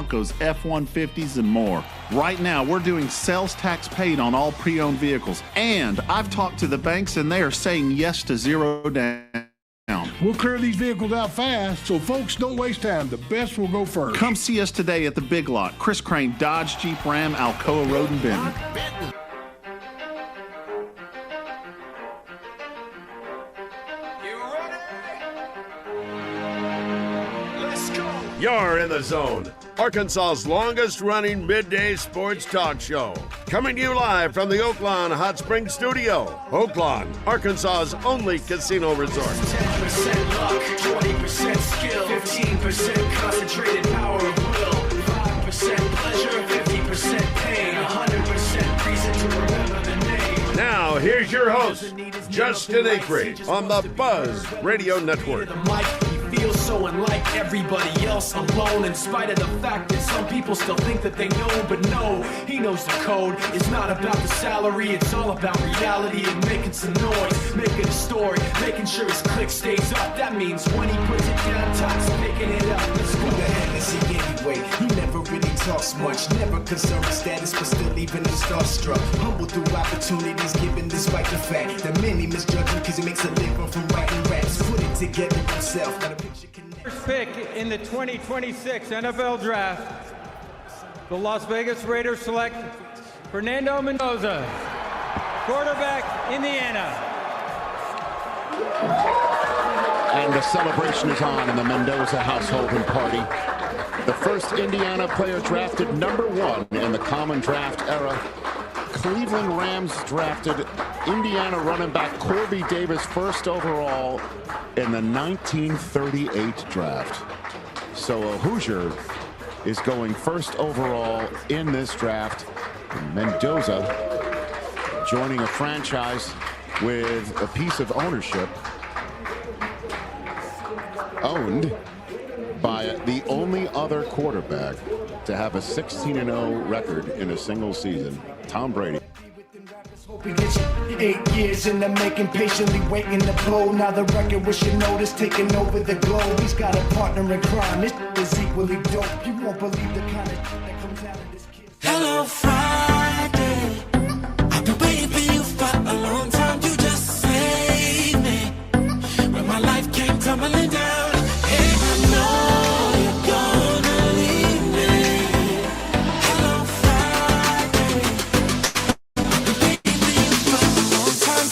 Broncos, F-150s, and more. Right now, we're doing sales tax paid on all pre-owned vehicles. And I've talked to the banks, and they are saying yes to 0 down. We'll clear these vehicles out fast, so folks don't waste time. The best will go first. Come see us today at the Big Lot, Chris Crane Dodge Jeep Ram, Alcoa Road in Benton. You're in the zone. Arkansas's longest-running midday sports talk show. Coming to you live from the Oaklawn Hot Springs Studio. Oaklawn, Arkansas's only casino resort. 10% luck, 20% skill, 15% concentrated power of will, 5% pleasure, 50% pain, 100% reason to remember the name. Now, here's your host, Justin Acri, on the Buzz Radio Network. Feels so unlike everybody else, alone in spite of the fact that some people still think that they know, but no, he knows the code. It's not about the salary, it's all about reality and making some noise, making a story, making sure his click stays up. That means when he puts it down, Todd's picking it up. Let's go. Who the hell is he anyway? He never really talks much, never concerned with status, but still even the starstruck. Humble through opportunities given despite the fact that many misjudge him because he makes a living from writing raps. Put it together himself. First pick in the 2026 NFL Draft, the Las Vegas Raiders select Fernando Mendoza, quarterback, Indiana. And the celebration is on in the Mendoza household and party. The first Indiana player drafted number 1 in the common draft era. Cleveland Rams drafted Indiana running back Corby Davis first overall in the 1938 draft. So a Hoosier is going first overall in this draft. Mendoza joining a franchise with a piece of ownership owned by the only other quarterback to have a 16-0 record in a single season, Tom Brady. 8 years in the making, patiently waiting to blow. Now the record with your notice taking over the globe. He's got a partner in crime. This is equally dope. You won't believe the kind of that comes out of this kid. Hello, Friday. I've been waiting for you for a long time. You just saved me when my life came tumbling down. And I know you're gonna leave me. Hello, Friday. I've been waiting for you for a long time.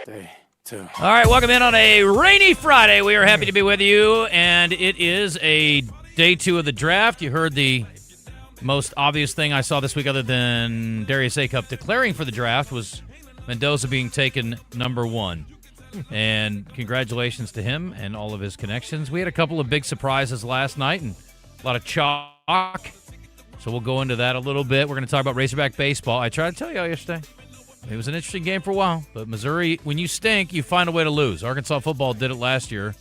Day 2. All right, welcome in on a rainy Friday. We are happy to be with you, and it is a day 2 of the draft. You heard the most obvious thing I saw this week other than Darius Acup declaring for the draft was Mendoza being taken number 1. And congratulations to him and all of his connections. We had a couple of big surprises last night and a lot of chalk. So we'll go into that a little bit. We're going to talk about Razorback baseball. I tried to tell you all yesterday. It was an interesting game for a while. But Missouri, when you stink, you find a way to lose. Arkansas football did it last year.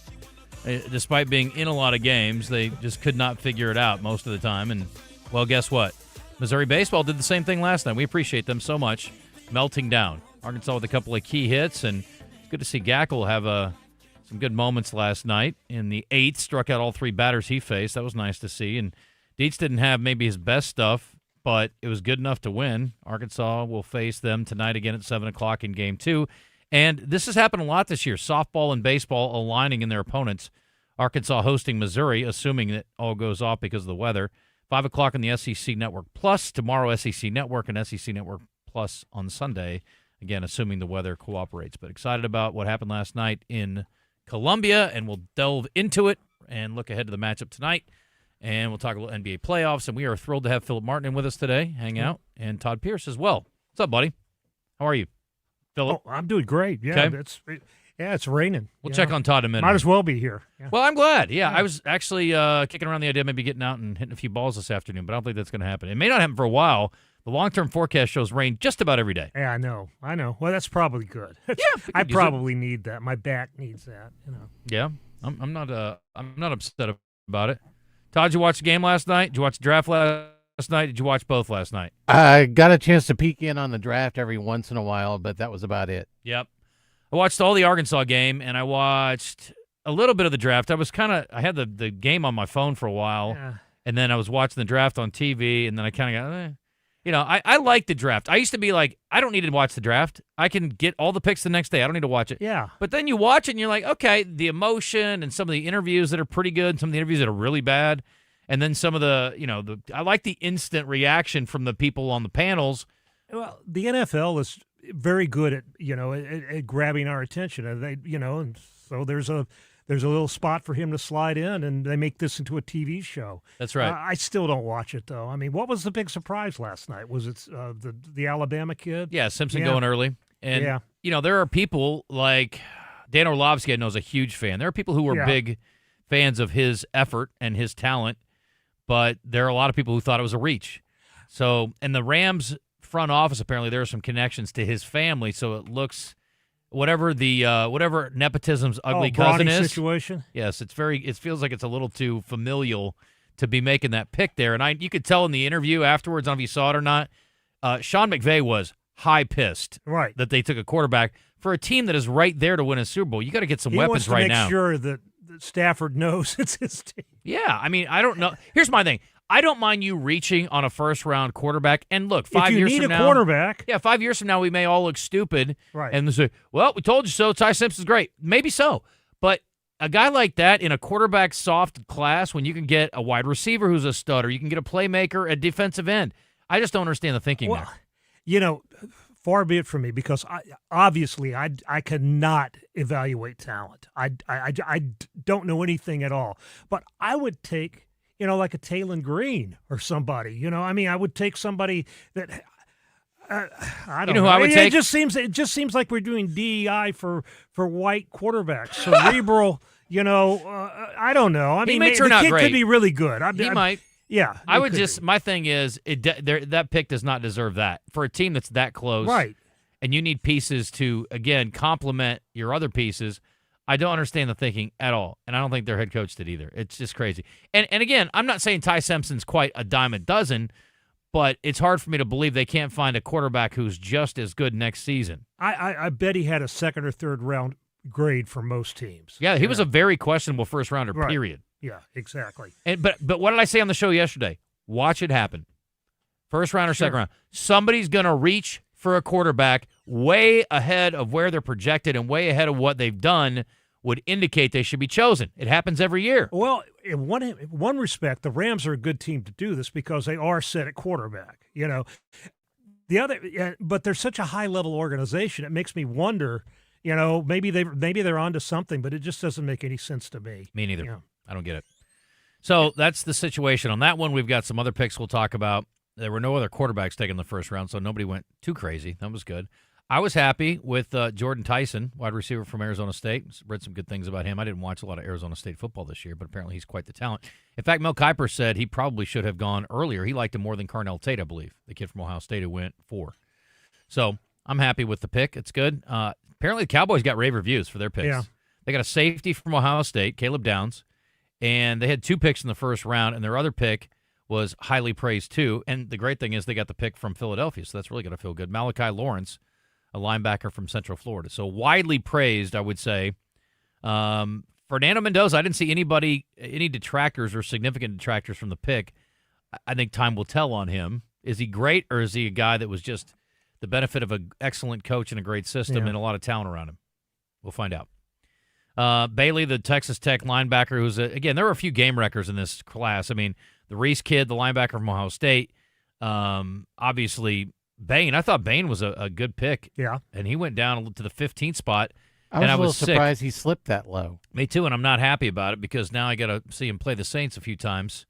Despite being in a lot of games, they just could not figure it out most of the time. And, well, guess what? Missouri baseball did the same thing last night. We appreciate them so much, melting down. Arkansas with a couple of key hits, and it's good to see Gackle have some good moments last night. In the 8th, struck out all 3 batters he faced. That was nice to see. And Dietz didn't have maybe his best stuff, but it was good enough to win. Arkansas will face them tonight again at 7 o'clock in Game 2. And this has happened a lot this year, softball and baseball aligning in their opponents. Arkansas hosting Missouri, assuming that all goes off because of the weather. 5 o'clock on the SEC Network Plus. Tomorrow, SEC Network and SEC Network Plus on Sunday. Again, assuming the weather cooperates. But excited about what happened last night in Columbia, and we'll delve into it and look ahead to the matchup tonight. And we'll talk a little NBA playoffs. And we are thrilled to have Philip Martin in with us today, hang out, and Todd Pierce as well. What's up, buddy? How are you, Philip? Oh, I'm doing great. Yeah, okay. It's raining. We'll check on Todd in a minute. Might as well be here. Yeah. Well, I'm glad. Yeah, I was actually kicking around the idea of maybe getting out and hitting a few balls this afternoon, but I don't think that's going to happen. It may not happen for a while. The long-term forecast shows rain just about every day. Yeah, I know. Well, that's probably good. Yeah, I probably need that. My back needs that. Yeah, I'm not upset about it. Todd, did you watch the game last night? Did you watch the draft last night? Did you watch both last night? I got a chance to peek in on the draft every once in a while, but that was about it. Yep. I watched all the Arkansas game, and I watched a little bit of the draft. I had the game on my phone for a while, and then I was watching the draft on TV, and then I kind of got, I like the draft. I used to be like, I don't need to watch the draft. I can get all the picks the next day. I don't need to watch it. Yeah. But then you watch it, and you're like, okay, the emotion and some of the interviews that are pretty good, some of the interviews that are really bad, and then some of I like the instant reaction from the people on the panels. Well, the NFL is very good at at grabbing our attention, and and so there's a little spot for him to slide in, and they make this into a TV show. That's right. I still don't watch it though. I mean, what was the big surprise last night? Was it the Alabama kid? Yeah, Simpson going early, and there are people like Dan Orlovsky I know is a huge fan. There are people who are big fans of his effort and his talent, but there are a lot of people who thought it was a reach. So, and the Rams front office, apparently there are some connections to his family, so it looks whatever nepotism's ugly cousin is situation. Yes, it feels like it's a little too familial to be making that pick there. And you could tell in the interview afterwards, I don't know if you saw it or not, Sean McVay was high pissed that they took a quarterback for a team that is right there to win a Super Bowl. You got to get some weapons right now. He wants to make sure that Stafford knows it's his team. Yeah, I mean, I don't know. Here's my thing. I don't mind you reaching on a first-round quarterback. And look, 5 years from now, 5 years from now, quarterback. Yeah, 5 years from now, we may all look stupid. Right. And say, well, we told you so. Ty Simpson's great. Maybe so. But a guy like that in a quarterback-soft class, when you can get a wide receiver who's a stud, or you can get a playmaker, a defensive end, I just don't understand the thinking there. Far be it from me, because I cannot evaluate talent. I don't know anything at all. But I would take, like a Taylon Green or somebody. I would take somebody that I don't know. Who I would take? It just seems like we're doing DEI for white quarterbacks. Cerebral. I don't know. I he mean, may turn out the kid great. could be really good. He might. Yeah, I would just. My thing is, that pick does not deserve that for a team that's that close, right? And you need pieces to again complement your other pieces. I don't understand the thinking at all, and I don't think their head coach did either. It's just crazy. And again, I'm not saying Ty Simpson's quite a dime a dozen, but it's hard for me to believe they can't find a quarterback who's just as good next season. I bet he had a second or third round grade for most teams. Yeah, he was a very questionable first rounder. Right. Period. Yeah, exactly. And but what did I say on the show yesterday? Watch it happen. First round or second round. Somebody's going to reach for a quarterback way ahead of where they're projected and way ahead of what they've done would indicate they should be chosen. It happens every year. Well, in one respect, the Rams are a good team to do this because they are set at quarterback. The other, but they're such a high-level organization. It makes me wonder. Maybe they're onto something, but it just doesn't make any sense to me. Me neither. I don't get it. So that's the situation on that one. We've got some other picks we'll talk about. There were no other quarterbacks taken in the first round, so nobody went too crazy. That was good. I was happy with Jordan Tyson, wide receiver from Arizona State. Read some good things about him. I didn't watch a lot of Arizona State football this year, but apparently he's quite the talent. In fact, Mel Kiper said he probably should have gone earlier. He liked him more than Carnell Tate, I believe, the kid from Ohio State who went 4. So I'm happy with the pick. It's good. Apparently the Cowboys got rave reviews for their picks. Yeah. They got a safety from Ohio State, Caleb Downs, and they had 2 picks in the first round, and their other pick was highly praised too. And the great thing is they got the pick from Philadelphia, so that's really going to feel good. Malachi Lawrence, a linebacker from Central Florida. So widely praised, I would say. Fernando Mendoza, I didn't see any detractors or significant detractors from the pick. I think time will tell on him. Is he great, or is he a guy that was just the benefit of an excellent coach and a great system and a lot of talent around him? We'll find out. Bailey, the Texas Tech linebacker, who's, again, there were a few game wreckers in this class. I mean, the Reese kid, the linebacker from Ohio State, obviously Bain. I thought Bain was a good pick. Yeah. And he went down to the 15th spot. I was and a little sick. surprised he slipped that low. Me too, and I'm not happy about it because now I got to see him play the Saints a few times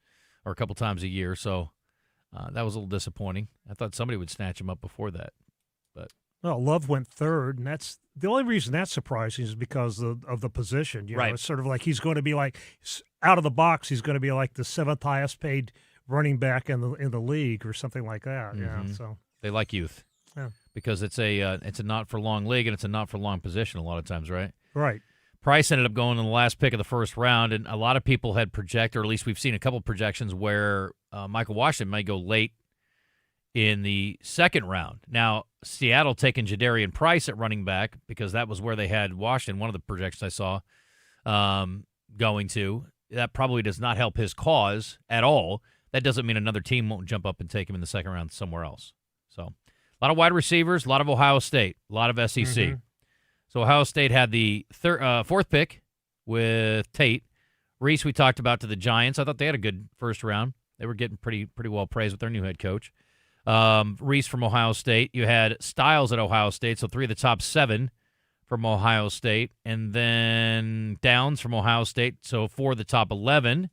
or a couple times a year. So that was a little disappointing. I thought somebody would snatch him up before that. But well, Love went 3rd, and that's the only reason that's surprising is because of the position. You know, right. It's sort of like he's going to be like out of the box. He's going to be like the 7th highest paid running back in the league or something like that. Mm-hmm. Yeah, so they like youth. Yeah. Because it's a not for long league and it's a not for long position a lot of times, right? Right. Price ended up going in the last pick of the first round, and a lot of people had projected, or at least we've seen a couple projections where Michael Washington might go late in the second round. Now, Seattle taking Jadarian Price at running back because that was where they had Washington. One of the projections I saw, going to. That probably does not help his cause at all. That doesn't mean another team won't jump up and take him in the second round somewhere else. So a lot of wide receivers, a lot of Ohio State, a lot of SEC. Mm-hmm. So Ohio State had the fourth pick with Tate. Reese, we talked about, to the Giants. I thought they had a good first round. They were getting pretty well praised with their new head coach. Reese from Ohio State. You had Styles at Ohio State, so 3 of the top 7 from Ohio State. And then Downs from Ohio State, so 4 of the top 11.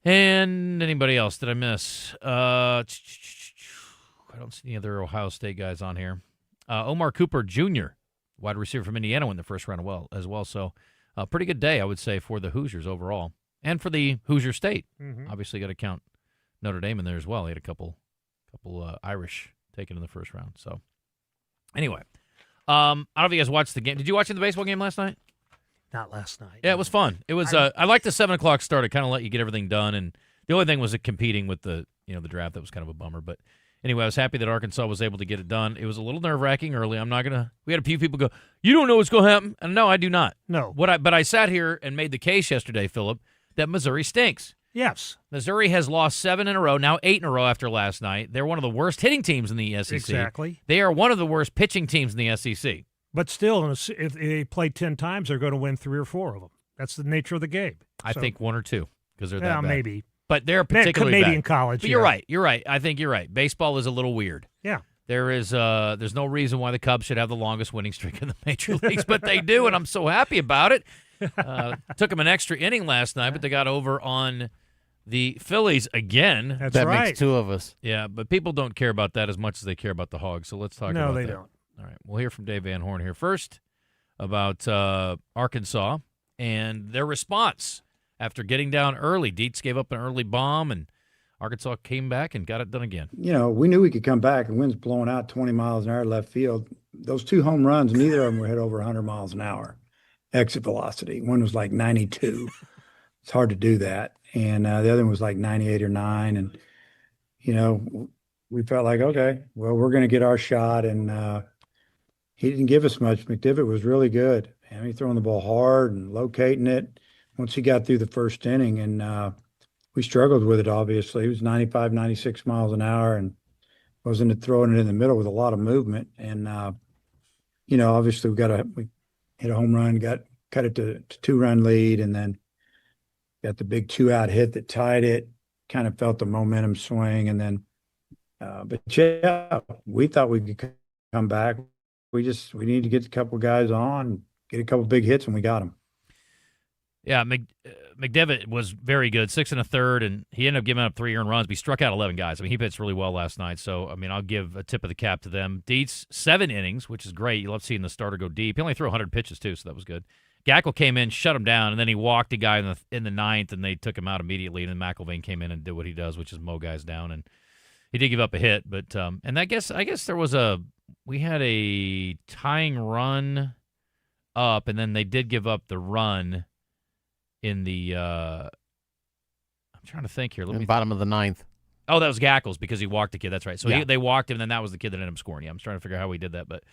And anybody else did I miss? I don't see any other Ohio State guys on here. Omar Cooper Jr., wide receiver from Indiana, went in the first round as well. So a pretty good day, I would say, for the Hoosiers overall. And for the Hoosier State. Mm-hmm. Obviously got to count Notre Dame in there as well. He had a couple Irish taken in the first round. So anyway, I don't know if you guys watched the game. Did you watch the baseball game last night? Not last night. Yeah, it was fun. It was. I liked the 7 o'clock start. It kind of let you get everything done. And the only thing was it competing with the draft. That was kind of a bummer. But anyway, I was happy that Arkansas was able to get it done. It was a little nerve-wracking early. We had a few people go, "You don't know what's going to happen." And no, I do not. No. But I sat here and made the case yesterday, Philip, that Missouri stinks. Yes. Missouri has lost 7 in a row, now 8 in a row after last night. They're one of the worst hitting teams in the SEC. Exactly. They are one of the worst pitching teams in the SEC. But still, if they play 10 times, they're going to win 3 or 4 of them. That's the nature of the game. I think 1 or 2 because they're that bad. Maybe. But they're particularly Canadian bad. college. But you're right. You're right. I think you're right. Baseball is a little weird. Yeah. There's no reason why the Cubs should have the longest winning streak in the major leagues, but they do, and I'm so happy about it. Took them an extra inning last night, but they got over on the Phillies again. That makes 2 of us. Yeah, but people don't care about that as much as they care about the Hogs, so let's talk about that. No, they don't. All right, we'll hear from Dave Van Horn here first about Arkansas and their response after getting down early. Dietz gave up an early bomb, and Arkansas came back and got it done again. We knew we could come back. The wind's blowing out 20 miles an hour left field. Those 2 home runs, neither of them were hit over 100 miles an hour exit velocity. One was like 92. It's hard to do that. And the other one was like 98 or 9. And, we felt like, okay, well, we're going to get our shot. And he didn't give us much. McDivitt was really good. He throwing the ball hard and locating it once he got through the first inning. And we struggled with it, obviously. It was 95, 96 miles an hour and wasn't throwing it in the middle with a lot of movement. And, obviously we hit a home run, cut it to 2-run lead, and then got the big 2-out hit that tied it, kind of felt the momentum swing. And then, but yeah, we thought we could come back. We need to get a couple guys on, get a couple big hits, and we got them. Yeah, McDevitt was very good, 6 1/3, and he ended up giving up 3 earned runs, but he struck out 11 guys. He pitched really well last night, so, I'll give a tip of the cap to them. Dietz, 7 innings, which is great. You love seeing the starter go deep. He only threw 100 pitches, too, so that was good. Gackle came in, shut him down, and then he walked a guy in the 9th, and they took him out immediately, and then McIlvain came in and did what he does, which is mow guys down, and he did give up a hit, but and I guess there was we had a tying run up, and then they did give up the run in the I'm trying to think here. Bottom of the 9th. Oh, that was Gackles because he walked the kid. That's right. So yeah. they walked him, and then that was the kid that ended up scoring. Yeah, I'm trying to figure out how he did that, but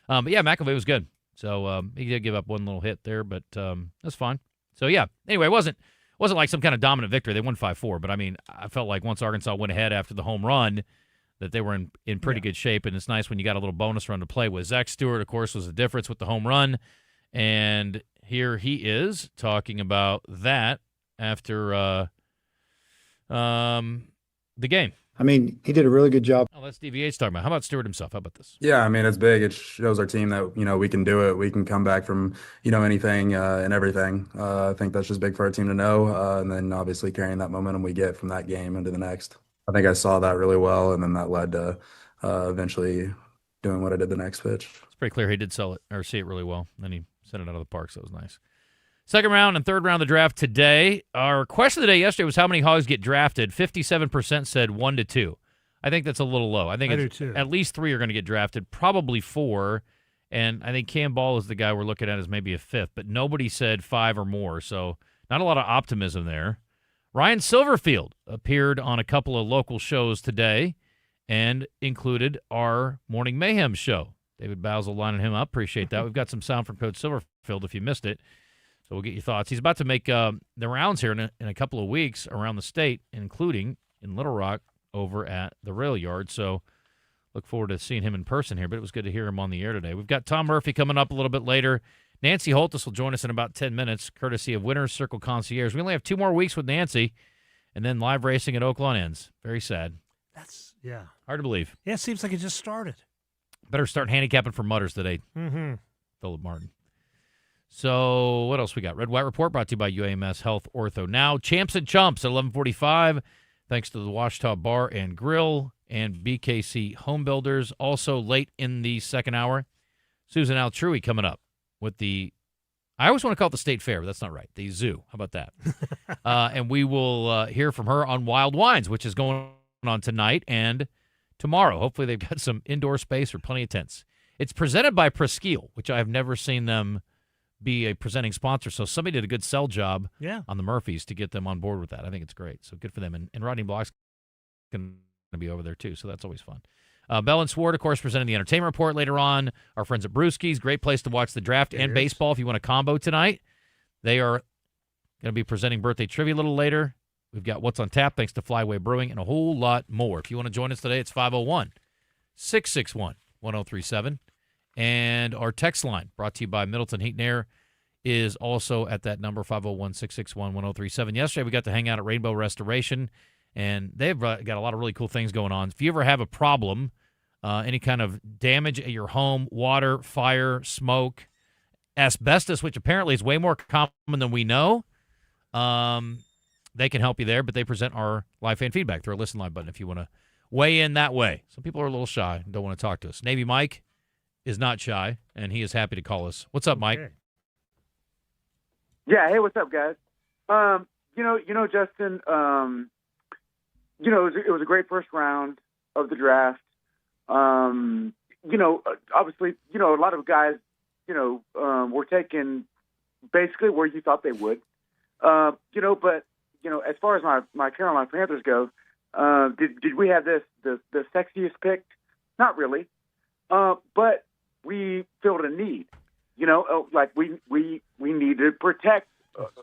yeah, McIlvain was good. So he did give up one little hit there, but that's fine. So yeah. Anyway, it wasn't like some kind of dominant victory. They won 5-4, but I felt like once Arkansas went ahead after the home run, that they were in pretty good shape, and it's nice when you got a little bonus run to play with. Zach Stewart, of course, was the difference with the home run, and here he is talking about that after the game. He did a really good job. Oh, that's DVH talking about. How about Stewart himself? How about this? Yeah, it's big. It shows our team that, we can do it. We can come back from, anything and everything. I think that's just big for our team to know. And then obviously carrying that momentum we get from that game into the next. I think I saw that really well, and then that led to eventually doing what I did the next pitch. It's pretty clear he did see it really well. Then he sent it out of the park, so it was nice. Second round and third round of the draft today. Our question of the day yesterday was how many Hogs get drafted. 57% said 1 to 2. I think that's a little low. I think at least 3 are going to get drafted, probably 4. And I think Cam Ball is the guy we're looking at as maybe a 5th, but nobody said 5 or more, so not a lot of optimism there. Ryan Silverfield appeared on a couple of local shows today and included our Morning Mayhem show. David Basil lining him up. Appreciate that. We've got some sound from Coach Silverfield if you missed it. So we'll get your thoughts. He's about to make the rounds here in a couple of weeks around the state, including in Little Rock over at the Rail Yard. So look forward to seeing him in person here, but it was good to hear him on the air today. We've got Tom Murphy coming up a little bit later. Nancy Holtis will join us in about 10 minutes, courtesy of Winner's Circle Concierge. We only have 2 more weeks with Nancy, and then live racing at Oaklawn ends. Very sad. That's, yeah. Hard to believe. Yeah, it seems like it just started. Better start handicapping for Mutters today, Philip Martin. So what else we got? Red White Report brought to you by UAMS Health Ortho Now. Champs and Chumps at 11:45, thanks to the Washita Bar and Grill and BKC Home Builders. Also late in the second hour, Susan Altrui coming up with the, I always want to call it the State Fair, but that's not right, the zoo. How about that? And we will hear from her on Wild Wines, which is going on tonight and tomorrow. Hopefully they've got some indoor space or plenty of tents. It's presented by Presqu'île, which I have never seen them be a presenting sponsor. So somebody did a good sell job on the Murphys to get them on board with that. I think it's great. So good for them. And Rodney Block's going to be over there too, so that's always fun. Bell and Swart, of course, presenting the Entertainment Report later on. Our friends at Brewski's, great place to watch the draft and baseball if you want a combo tonight. They are going to be presenting birthday trivia a little later. We've got What's on Tap, thanks to Flyway Brewing, and a whole lot more. If you want to join us today, it's 501-661-1037. And our text line, brought to you by Middleton Heat and Air, is also at that number, 501-661-1037. Yesterday, we got to hang out at Rainbow Restoration, and they've got a lot of really cool things going on. If you ever have a problem, any kind of damage at your home, water, fire, smoke, asbestos, which apparently is way more common than we know, they can help you there, but they present our live fan feedback through our Listen Live button if you want to weigh in that way. Some people are a little shy and don't want to talk to us. Navy Mike is not shy, and he is happy to call us. What's up, Mike? Okay. Yeah, hey, what's up, guys? Justin, it was a great first round of the draft. Obviously, a lot of guys, were taken basically where you thought they would. But as far as my Carolina Panthers go, did we have the sexiest pick? Not really. But we filled a need. Like we need to protect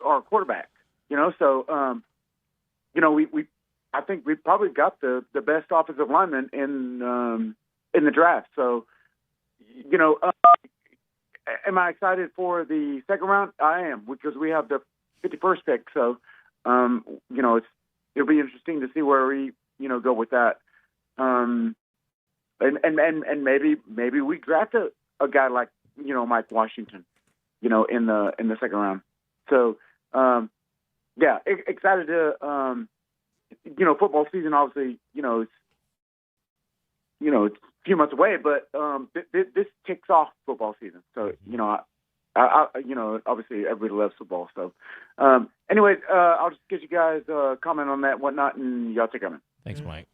our quarterback. So I think we probably got the best offensive lineman in the draft. So, am I excited for the second round? I am, because we have the 51st pick. So, it'll be interesting to see where we go with that. And maybe we draft a guy like Mike Washington, in the second round. So excited to football season. Obviously, it's a few months away, but this kicks off football season. So I obviously everybody loves football. So anyways, I'll just get you guys comment on that and whatnot, and y'all take care. Thanks, Mike.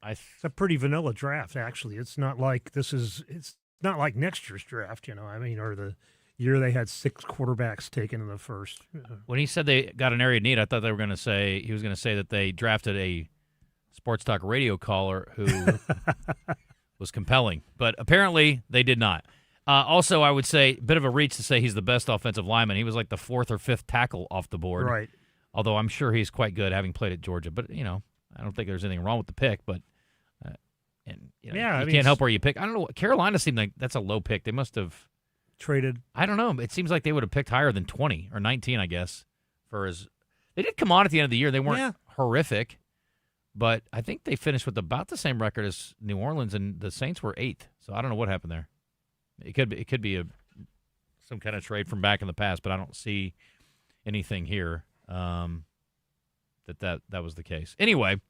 It's a pretty vanilla draft, actually. It's not like it's not like next year's draft, or the year they had 6 quarterbacks taken in the first. When he said they got an area of need, I thought he was going to say that they drafted a sports talk radio caller who was compelling, but apparently they did not. Also, I would say a bit of a reach to say he's the best offensive lineman. He was like the 4th or 5th tackle off the board. Right. Although I'm sure he's quite good, having played at Georgia. But, I don't think there's anything wrong with the pick, but you can't help where you pick. I don't know. Carolina seemed like that's a low pick. They must have traded. I don't know. It seems like they would have picked higher than 20 or 19, I guess. They did come on at the end of the year. They weren't horrific, but I think they finished with about the same record as New Orleans, and the Saints were 8th. So I don't know what happened there. It could be some kind of trade from back in the past, but I don't see anything here that was the case. Anyway.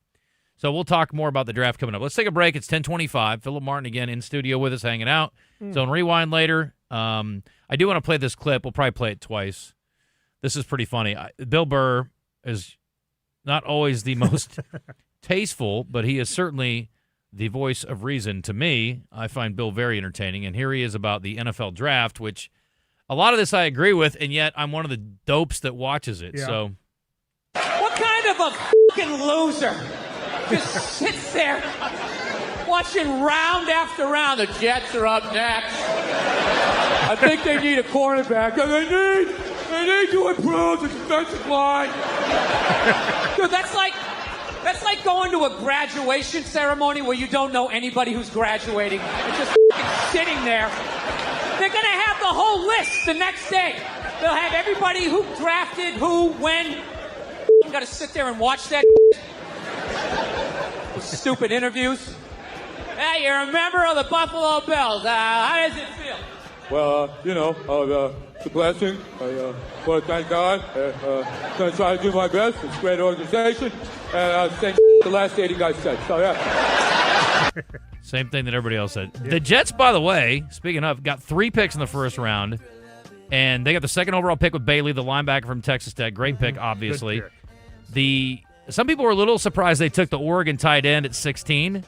So we'll talk more about the draft coming up. Let's take a break. It's 10:25. Philip Martin again in studio with us, hanging out. So on Rewind later. I do want to play this clip. We'll probably play it twice. This is pretty funny. Bill Burr is not always the most tasteful, but he is certainly the voice of reason to me. I find Bill very entertaining, and here he is about the NFL draft, which a lot of this I agree with, and yet I'm one of the dopes that watches it. Yeah. So, what kind of a fucking loser just sits there watching round after round? The Jets are up next. I think they need a cornerback. They We need to improve the defensive line. Dude, that's like going to a graduation ceremony where you don't know anybody who's graduating. It's just sitting there. They're going to have the whole list the next day. They'll have everybody who drafted, who, when. You got to sit there and watch that. Stupid interviews. Hey, you're a member of the Buffalo Bills. How does it feel? Well, it's a blessing. I want to thank God. I'm going to try to do my best. It's a great organization. And I think the last 80 guys said. So, yeah. Same thing that everybody else said. The Jets, by the way, speaking of, got 3 picks in the first round. And they got the second overall pick with Bailey, the linebacker from Texas Tech. Great pick, obviously. Some people were a little surprised they took the Oregon tight end at 16.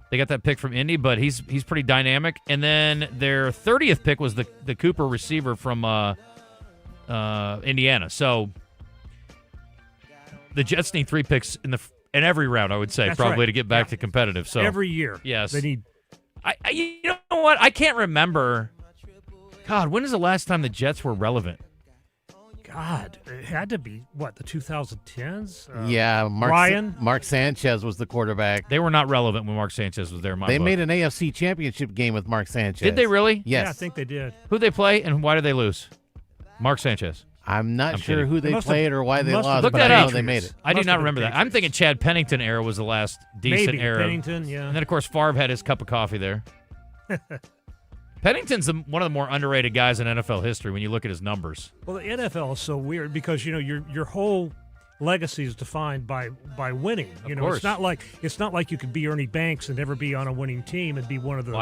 They got that pick from Indy, but he's pretty dynamic. And then their 30th pick was the Cooper receiver from Indiana. So the Jets need 3 picks in every round, I would say, probably to get back to competitive. So every year, yes, they need. You know what? I can't remember. God, when is the last time the Jets were relevant? God, it had to be, the 2010s? Yeah, Ryan? Mark Sanchez was the quarterback. They were not relevant when Mark Sanchez was there. They made an AFC championship game with Mark Sanchez. Did they really? Yes. Yeah, I think they did. Who'd they play, and why did they lose? Mark Sanchez. I'm not sure kidding. who they played or why they lost, Look but that I up. know they made it. I do not remember that. I'm thinking Chad Pennington era was the last decent era. Pennington, yeah. And then, of course, Favre had his cup of coffee there. Pennington's one of the more underrated guys in NFL history when you look at his numbers. Well, the NFL is so weird because your whole legacy is defined by winning. Of course. It's not like you could be Ernie Banks and never be on a winning team and be one of the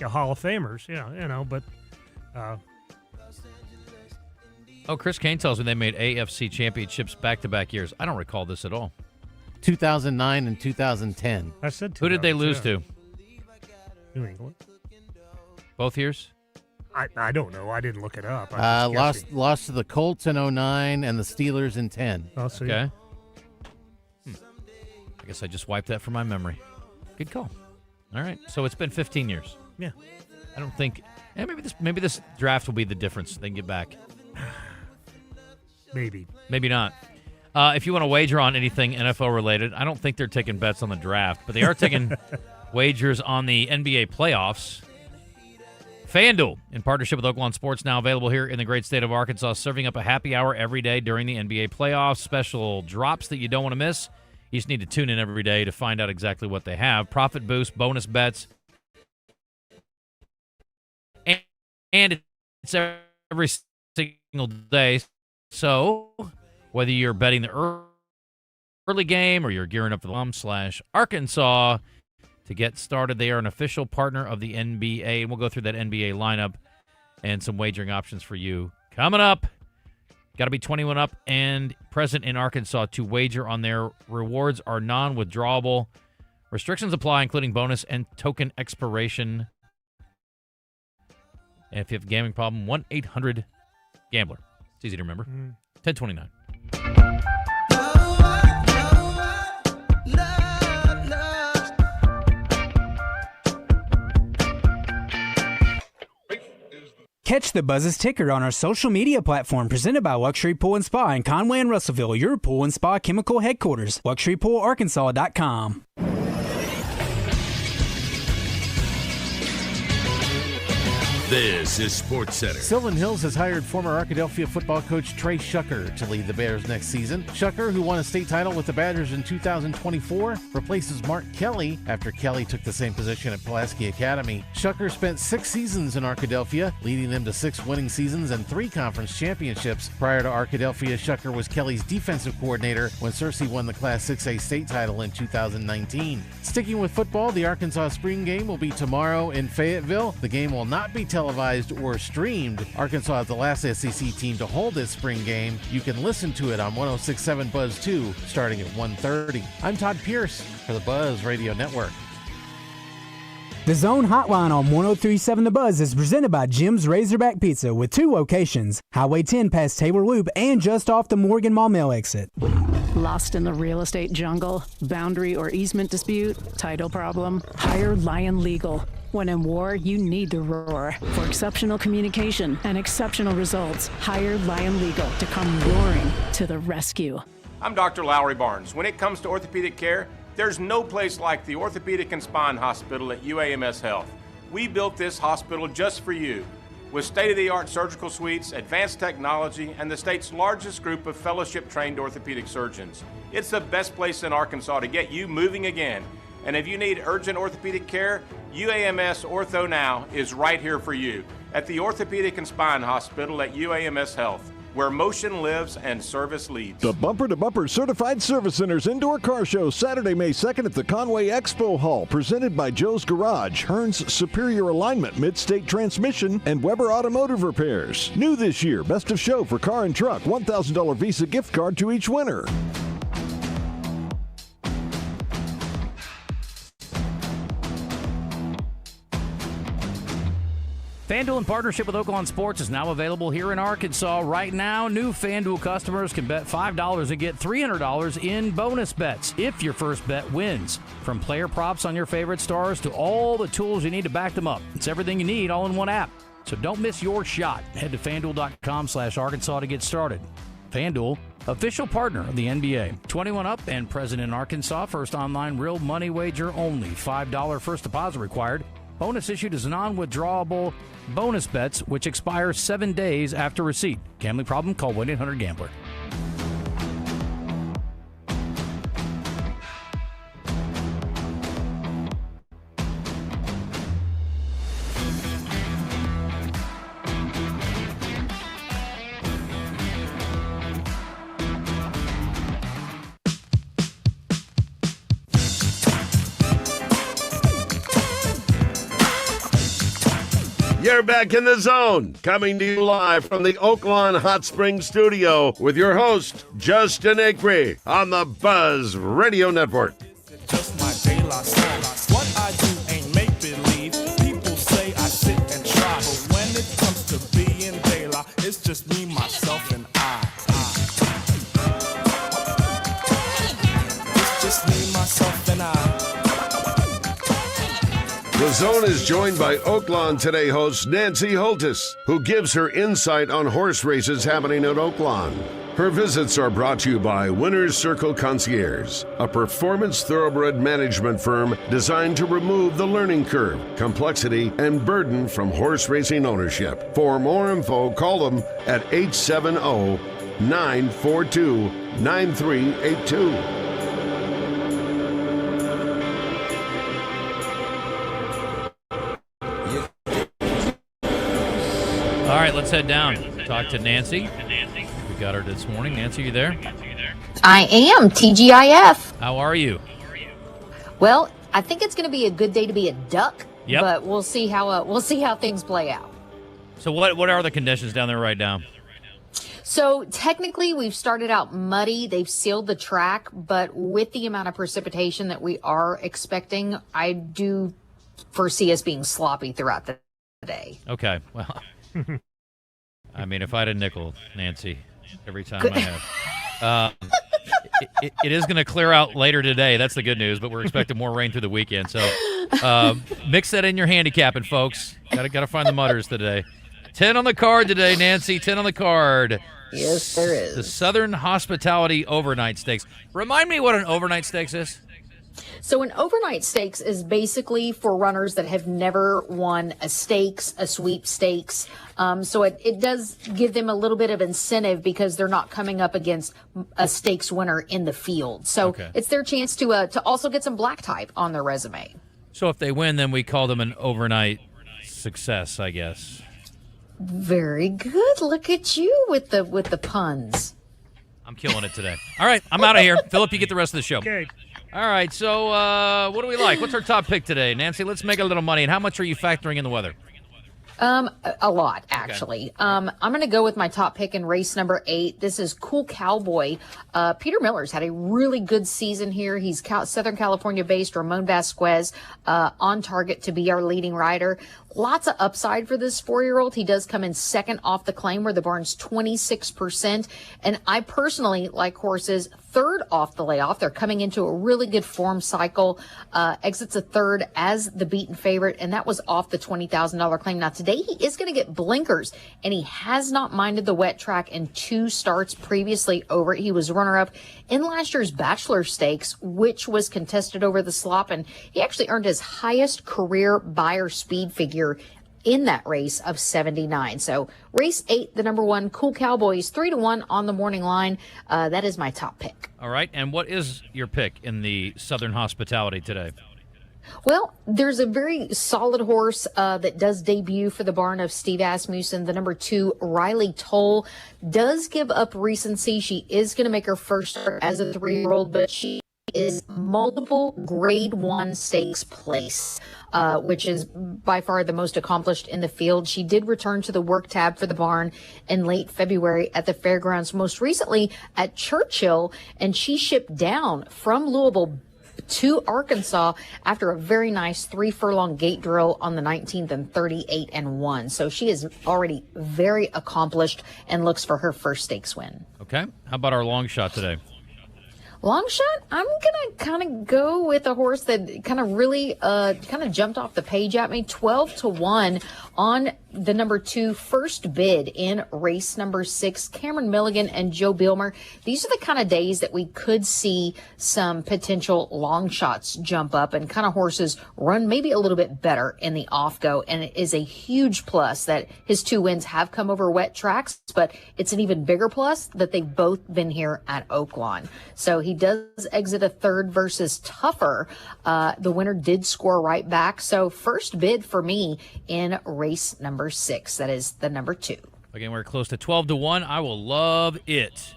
Hall of Famers. Yeah, but. Chris Kane tells me they made AFC championships back-to-back years. I don't recall this at all. 2009 and 2010. I said. Who did they lose to? New England. Both years? I don't know. I didn't look it up. Lost to the Colts in 2009 and the Steelers in 2010. Oh, see. Okay. I guess I just wiped that from my memory. Good call. All right. So it's been 15 years. Yeah. I don't think. Maybe this draft will be the difference. They can get back. Maybe not. If you want to wager on anything NFL related, I don't think they're taking bets on the draft, but they are taking wagers on the NBA playoffs. FanDuel, in partnership with Oaklawn Sports, now available here in the great state of Arkansas, serving up a happy hour every day during the NBA playoffs. Special drops that you don't want to miss. You just need to tune in every day to find out exactly what they have. Profit boost, bonus bets, and it's every single day. So whether you're betting the early game or you're gearing up for the /Arkansas to get started, they are an official partner of the NBA. And we'll go through that NBA lineup and some wagering options for you coming up. Got to be 21 up and present in Arkansas to wager on their rewards are non-withdrawable. Restrictions apply, including bonus and token expiration. And if you have a gambling problem, 1-800-GAMBLER. It's easy to remember. 1029. Catch the Buzz's ticker on our social media platform presented by Luxury Pool and Spa in Conway and Russellville, your pool and spa chemical headquarters. LuxuryPoolArkansas.com. This is Sports Center. Sylvan Hills has hired former Arkadelphia football coach Trey Shucker to lead the Bears next season. Shucker, who won a state title with the Badgers in 2024, replaces Mark Kelly after Kelly took the same position at Pulaski Academy. Shucker spent 6 seasons in Arkadelphia, leading them to 6 winning seasons and 3 conference championships. Prior to Arkadelphia, Shucker was Kelly's defensive coordinator when Searcy won the Class 6A state title in 2019. Sticking with football, the Arkansas spring game will be tomorrow in Fayetteville. The game will not be televised or streamed. Arkansas is the last SEC team to hold this spring game. You can listen to it on 106.7 Buzz 2 starting at 1:30. I'm Todd Pierce for the Buzz Radio Network. The Zone Hotline on 103.7 The Buzz is presented by Jim's Razorback Pizza with 2 locations, Highway 10 past Taylor Loop and just off the Morgan Maumelle exit. Lost in the real estate jungle? Boundary or easement dispute? Title problem? Hire Lion Legal. When in war, you need to roar. For exceptional communication and exceptional results, hire Lion Legal to come roaring to the rescue. I'm Dr. Lowry Barnes. When it comes to orthopedic care, there's no place like the Orthopedic and Spine Hospital at UAMS Health. We built this hospital just for you. With state-of-the-art surgical suites, advanced technology, and the state's largest group of fellowship-trained orthopedic surgeons. It's the best place in Arkansas to get you moving again. And if you need urgent orthopedic care, UAMS Ortho Now is right here for you at the Orthopedic and Spine Hospital at UAMS Health, where motion lives and service leads. The Bumper to Bumper Certified Service Center's Indoor Car Show, Saturday, May 2nd at the Conway Expo Hall, presented by Joe's Garage, Hearn's Superior Alignment, Mid-State Transmission, and Weber Automotive Repairs. New this year, Best of Show for car and truck, $1,000 Visa gift card to each winner. FanDuel in partnership with Oaklawn Sports is now available here in Arkansas. Right now, new FanDuel customers can bet $5 and get $300 in bonus bets if your first bet wins. From player props on your favorite stars to all the tools you need to back them up. It's everything you need all in one app. So don't miss your shot. Head to FanDuel.com/Arkansas to get started. FanDuel, official partner of the NBA. 21 up and present in Arkansas. First online real money wager only. $5 first deposit required. Bonus issued as non-withdrawable bonus bets, which expire 7 days after receipt. Gambling problem? Call 1-800-GAMBLER. You're back in the zone, coming to you live from the Oaklawn Hot Springs Studio with your host, Justin Acri, on the Buzz Radio Network. Just my de la soul. What I do ain't make-believe. People say I sit and try, but when it comes to being de la, it's just me, myself, and I. It's just me, myself, and I. The Zone is joined by Oaklawn Today host Nancy Holtis, who gives her insight on horse races happening at Oaklawn. Her visits are brought to you by Winner's Circle Concierge, a performance thoroughbred management firm designed to remove the learning curve, complexity, and burden from horse racing ownership. For more info, call them at 870-942-9382. All right, let's head down. Talk to Nancy. We got her this morning. Nancy, you there? I am, TGIF. How are you? Well, I think it's going to be a good day to be a duck, Yep. but we'll see how things play out. So what are the conditions down there right now? So technically, we've started out muddy. They've sealed the track, but with the amount of precipitation that we are expecting, I do foresee us being sloppy throughout the day. Okay, well, I mean, if I had a nickel, Nancy, every time I have. It is going to clear out later today. That's the good news, but we're expecting more rain through the weekend. So mix that in your handicapping, folks. Got to find the mutters today. 10 on the card today, Nancy. 10 on the card. Yes, there is. The Southern Hospitality Overnight Stakes. Remind me what an overnight stakes is. So an overnight stakes is basically for runners that have never won a stakes, a sweepstakes. So it does give them a little bit of incentive because they're not coming up against a stakes winner in the field. So it's their chance to also get some black type on their resume. So if they win, then we call them an overnight success, I guess. Very good. Look at you with the puns. I'm killing it today. All right, I'm out of here. Philip, you get the rest of the show. Okay. All right, so what do we like? What's our top pick today? Nancy, let's make a little money. And how much are you factoring in the weather? A lot, actually. Okay. I'm going to go with my top pick in race number 8. This is Cool Cowboy. Peter Miller's had a really good season here. He's Southern California-based. Ramon Vasquez on target to be our leading rider. Lots of upside for this 4-year-old. He does come in second off the claim where the barn's 26%. And I personally like horses third off the layoff. They're coming into a really good form cycle. Exits a third as the beaten favorite, and that was off the $20,000 claim. Now, today he is going to get blinkers, and he has not minded the wet track in 2 starts previously over it. He was runner-up in last year's Bachelor Stakes, which was contested over the slop, and he actually earned his highest career Beyer speed figure in that race of 79. So race 8, the number 1, Cool Cowboys, 3-1 on the morning line. That is my top pick. All right. And what is your pick in the Southern Hospitality today? Well, there's a very solid horse that does debut for the barn of Steve Asmussen. The number 2, Riley Toll, does give up recency. She is going to make her first start as a 3-year-old, but she is multiple grade 1 stakes place, which is by far the most accomplished in the field. She did return to the work tab for the barn in late February at the fairgrounds, most recently at Churchill, and she shipped down from Louisville to Arkansas after a very nice 3-furlong gate drill on the 19th and 38-1. So she is already very accomplished and looks for her first stakes win. Okay. How about our long shot today? Long shot, I'm going to kind of go with a horse that kind of really kind of jumped off the page at me. 12-1 on the number 2, First Bid in race number 6. Cameron Milligan and Joe Bilmer. These are the kind of days that we could see some potential long shots jump up and kind of horses run maybe a little bit better in the off-go. And it is a huge plus that his 2 wins have come over wet tracks, but it's an even bigger plus that they've both been here at Oaklawn. So he does exit a third versus Tougher. The winner did score right back. So First Bid for me in race number 6. That is the number 2. Again, we're close to 12-1. I will love it.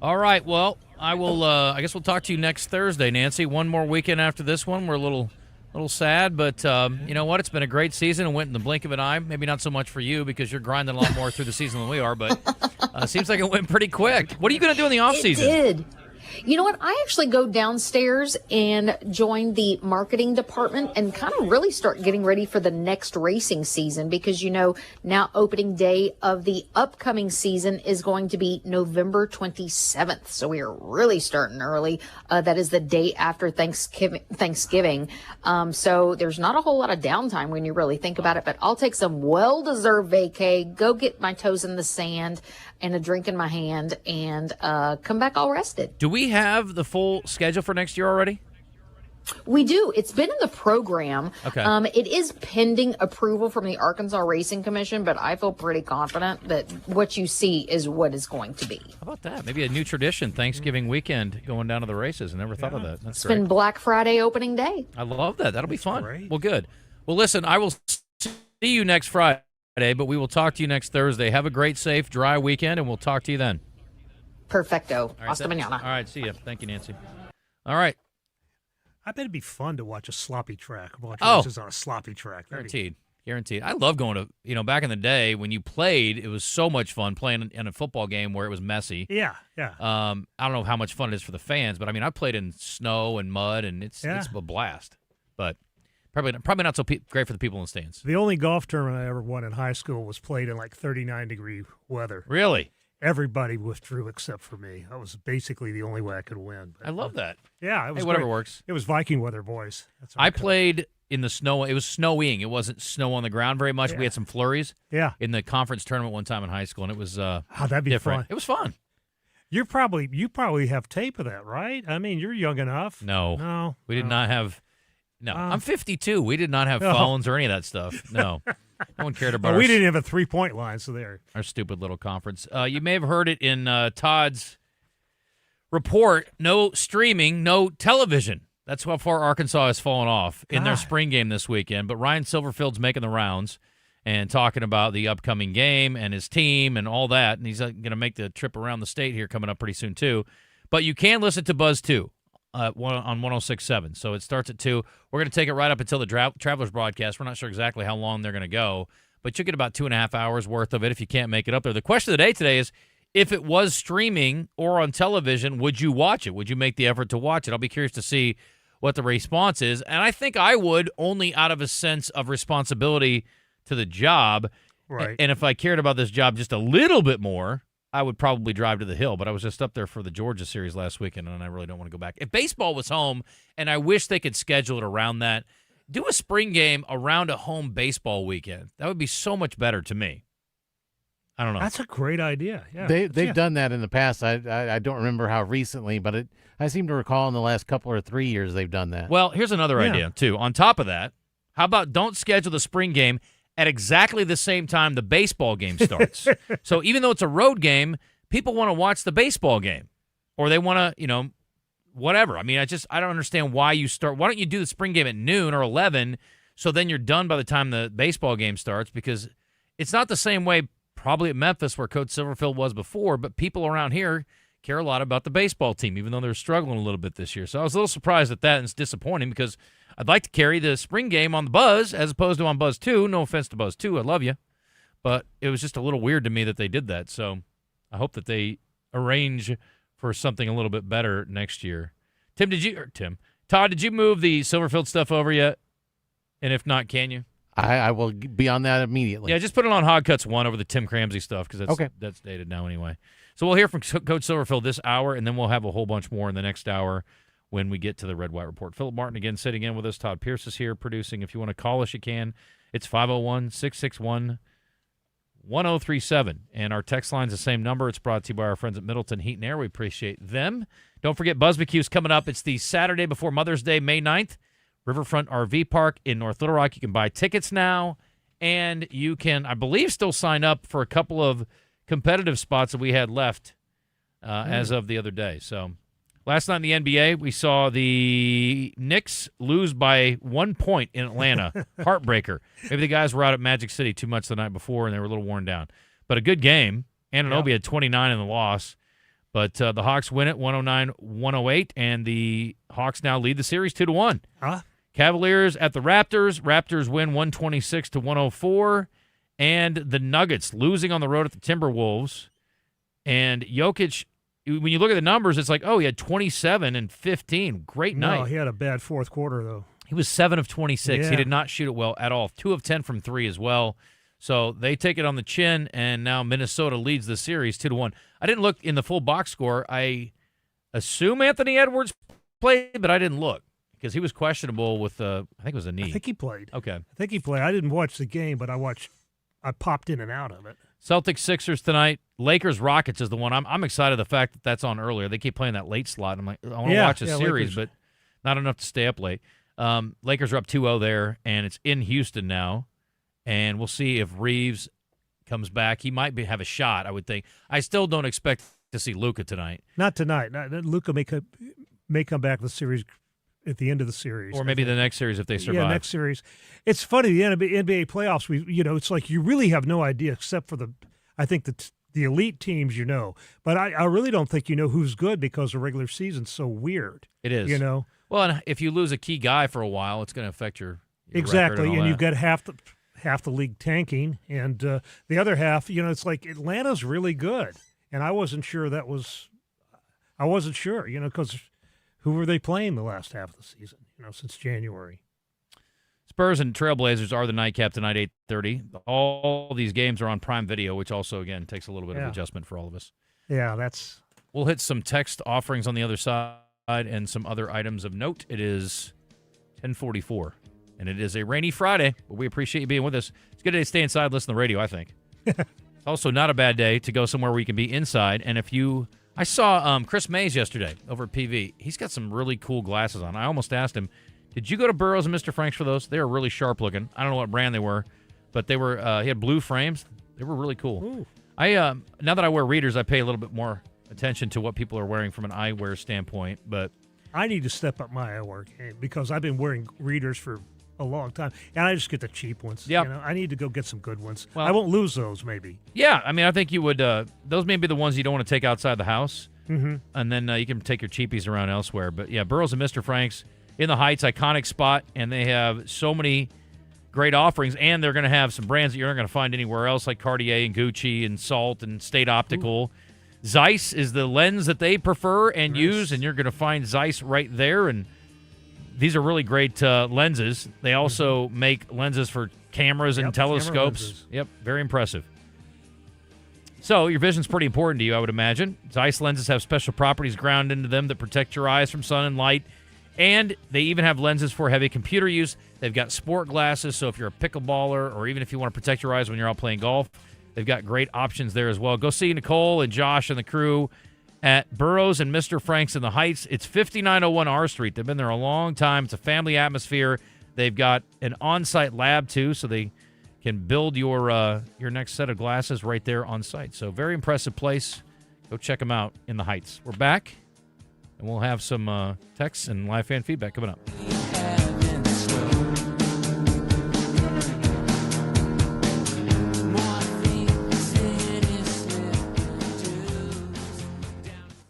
All right. Well, I will. I guess we'll talk to you next Thursday, Nancy. One more weekend after this one. We're a little sad, but you know what? It's been a great season. It went in the blink of an eye. Maybe not so much for you because you're grinding a lot more through the season than we are, but seems like it went pretty quick. What are you going to do in the off season? It did. You know what? I actually go downstairs and join the marketing department and kind of really start getting ready for the next racing season because, you know, now opening day of the upcoming season is going to be November 27th. So we are really starting early. That is the day after Thanksgiving. So there's not a whole lot of downtime when you really think about it, but I'll take some well-deserved vacay, go get my toes in the sand and a drink in my hand and come back all rested. Do we have the full schedule for next year already? We do. It's been in the program. Okay. It is pending approval from the Arkansas Racing Commission, but I feel pretty confident that what you see is what is going to be. How about that? Maybe a new tradition, Thanksgiving weekend, going down to the races. I never thought of that. That's It's great. been Black Friday opening day. I love that. That'll be fun. Well, good. Well, listen, I will see you next Friday, but we will talk to you next Thursday. Have a great, safe, dry weekend, and we'll talk to you then. Perfecto. All right, Hasta mañana. All right, see you. Thank you, Nancy. All right. I bet it'd be fun to watch a sloppy track. Watch Oh. races on a sloppy track. That'd be- Guaranteed. I love going to, back in the day when you played, it was so much fun playing in a football game where it was messy. Yeah. I don't know how much fun it is for the fans, but I mean, I played in snow and mud, and it's a blast. But probably not so great for the people in the stands. The only golf tournament I ever won in high school was played in like 39-degree weather. Really? Everybody withdrew except for me. That was basically the only way I could win. But, I love that. Yeah, it was whatever great. works. It was Viking weather, boys. That's what I played in the snow. It was snowing. It wasn't snow on the ground very much. Yeah. We had some flurries. Yeah. In the conference tournament one time in high school, and it was that'd be different. fun. It was fun. You probably have tape of that, right? I mean, you're young enough. No, we did not have. No, I'm 52. We did not have No. phones or any of that stuff. No, no one cared about. Well, we didn't have a 3-point line, so there. Our stupid little conference. You may have heard it in Todd's report. No streaming, no television. That's how far Arkansas has fallen off in their spring game this weekend. But Ryan Silverfield's making the rounds and talking about the upcoming game and his team and all that. And he's going to make the trip around the state here coming up pretty soon, too. But you can listen to Buzz 2 on 106.7. So it starts at 2. We're going to take it right up until the Travelers broadcast. We're not sure exactly how long they're going to go, but you'll get about 2.5 hours worth of it if you can't make it up there. The question of the day today is, if it was streaming or on television, would you watch it? Would you make the effort to watch it? I'll be curious to see what the response is. And I think I would, only out of a sense of responsibility to the job. Right. And if I cared about this job just a little bit more, I would probably drive to the Hill, but I was just up there for the Georgia series last weekend, and I really don't want to go back. If baseball was home, and I wish they could schedule it around that, do a spring game around a home baseball weekend. That would be so much better to me. I don't know. That's a great idea. Yeah, They've done that in the past. I don't remember how recently, but I seem to recall in the last couple or 3 years they've done that. Well, here's another idea, too. On top of that, how about don't schedule the spring game at exactly the same time the baseball game starts? So even though it's a road game, people want to watch the baseball game, or they want to, whatever. I mean, I don't understand why you start. Why don't you do the spring game at noon or 11, so then you're done by the time the baseball game starts? Because it's not the same way probably at Memphis where Coach Silverfield was before, but people around here care a lot about the baseball team, even though they're struggling a little bit this year. So I was a little surprised at that, and it's disappointing because I'd like to carry the spring game on the Buzz as opposed to on Buzz 2. No offense to Buzz 2. I love you. But it was just a little weird to me that they did that. So I hope that they arrange for something a little bit better next year. Todd, did you move the Silverfield stuff over yet? And if not, can you? I will be on that immediately. Yeah, just put it on Hog Cuts 1 over the Tim Cramsey stuff because that's dated now anyway. So we'll hear from Coach Silverfield this hour, and then we'll have a whole bunch more in the next hour when we get to the Red White Report. Philip Martin again sitting in with us. Todd Pierce is here producing. If you want to call us, you can. It's 501-661-1037. And our text line's the same number. It's brought to you by our friends at Middleton Heat and Air. We appreciate them. Don't forget BuzzBQ's coming up. It's the Saturday before Mother's Day, May 9th. Riverfront RV Park in North Little Rock. You can buy tickets now, and you can, I believe, still sign up for a couple of competitive spots that we had left as of the other day. So last night in the NBA, we saw the Knicks lose by 1 point in Atlanta. Heartbreaker. Maybe the guys were out at Magic City too much the night before, and they were a little worn down. But a good game. Anunoby had 29 in the loss. But the Hawks win it 109-108, and the Hawks now lead the series 2-1. Cavaliers at the Raptors. Raptors win 126-104. And the Nuggets losing on the road at the Timberwolves. And Jokic, when you look at the numbers, it's like, oh, he had 27 and 15. Great night. No, he had a bad fourth quarter, though. He was 7 of 26. Yeah. He did not shoot it well at all. 2 of 10 from 3 as well. So they take it on the chin, and now Minnesota leads the series 2-1. I didn't look in the full box score. I assume Anthony Edwards played, but I didn't look because he was questionable with, I think it was a knee. I think he played. Okay. I think he played. I didn't watch the game, but I popped in and out of it. Celtics Sixers tonight. Lakers Rockets is the one. I'm excited the fact that that's on earlier. They keep playing that late slot. I'm like, I want to watch a series, but not enough to stay up late. Lakers are up 2-0 there, and it's in Houston now. And we'll see if Reeves comes back. He might have a shot, I would think. I still don't expect to see Luka tonight. Not tonight. Luka may come back to the series at the end of the series. Or maybe the next series if they survive. Yeah, next series. It's funny, the NBA playoffs, it's like you really have no idea except for the elite teams But I really don't think you know who's good because the regular season's so weird. It is. Well, and if you lose a key guy for a while, it's going to affect your exactly, record and you've got half the league tanking, and the other half, it's like Atlanta's really good, and I wasn't sure, because who were they playing the last half of the season, since January. Spurs and Trailblazers are the nightcap tonight, 8:30. All these games are on Prime Video, which also, again, takes a little bit of adjustment for all of us. Yeah, We'll hit some text offerings on the other side and some other items of note. It is 10:44. And it is a rainy Friday, but we appreciate you being with us. It's a good day to stay inside and listen to the radio, I think. It's also not a bad day to go somewhere where you can be inside. And I saw Chris Mays yesterday over at PV. He's got some really cool glasses on. I almost asked him, did you go to Burroughs and Mr. Frank's for those? They were really sharp looking. I don't know what brand they were, but they were. He had blue frames. They were really cool. Ooh. Now that I wear readers, I pay a little bit more attention to what people are wearing from an eyewear standpoint. But I need to step up my eyewear game because I've been wearing readers for a long time, and I just get the cheap ones. Yeah, I need to go get some good ones. Well, I won't lose those, maybe. Yeah, I mean, I think you would. Those may be the ones you don't want to take outside the house, and then you can take your cheapies around elsewhere. But yeah, Burroughs and Mr. Frank's in the Heights, iconic spot, and they have so many great offerings, and they're going to have some brands that you're not going to find anywhere else, like Cartier and Gucci and Salt and State Optical. Ooh. Zeiss is the lens that they prefer and use, and you're going to find Zeiss right there, and these are really great lenses. They also make lenses for cameras and telescopes. Yep, very impressive. So your vision's pretty important to you, I would imagine. Zeiss lenses have special properties ground into them that protect your eyes from sun and light. And they even have lenses for heavy computer use. They've got sport glasses, so if you're a pickleballer or even if you want to protect your eyes when you're out playing golf, they've got great options there as well. Go see Nicole and Josh and the crew at Burroughs and Mr. Frank's in the Heights. It's 5901 R Street. They've been there a long time. It's a family atmosphere. They've got an on-site lab, too, so they can build your next set of glasses right there on site. So very impressive place. Go check them out in the Heights. We're back, and we'll have some texts and live fan feedback coming up.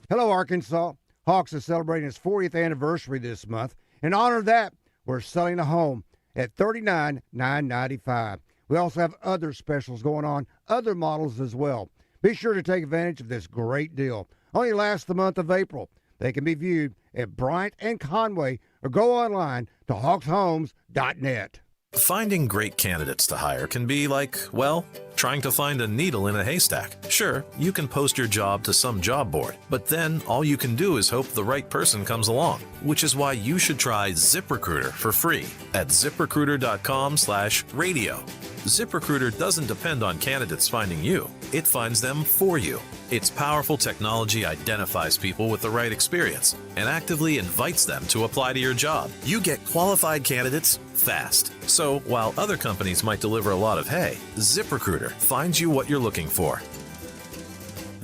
Hello, Arkansas. Hawks is celebrating its 40th anniversary this month. In honor of that, we're selling a home at $39,995. We also have other specials going on, other models as well. Be sure to take advantage of this great deal. Only lasts the month of April. They can be viewed at Bryant and Conway or go online to hawkshomes.net. Finding great candidates to hire can be like, well, trying to find a needle in a haystack. Sure, you can post your job to some job board, but then all you can do is hope the right person comes along, which is why you should try ZipRecruiter for free at ZipRecruiter.com/radio. ZipRecruiter doesn't depend on candidates finding you. It finds them for you. Its powerful technology identifies people with the right experience and actively invites them to apply to your job. You get qualified candidates fast. So while other companies might deliver a lot of hay, ZipRecruiter finds you what you're looking for.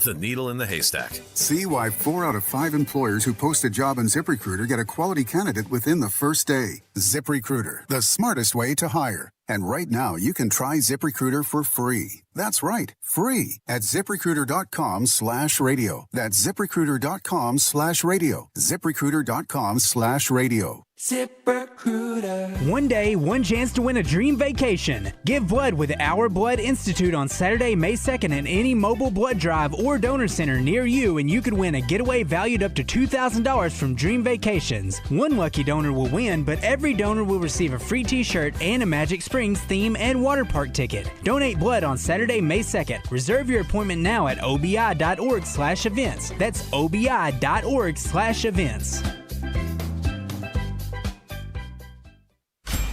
The needle in the haystack. See why 4 out of 5 employers who post a job on ZipRecruiter get a quality candidate within the first day. ZipRecruiter, the smartest way to hire. And right now, you can try ZipRecruiter for free. That's right, free at ZipRecruiter.com/radio. That's ZipRecruiter.com/radio. ZipRecruiter.com/radio. ZipRecruiter. One day, one chance to win a dream vacation. Give blood with Our Blood Institute on Saturday, May 2nd at any mobile blood drive or donor center near you, and you could win a getaway valued up to $2,000 from Dream Vacations. One lucky donor will win, but every donor will receive a free t-shirt and a Magic Springs theme and water park ticket. Donate blood on Saturday, May 2nd. Reserve your appointment now at obi.org/events. That's obi.org/events.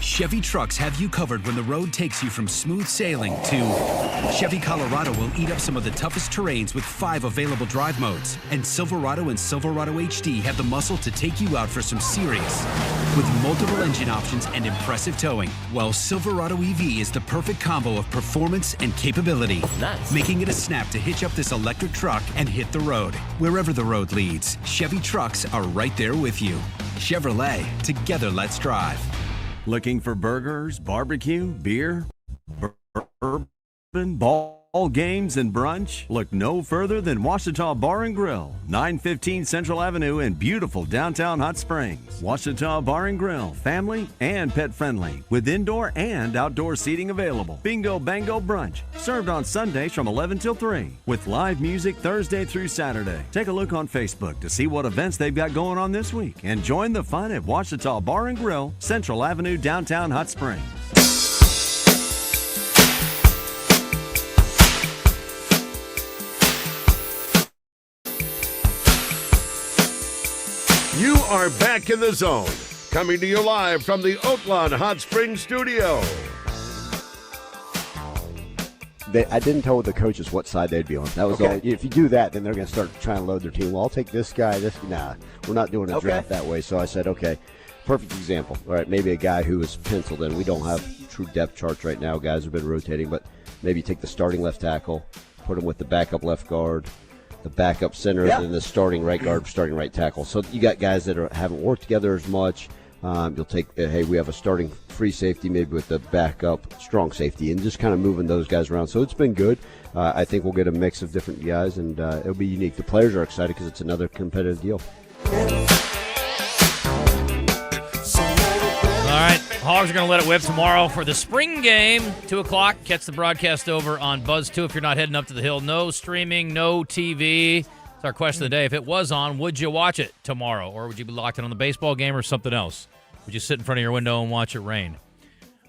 Chevy trucks have you covered when the road takes you from smooth sailing to Chevy Colorado will eat up some of the toughest terrains with 5 available drive modes. And Silverado and Silverado HD have the muscle to take you out for some serious with multiple engine options and impressive towing. While Silverado EV is the perfect combo of performance and capability, making it a snap to hitch up this electric truck and hit the road. Wherever the road leads, Chevy trucks are right there with you. Chevrolet, together let's drive. Looking for burgers, barbecue, beer, bourbon, ball games, and brunch? Look no further than Washita Bar and Grill, 915 Central Avenue in beautiful downtown Hot Springs. Washita Bar and Grill, family and pet friendly, with indoor and outdoor seating available. Bingo Bango Brunch, served on Sundays from 11 till 3, with live music Thursday through Saturday. Take a look on Facebook to see what events they've got going on this week, and join the fun at Washita Bar and Grill, Central Avenue, downtown Hot Springs. You are back in the zone, coming to you live from the Oaklawn Hot Springs Studio. I didn't tell the coaches what side they'd be on. That was all. If you do that, then they're going to start trying to load their team. Well, I'll take this guy. Nah, we're not doing a draft that way. So I said, okay, perfect example. All right, maybe a guy who was penciled in. We don't have true depth charts right now. Guys have been rotating, but maybe take the starting left tackle, put him with the backup left guard, the backup center, and the starting right guard, starting right tackle. So you got guys that haven't worked together as much. You'll take, hey, we have a starting free safety, maybe with the backup strong safety, and just kind of moving those guys around. So it's been good. I think we'll get a mix of different guys, and it'll be unique. The players are excited because it's another competitive deal. All right, Hogs are going to let it whip tomorrow for the spring game, 2 o'clock. Catch the broadcast over on Buzz 2 if you're not heading up to the hill. No streaming, no TV. It's our question of the day. If it was on, would you watch it tomorrow? Or would you be locked in on the baseball game or something else? Would you sit in front of your window and watch it rain?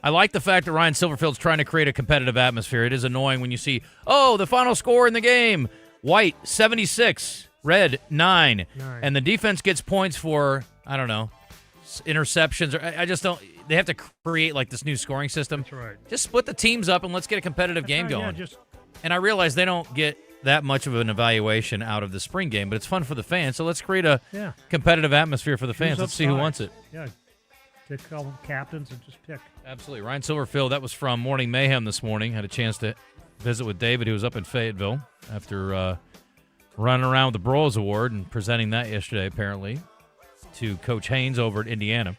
I like the fact that Ryan Silverfield's trying to create a competitive atmosphere. It is annoying when you see, the final score in the game, White 76, Red 9, and the defense gets points for, I don't know, interceptions. Or I just don't. They have to create like this new scoring system. That's right. Just split the teams up and let's get a competitive game going. Yeah, and I realize they don't get that much of an evaluation out of the spring game, but it's fun for the fans. So let's create a competitive atmosphere for the fans. Let's see who wants it. Yeah. Pick a couple captains and just pick. Absolutely. Ryan Silverfield, that was from Morning Mayhem this morning. Had a chance to visit with David, who was up in Fayetteville after running around with the Broyles Award and presenting that yesterday, apparently, to Coach Haynes over at Indiana.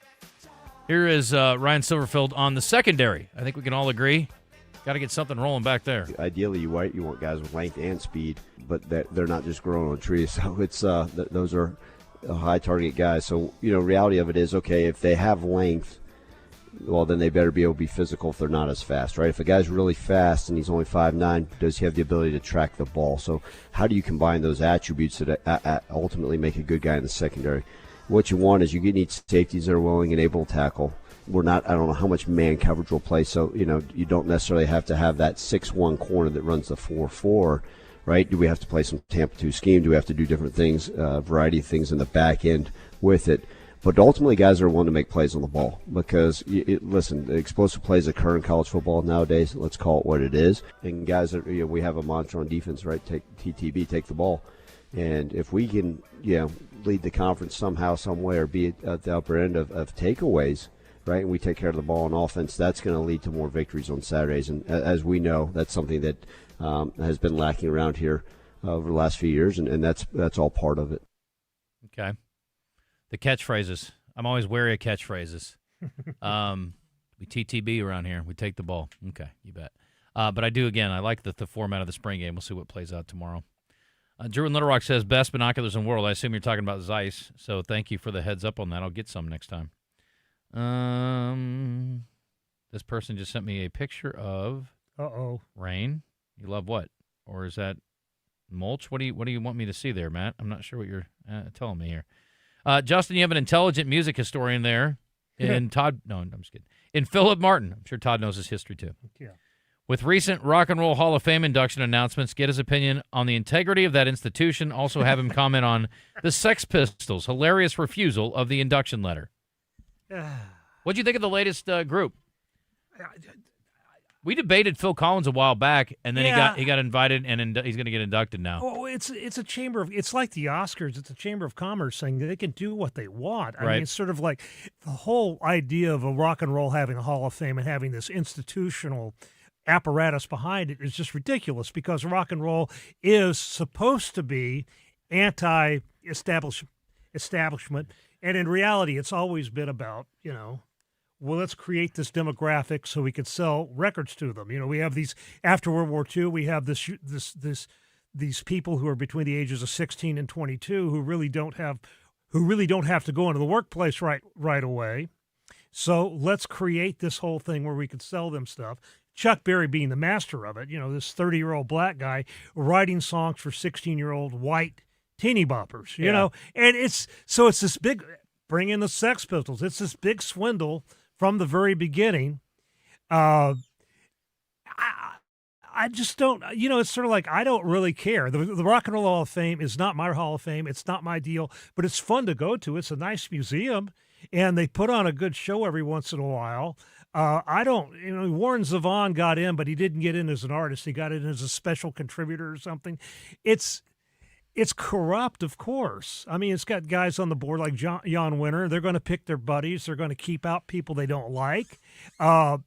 Here is Ryan Silverfield on the secondary. I think we can all agree. Got to get something rolling back there. Ideally, you want guys with length and speed, but they're not just growing on trees. So it's those are high target guys. So, reality of it is, okay, if they have length, well, then they better be able to be physical if they're not as fast, right? If a guy's really fast and he's only 5'9", does he have the ability to track the ball? So how do you combine those attributes that ultimately make a good guy in the secondary? What you want is you need safeties that are willing and able to tackle. I don't know how much man coverage will play, so, you don't necessarily have to have that 6'1" corner that runs the 4-4, right? Do we have to play some Tampa 2 scheme? Do we have to do different things, a variety of things in the back end with it? But ultimately, guys are willing to make plays on the ball because, listen, explosive plays occur in college football nowadays. Let's call it what it is. And guys, we have a mantra on defense, right? Take the ball. And if we can, lead the conference somehow, some way, or be at the upper end of takeaways, right, and we take care of the ball on offense, that's going to lead to more victories on Saturdays. And as we know, that's something that has been lacking around here over the last few years, and that's all part of it. Okay. The catchphrases. I'm always wary of catchphrases. We TTB around here. We take the ball. Okay, you bet. But I do, again, I like the format of the spring game. We'll see what plays out tomorrow. Drew in Little Rock says, best binoculars in the world. I assume you're talking about Zeiss, so thank you for the heads up on that. I'll get some next time. This person just sent me a picture of rain. You love what? Or is that mulch? What do you want me to see there, Matt? I'm not sure what you're telling me here. Justin, you have an intelligent music historian there. In Todd, no, I'm just kidding. In Philip Martin. I'm sure Todd knows his history too. Yeah. With recent Rock and Roll Hall of Fame induction announcements, get his opinion on the integrity of that institution. Also have him comment on the Sex Pistols' hilarious refusal of the induction letter. What'd you think of the latest group? We debated Phil Collins a while back, and then he got invited, and he's going to get inducted now. Oh, it's a chamber of. It's like the Oscars. It's a chamber of commerce saying that they can do what they want. I mean, it's sort of like the whole idea of a rock and roll having a Hall of Fame and having this institutional apparatus behind it is just ridiculous because rock and roll is supposed to be anti-establishment, and in reality, it's always been about well, let's create this demographic so we could sell records to them. We have these after World War II. We have these people who are between the ages of 16 and 22 who really don't have to go into the workplace right away. So let's create this whole thing where we could sell them stuff. Chuck Berry being the master of it. This 30-year-old black guy writing songs for 16-year-old white teeny boppers. You know, and it's this big bring in the Sex Pistols. It's this big swindle. From the very beginning, I just don't, it's sort of like, I don't really care. The Rock and Roll Hall of Fame is not my Hall of Fame. It's not my deal, but it's fun to go to. It's a nice museum, and they put on a good show every once in a while. Warren Zevon got in, but he didn't get in as an artist. He got in as a special contributor or something. It's corrupt, of course. I mean, it's got guys on the board like Jan Winter. They're going to pick their buddies. They're going to keep out people they don't like. I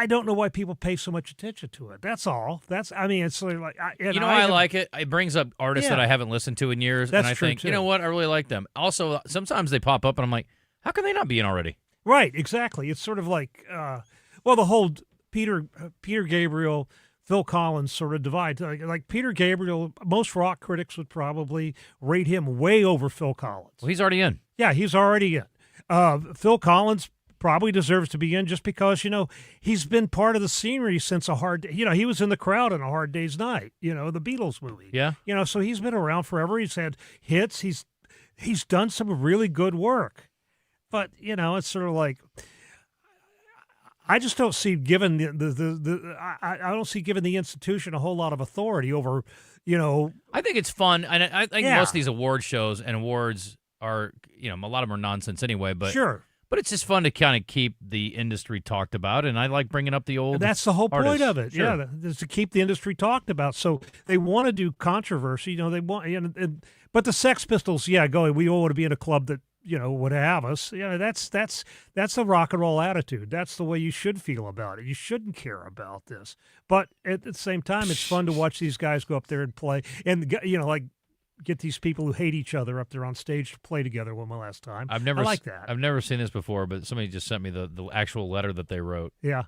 don't know why people pay so much attention to it. That's all. It's sort of like I like it. It brings up artists that I haven't listened to in years, That's and I true think, too. you know what, I really like them. Also, sometimes they pop up, and I'm like, how can they not be in already? Right, exactly. It's sort of like, the whole Peter Gabriel, Phil Collins sort of divide. Like Peter Gabriel, most rock critics would probably rate him way over Phil Collins. Well, he's already in. Yeah, he's already in. Phil Collins probably deserves to be in just because, he's been part of the scenery since A Hard Day. He was in the crowd in A Hard Day's Night, the Beatles movie. Yeah. So he's been around forever. He's had hits. He's done some really good work. But, it's sort of like, I just don't see giving I don't see giving the institution a whole lot of authority over, I think it's fun, and I think most of these award shows and awards are, a lot of them are nonsense anyway. But sure. But it's just fun to kind of keep the industry talked about, and I like bringing up the old. That's the whole artists. point of it. Sure. Yeah, is to keep the industry talked about. So they want to do controversy. They want. But the Sex Pistols, we all want to be in a club that would have us. That's a rock and roll attitude. That's the way you should feel about it. You shouldn't care about this. But at the same time, it's fun to watch these guys go up there and play, and get these people who hate each other up there on stage to play together one last time. I like that. I've never seen this before, but somebody just sent me the actual letter that they wrote. Yeah.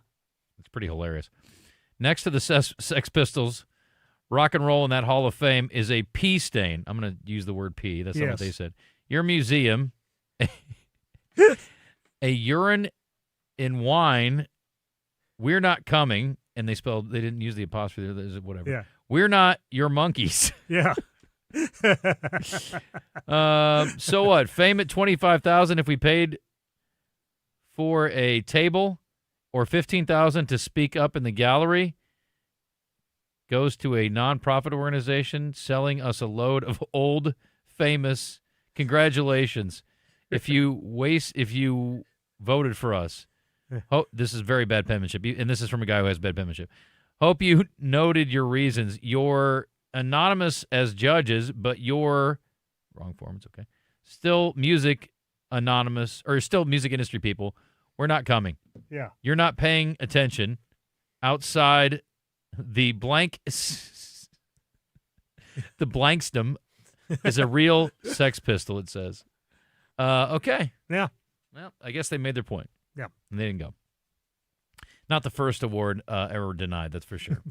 It's pretty hilarious. Next to the Sex Pistols, rock and roll in that Hall of Fame is a pee stain. I'm going to use the word pee. That's not what they said. Your museum, a urine in wine, we're not coming, and they didn't use the apostrophe, whatever. Yeah. We're not your monkeys. Yeah. So what? Fame at $25,000 if we paid for a table, or $15,000 to speak up in the gallery, goes to a nonprofit organization selling us a load of old famous. Congratulations, if you voted for us. This is very bad penmanship, and this is from a guy who has bad penmanship. Hope you noted your reasons. You're anonymous as judges, but you're wrong form. It's okay. Still music anonymous, or still music industry people. We're not coming. Yeah. You're not paying attention. Outside the blank, the blankstum is a real Sex Pistol. It says. Okay. Yeah. Well, I guess they made their point. Yeah. And they didn't go. Not the first award ever denied, that's for sure.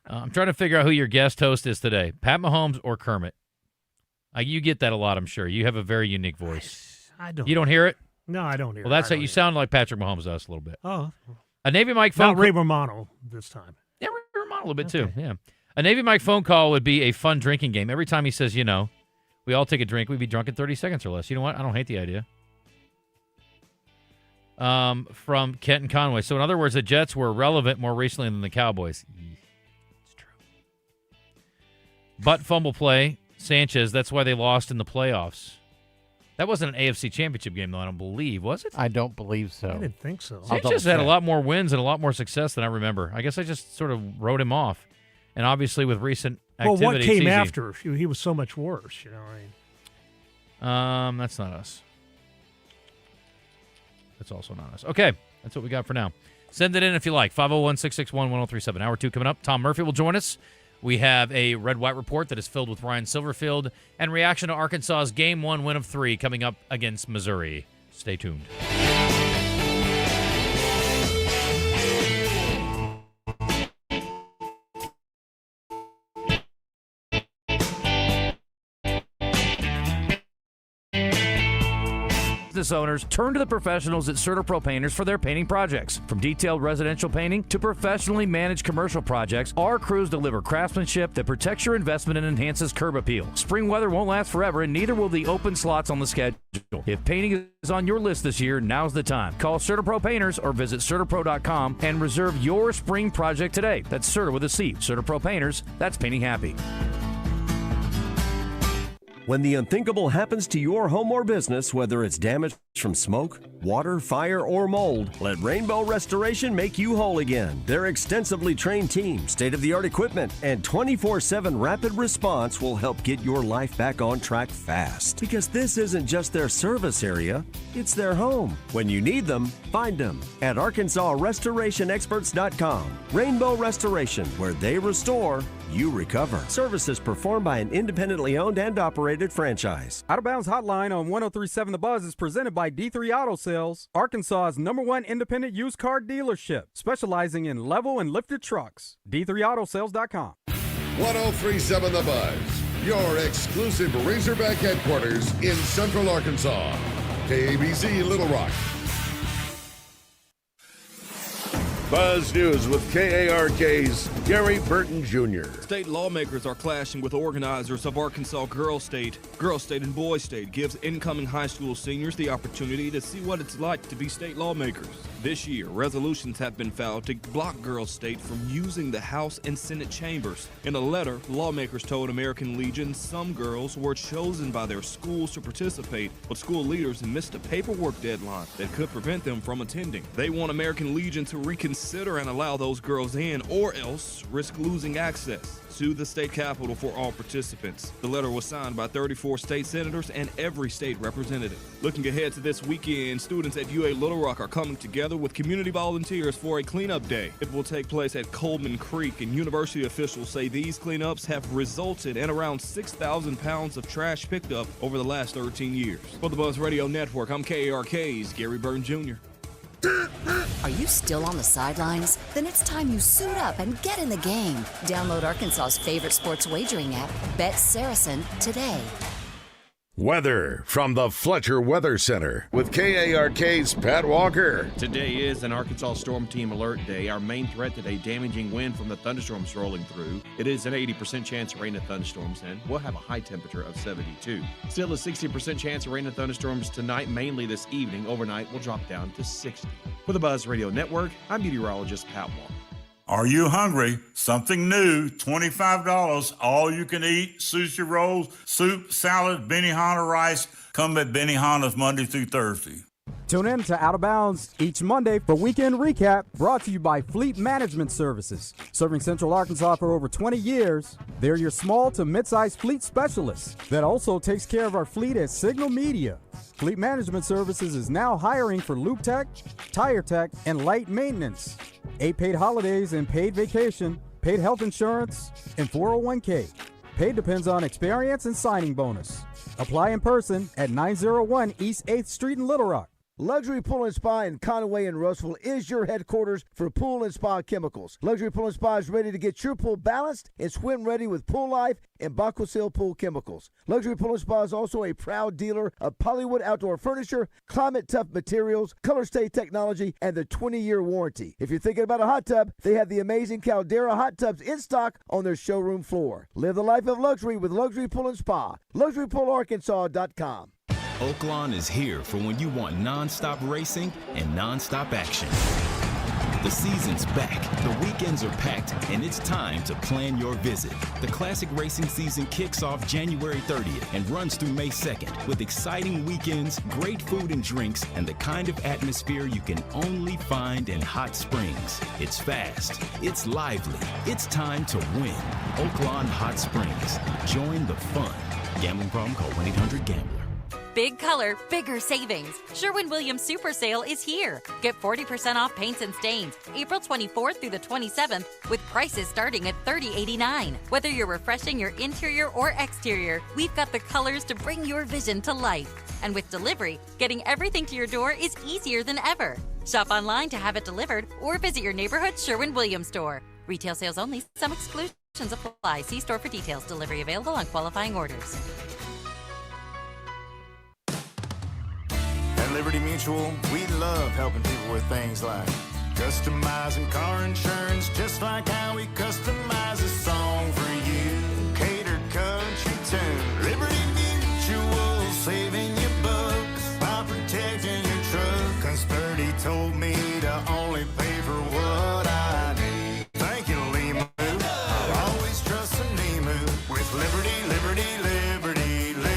I'm trying to figure out who your guest host is today, Pat Mahomes or Kermit. You get that a lot, I'm sure. You have a very unique voice. I don't. You don't hear it? No, I don't hear it. Well, that's how you sound like Patrick Mahomes to us a little bit. Oh. A Navy Mike phone Not Ray Romano this time. Yeah, Ray Romano a little bit too, yeah. A Navy Mike phone call would be a fun drinking game. Every time he says, we all take a drink, we'd be drunk in 30 seconds or less. You know what? I don't hate the idea. From Kent and Conway. So, in other words, the Jets were relevant more recently than the Cowboys. It's true. Butt fumble play, Sanchez. That's why they lost in the playoffs. That wasn't an AFC Championship game, though, I don't believe, was it? I don't believe so. I didn't think so. Sanchez had a lot more wins and a lot more success than I remember. I guess I just sort of wrote him off. And obviously, with recent activity, well, what came after? He was so much worse, That's not us. That's also not us. Okay, that's what we got for now. Send it in if you like. 501-661-1037. Hour 2 coming up. Tom Murphy will join us. We have a red-white report that is filled with Ryan Silverfield and reaction to Arkansas's Game 1 win of 3 coming up against Missouri. Stay tuned. Business owners, turn to the professionals at CertaPro Painters for their painting projects. From detailed residential painting to professionally managed commercial projects, our crews deliver craftsmanship that protects your investment and enhances curb appeal. Spring weather won't last forever, and neither will the open slots on the schedule. If painting is on your list this year, now's the time. Call CertaPro Painters or visit CertaPro.com and reserve your spring project today. That's Certa with a C. CertaPro Painters, that's painting happy. When the unthinkable happens to your home or business, whether it's damage from smoke, water, fire, or mold, let Rainbow Restoration make you whole again. Their extensively trained team, state-of-the-art equipment, and 24/7 rapid response will help get your life back on track fast. Because this isn't just their service area, it's their home. When you need them, find them at ArkansasRestorationExperts.com. Rainbow Restoration, where they restore, you recover. Services performed by an independently owned and operated franchise. Out of Bounds Hotline on 103.7 The Buzz is presented by D3 Auto Sales, Arkansas's #1 independent used car dealership, specializing in level and lifted trucks. D3AutoSales.com. 103.7 The Buzz, your exclusive Razorback headquarters in Central Arkansas. KABZ Little Rock. Buzz News with KARK's Gary Burton Jr. State lawmakers are clashing with organizers of Arkansas Girls State. Girls State and Boys State gives incoming high school seniors the opportunity to see what it's like to be state lawmakers. This year, resolutions have been filed to block Girls State from using the House and Senate chambers. In a letter, lawmakers told American Legion some girls were chosen by their schools to participate, but school leaders missed a paperwork deadline that could prevent them from attending. They want American Legion to reconsider and allow those girls in, or else risk losing access to the state capitol for all participants. The letter was signed by 34 state senators and every state representative. Looking ahead to this weekend, students at UA Little Rock are coming together with community volunteers for a cleanup day. It will take place at Coleman Creek, and university officials say these cleanups have resulted in around 6,000 pounds of trash picked up over the last 13 years. For the Buzz Radio Network, I'm KARK's Gary Burton Jr. Are you still on the sidelines? Then it's time you suit up and get in the game. Download Arkansas's favorite sports wagering app, Bet Saracen, today. Weather from the Fletcher Weather Center with KARK's Pat Walker. Today is an Arkansas Storm Team Alert Day. Our main threat today, damaging wind from the thunderstorms rolling through. It is an 80% chance of rain and thunderstorms, and we'll have a high temperature of 72. Still a 60% chance of rain and thunderstorms tonight, mainly this evening. Overnight, will drop down to 60. For the Buzz Radio Network, I'm meteorologist Pat Walker. Are you hungry? Something new, $25, all you can eat, sushi rolls, soup, salad, Benihana rice. Come at Benihana's Monday through Thursday. Tune in to Out of Bounds each Monday for Weekend Recap, brought to you by Fleet Management Services. Serving Central Arkansas for over 20 years, they're your small to mid-sized fleet specialists that also takes care of our fleet at Signal Media. Fleet Management Services is now hiring for Loop Tech, Tire Tech, and Light Maintenance. 8 paid holidays and paid vacation, paid health insurance, and 401k. Paid depends on experience and signing bonus. Apply in person at 901 East 8th Street in Little Rock. Luxury Pool and Spa in Conway and Russell is your headquarters for pool and spa chemicals. Luxury Pool and Spa is ready to get your pool balanced and swim ready with Pool Life and Bacosil Pool Chemicals. Luxury Pool and Spa is also a proud dealer of Polywood Outdoor Furniture, Climate Tough Materials, Color Stay Technology, and the 20-year warranty. If you're thinking about a hot tub, they have the amazing Caldera hot tubs in stock on their showroom floor. Live the life of luxury with Luxury Pool and Spa. LuxuryPoolArkansas.com. Oaklawn is here for when you want non-stop racing and non-stop action. The season's back, the weekends are packed, and it's time to plan your visit. The classic racing season kicks off January 30th and runs through May 2nd with exciting weekends, great food and drinks, and the kind of atmosphere you can only find in Hot Springs. It's fast, it's lively, it's time to win. Oaklawn Hot Springs. Join the fun. Gambling problem? Call 1-800-GAMBLER. Big color, bigger savings. Sherwin-Williams Super Sale is here. Get 40% off paints and stains April 24th through the 27th with prices starting at $30.89. Whether you're refreshing your interior or exterior, we've got the colors to bring your vision to life. And with delivery, getting everything to your door is easier than ever. Shop online to have it delivered or visit your neighborhood Sherwin-Williams store. Retail sales only. Some exclusions apply. See store for details. Delivery available on qualifying orders. At Liberty Mutual, we love helping people with things like customizing car insurance, just like how we customize a song for you. Catered country tune. Liberty Mutual, saving you bucks by protecting your truck. 'Cause Birdie told me to only pay for what I need. Thank you, Limu. I'll always trust a Nemu with Liberty, Liberty, Liberty, Liberty.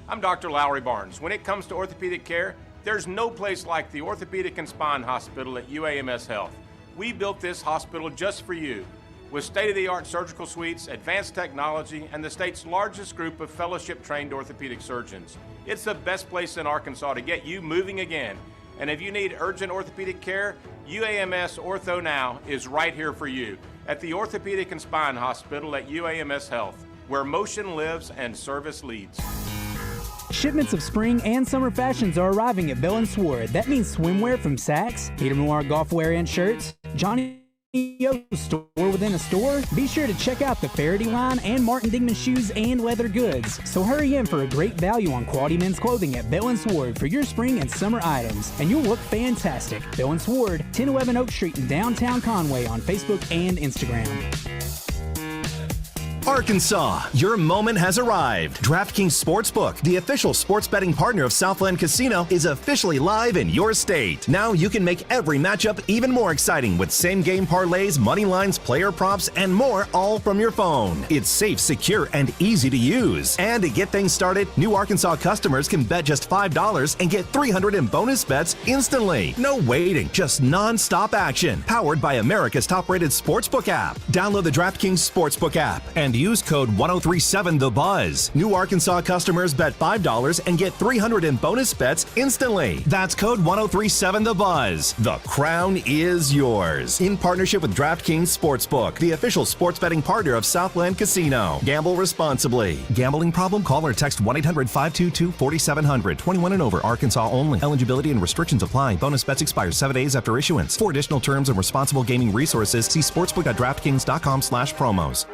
I'm Dr. Lowry Barnes. When it comes to orthopedic care, there's no place like the Orthopedic and Spine Hospital at UAMS Health. We built this hospital just for you, with state-of-the-art surgical suites, advanced technology, and the state's largest group of fellowship-trained orthopedic surgeons. It's the best place in Arkansas to get you moving again. And if you need urgent orthopedic care, UAMS Ortho Now is right here for you at the Orthopedic and Spine Hospital at UAMS Health, where motion lives and service leads. Shipments of spring and summer fashions are arriving at Bell & Sword. That means swimwear from Saks, Peter Noir golf wear and shirts, Johnny store within a store, be sure to check out the Faraday line and Martin Dingman shoes and leather goods. So hurry in for a great value on quality men's clothing at Bell & Sword for your spring and summer items, and you'll look fantastic. Bell & Sword, 1011 Oak Street in downtown Conway on Facebook and Instagram. Arkansas, your moment has arrived. DraftKings Sportsbook, the official sports betting partner of Southland Casino, is officially live in your state. Now you can make every matchup even more exciting with same-game parlays, money lines, player props, and more, all from your phone. It's safe, secure, and easy to use. And to get things started, new Arkansas customers can bet just $5 and get $300 in bonus bets instantly. No waiting, just non-stop action. Powered by America's top-rated sportsbook app. Download the DraftKings Sportsbook app and use code 1037THEBUZZ. New Arkansas customers bet $5 and get $300 in bonus bets instantly. That's code 1037THEBUZZ. The crown is yours. In partnership with DraftKings Sportsbook, the official sports betting partner of Southland Casino. Gamble responsibly. Gambling problem? Call or text 1-800-522-4700. 21 and over. Arkansas only. Eligibility and restrictions apply. Bonus bets expire 7 days after issuance. For additional terms and responsible gaming resources, see sportsbook.draftkings.com/promos.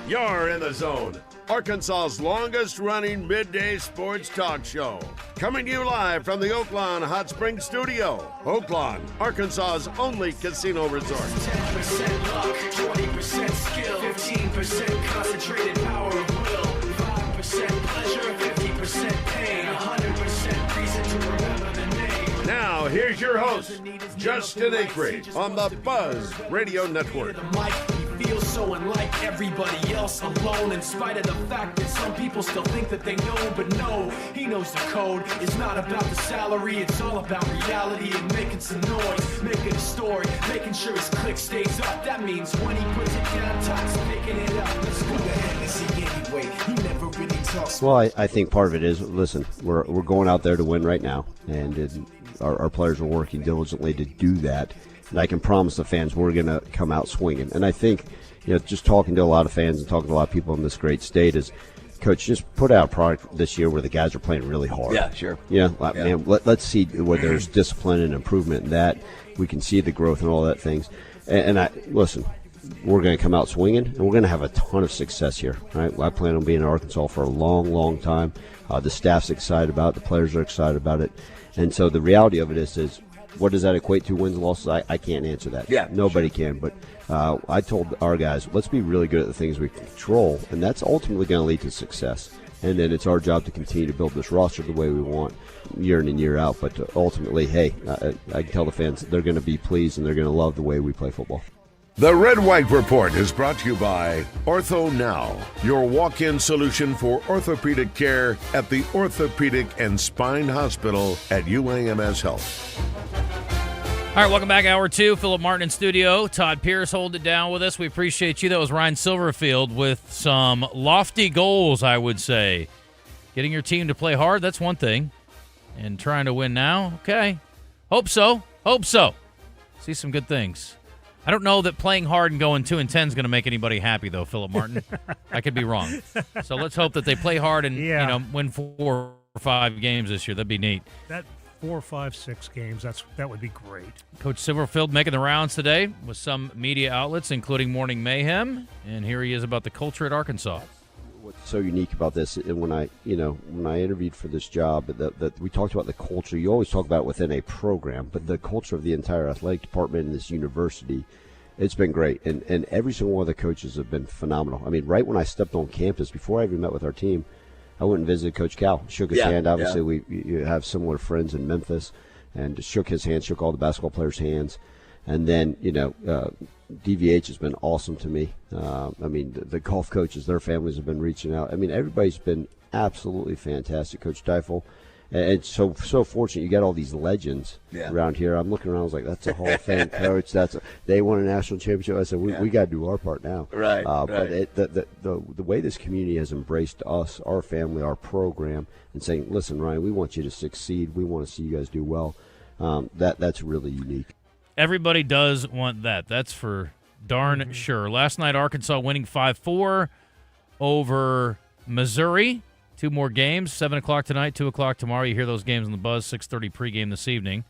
You're in the zone. Arkansas's longest-running midday sports talk show. Coming to you live from the Oaklawn Hot Springs Studio. Oaklawn, Arkansas's only casino resort. 10% luck, 20% skill, 15% concentrated power of will, 5% pleasure, 50% pain, 100% reason to remember the name. Now, here's your host, Justin Acri, on the Buzz Radio Network. Feel so unlike everybody else, alone in spite of the fact that some people still think that they know, but no, he knows the code. It's not about the salary, it's all about reality and making some noise, making a story, making sure his click stays up. That means when he puts it down, Todd's picking it up. Let's go ahead and see anyway. He never really talks. Well, I think part of it is, listen, we're going out there to win right now, and our players are working diligently to do that. And I can promise the fans we're going to come out swinging. And I think, just talking to a lot of fans and talking to a lot of people in this great state is, Coach, just put out a product this year where the guys are playing really hard. Yeah, sure. Man, let's see where there's discipline and improvement in that. We can see the growth and all that things. And listen, we're going to come out swinging, and we're going to have a ton of success here. Right? I plan on being in Arkansas for a long, long time. The staff's excited about it. The players are excited about it. And so the reality of it is what does that equate to, wins and losses? I can't answer that. Yeah, nobody can. But I told our guys, let's be really good at the things we control, and that's ultimately going to lead to success. And then it's our job to continue to build this roster the way we want, year in and year out. But ultimately, hey, I can tell the fans they're going to be pleased and they're going to love the way we play football. The Red White Report is brought to you by Ortho Now, your walk-in solution for orthopedic care at the Orthopedic and Spine Hospital at UAMS Health. All right, welcome back. Hour 2, Philip Martin in studio. Todd Pierce holding it down with us. We appreciate you. That was Ryan Silverfield with some lofty goals, I would say. Getting your team to play hard, that's one thing. And trying to win now, okay. Hope so. See some good things. I don't know that playing hard and going 2-10 is going to make anybody happy, though, Philip Martin. I could be wrong. So let's hope that they play hard and win 4 or 5 games this year. That'd be neat. That 4, 5, 6 games, that would be great. Coach Silverfield making the rounds today with some media outlets, including Morning Mayhem. And here he is about the culture at Arkansas. What's so unique about this, and when I interviewed for this job, that we talked about the culture. You always talk about it within a program, but the culture of the entire athletic department in this university, it's been great. And every single one of the coaches have been phenomenal. I mean, right when I stepped on campus, before I even met with our team, I went and visited Coach Cal, shook his hand. Obviously, we have similar friends in Memphis, and just shook his hand, shook all the basketball players' hands. And then, DVH has been awesome to me. I mean, the golf coaches, their families have been reaching out. I mean, everybody's been absolutely fantastic. Coach Deifel, and it's so fortunate you got all these legends around here. I'm looking around, I was like, that's a Hall of Fame coach. They won a national championship. I said, we got to do our part now. Right. But the way this community has embraced us, our family, our program, and saying, listen, Ryan, we want you to succeed. We want to see you guys do well. That's really unique. Everybody does want that. That's for darn sure. Last night, Arkansas winning 5-4 over Missouri. 2 more games, 7 o'clock tonight, 2 o'clock tomorrow. You hear those games on the Buzz, 6:30 pregame this evening.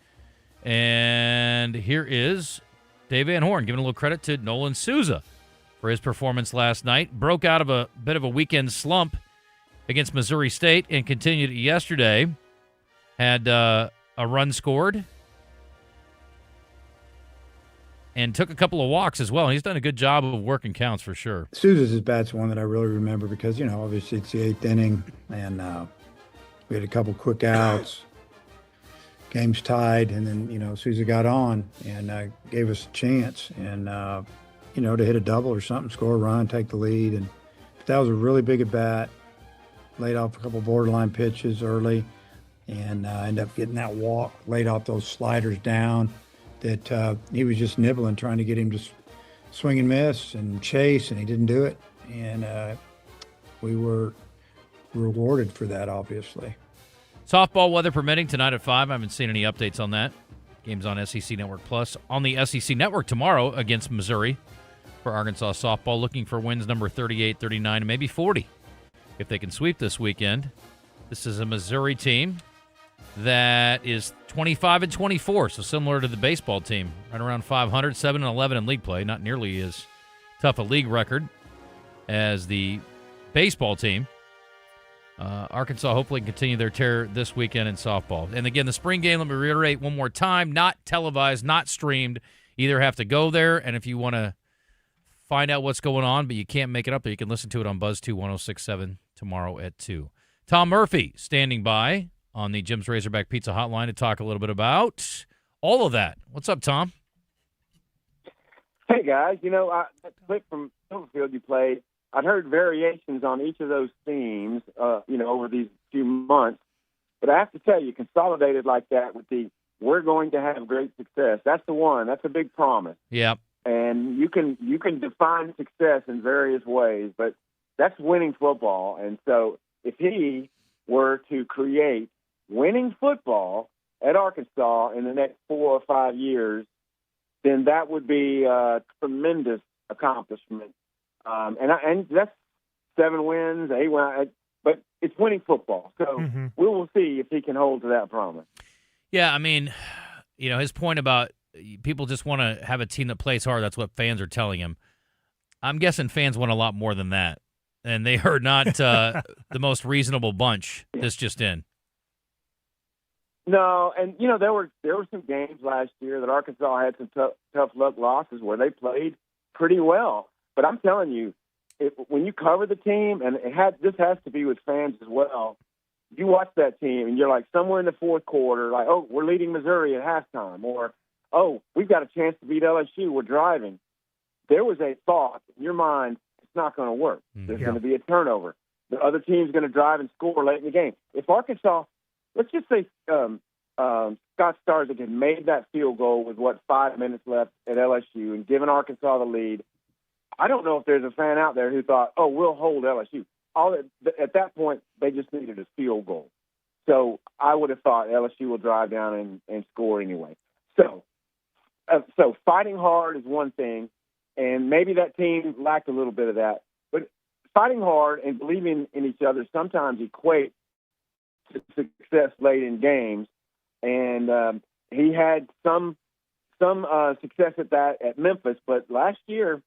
And here is Dave Van Horn giving a little credit to Nolan Souza for his performance last night. Broke out of a bit of a weekend slump against Missouri State and continued yesterday. Had a run scored and took a couple of walks as well. He's done a good job of working counts for sure. Sousa's bat's one that I really remember because, obviously it's the 8th inning, and we had a couple quick outs. Game's tied, and then, Sousa got on and gave us a chance and, to hit a double or something, score a run, take the lead. And that was a really big at-bat. Laid off a couple borderline pitches early and ended up getting that walk, laid off those sliders down that he was just nibbling, trying to get him to swing and miss and chase, and he didn't do it. And we were rewarded for that, obviously. Softball weather permitting tonight at 5. I haven't seen any updates on that. Game's on SEC Network Plus. On the SEC Network tomorrow against Missouri for Arkansas softball, looking for wins number 38, 39, and maybe 40 if they can sweep this weekend. This is a Missouri team that is 25-24, so similar to the baseball team, right around 500, 7-11 in league play. Not nearly as tough a league record as the baseball team. Arkansas hopefully can continue their tear this weekend in softball. And again, the spring game, let me reiterate one more time, not televised, not streamed. You either have to go there, and if you want to find out what's going on, but you can't make it up there, you can listen to it on Buzz 2 106.7 tomorrow at 2. Tom Murphy standing by on the Jim's Razorback Pizza Hotline to talk a little bit about all of that. What's up, Tom? Hey, guys. That clip from Silverfield you played, I'd heard variations on each of those themes, over these few months. But I have to tell you, consolidated like that with the "we're going to have great success," that's the one. That's a big promise. Yep. And you can define success in various ways, but that's winning football. And so if he were to create winning football at Arkansas in the next 4 or 5 years, then that would be a tremendous accomplishment. And that's 7 wins, 8 wins, but it's winning football. So we will see if he can hold to that promise. Yeah, I mean, his point about people just want to have a team that plays hard. That's what fans are telling him. I'm guessing fans want a lot more than that, and they are not the most reasonable bunch this just in. No, and there were some games last year that Arkansas had some tough luck losses where they played pretty well. But I'm telling you, when you cover the team, and this has to be with fans as well, you watch that team and you're like somewhere in the fourth quarter, like, oh, we're leading Missouri at halftime, or, oh, we've got a chance to beat LSU, we're driving. There was a thought in your mind, it's not going to work. There's going to be a turnover. The other team's going to drive and score late in the game. If Arkansas, let's just say Scott Starzik had made that field goal with, 5 minutes left at LSU and given Arkansas the lead, I don't know if there's a fan out there who thought, oh, we'll hold LSU. At that point, they just needed a field goal. So I would have thought LSU will drive down and score anyway. So fighting hard is one thing, and maybe that team lacked a little bit of that. But fighting hard and believing in each other sometimes equate to success late in games. And he had some success at that at Memphis, but last year,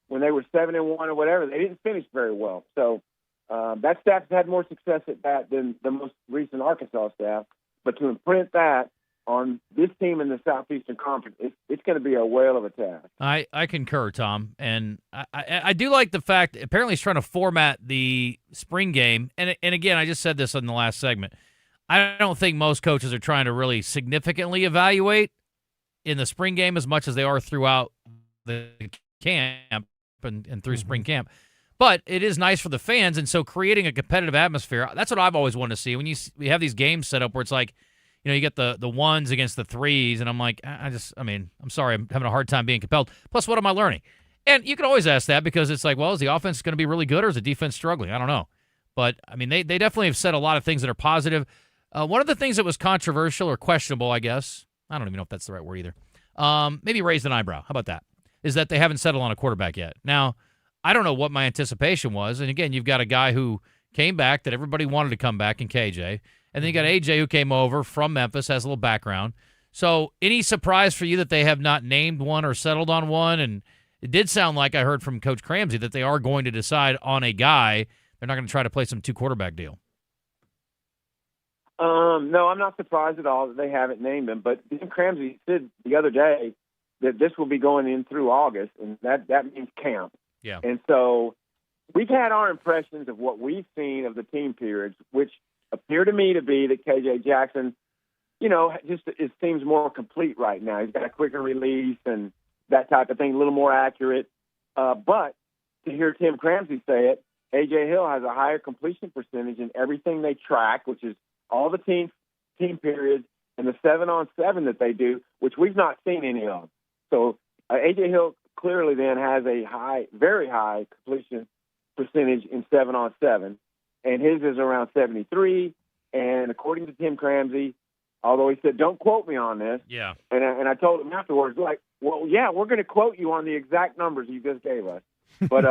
when they were 7-1 or whatever, they didn't finish very well. So that staff has had more success at that than the most recent Arkansas staff. But to imprint that on this team in the Southeastern Conference, it's going to be a whale of a task. I concur, Tom. And I do like the fact apparently he's trying to format the spring game. And again, I just said this in the last segment. I don't think most coaches are trying to really significantly evaluate in the spring game as much as they are throughout the camp and through spring camp. But it is nice for the fans, and so creating a competitive atmosphere, that's what I've always wanted to see. When we have these games set up where it's like, you get the ones against the threes, and I'm like, I'm sorry, I'm having a hard time being compelled. Plus, what am I learning? And you can always ask that because it's like, well, is the offense going to be really good or is the defense struggling? I don't know. But, I mean, they definitely have said a lot of things that are positive. One of the things that was controversial or questionable, I guess, I don't even know if that's the right word either, maybe raised an eyebrow. How about that? Is that they haven't settled on a quarterback yet. Now, I don't know what my anticipation was. And, again, you've got a guy who came back that everybody wanted to come back in KJ. And then you got AJ who came over from Memphis, has a little background. So any surprise for you that they have not named one or settled on one? And it did sound like I heard from Coach Cramsey that they are going to decide on a guy. They're not going to try to play some 2-quarterback deal. No, I'm not surprised at all that they haven't named him. But Jim Cramsey said the other day that this will be going in through August, and that means camp. Yeah. And so we've had our impressions of what we've seen of the team periods, which appear to me to be that KJ Jackson, just it seems more complete right now. He's got a quicker release and that type of thing, a little more accurate. But to hear Tim Cramsey say it, A.J. Hill has a higher completion percentage in everything they track, which is all the team periods and the 7-on-7 that they do, which we've not seen any of. So A.J. Hill clearly then has a very high completion percentage in 7-on-7, and his is around 73. And according to Tim Cramsey, although he said, don't quote me on this. Yeah. And I told him afterwards, well, yeah, we're going to quote you on the exact numbers you just gave us. But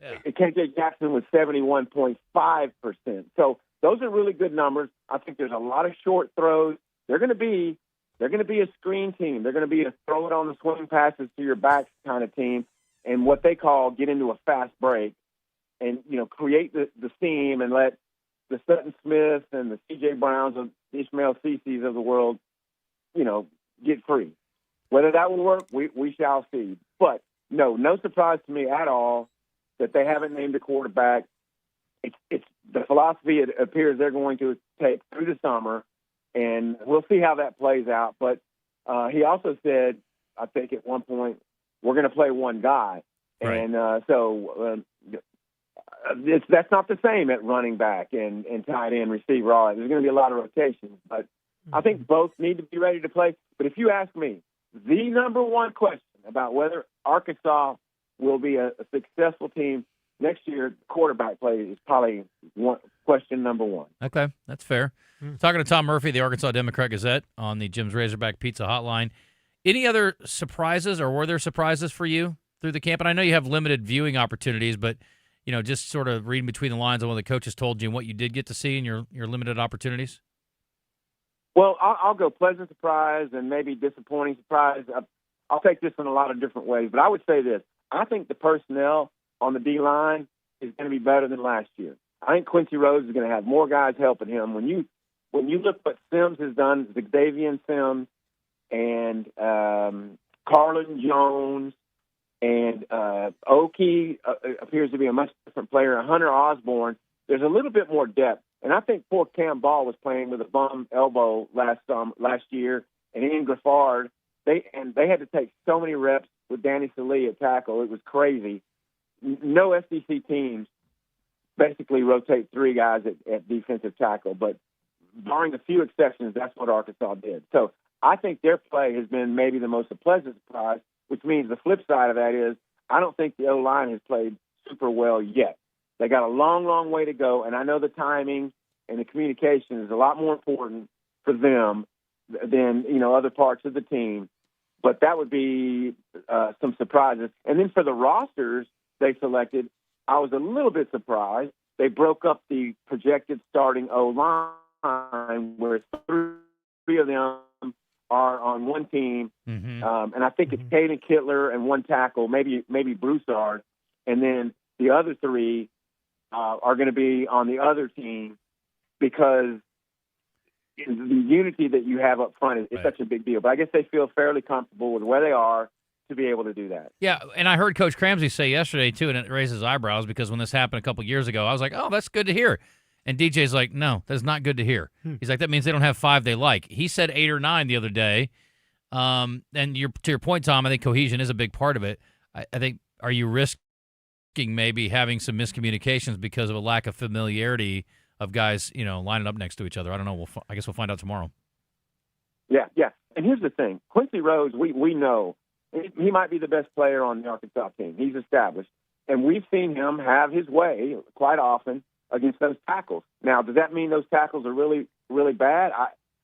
KJ Jackson was 71.5%. So those are really good numbers. I think there's a lot of short throws. They're going to be a screen team. They're going to be a throw it on the swing passes to your backs kind of team, and what they call get into a fast break and, create the seam and let the Sutton Smiths and the C.J. Browns and Ishmael Cece's of the world, get free. Whether that will work, we shall see. But, no surprise to me at all that they haven't named a quarterback. It's the philosophy it appears they're going to take through the summer, and we'll see how that plays out. But he also said, I think at one point, we're going to play one guy. Right. And that's not the same at running back and tight end, receiver. All that. There's going to be a lot of rotations. But I think both need to be ready to play. But if you ask me, the number one question about whether Arkansas will be a successful team next year, quarterback play is probably question number one. Okay, that's fair. Talking to Tom Murphy, the Arkansas Democrat-Gazette, on the Jim's Razorback Pizza Hotline. Any other surprises, or were there surprises for you through the camp? And I know you have limited viewing opportunities, but just sort of reading between the lines on what the coaches told you and what you did get to see in your limited opportunities. Well, I'll go pleasant surprise and maybe disappointing surprise. I'll take this in a lot of different ways, but I would say this. I think the personnel on the D-line is going to be better than last year. I think Quincy Rhodes is going to have more guys helping him. When you look what Sims has done, Xavier Sims and Carlin Jones and Oki appears to be a much different player. Hunter Osborne, there's a little bit more depth. And I think poor Cam Ball was playing with a bum elbow last year, and Ian Graffard, they had to take so many reps with Danny Salee at tackle. It was crazy. No SEC teams basically rotate three guys at defensive tackle, but barring a few exceptions, that's what Arkansas did. So I think their play has been maybe the most pleasant surprise, which means the flip side of that is I don't think the O-line has played super well yet. They got a long, long way to go, and I know the timing and the communication is a lot more important for them than, other parts of the team. But that would be some surprises. And then for the rosters they selected, I was a little bit surprised. They broke up the projected starting O-line where three of them are on one team. Mm-hmm. And I think it's Caden Kittler and one tackle, maybe Broussard. And then the other three are going to be on the other team because the unity that you have up front is such a big deal. But I guess they feel fairly comfortable with where they are to be able to do that. Yeah, and I heard Coach Cramsey say yesterday, too, and it raises eyebrows because when this happened a couple years ago, I was like, oh, that's good to hear. And DJ's like, no, that's not good to hear. He's like, that means they don't have 5 they like. He said 8 or 9 the other day. And to your point, Tom, I think cohesion is a big part of it. I think, are you risking maybe having some miscommunications because of a lack of familiarity of guys, lining up next to each other? I don't know. I guess we'll find out tomorrow. Yeah. And here's the thing. Quincy Rhodes, we know he might be the best player on the Arkansas team. He's established. And we've seen him have his way quite often against those tackles. Now, does that mean those tackles are really, really bad?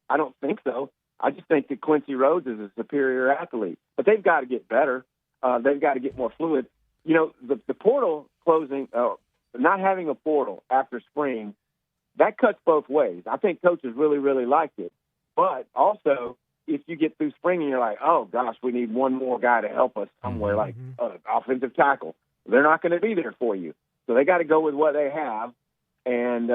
I don't think so. I just think that Quincy Rhodes is a superior athlete. But they've got to get better. They've got to get more fluid. The portal closing not having a portal after spring, that cuts both ways. I think coaches really, really liked it. But also, if you get through spring and you're like, oh, gosh, we need one more guy to help us somewhere, like offensive tackle, they're not going to be there for you. So they got to go with what they have. And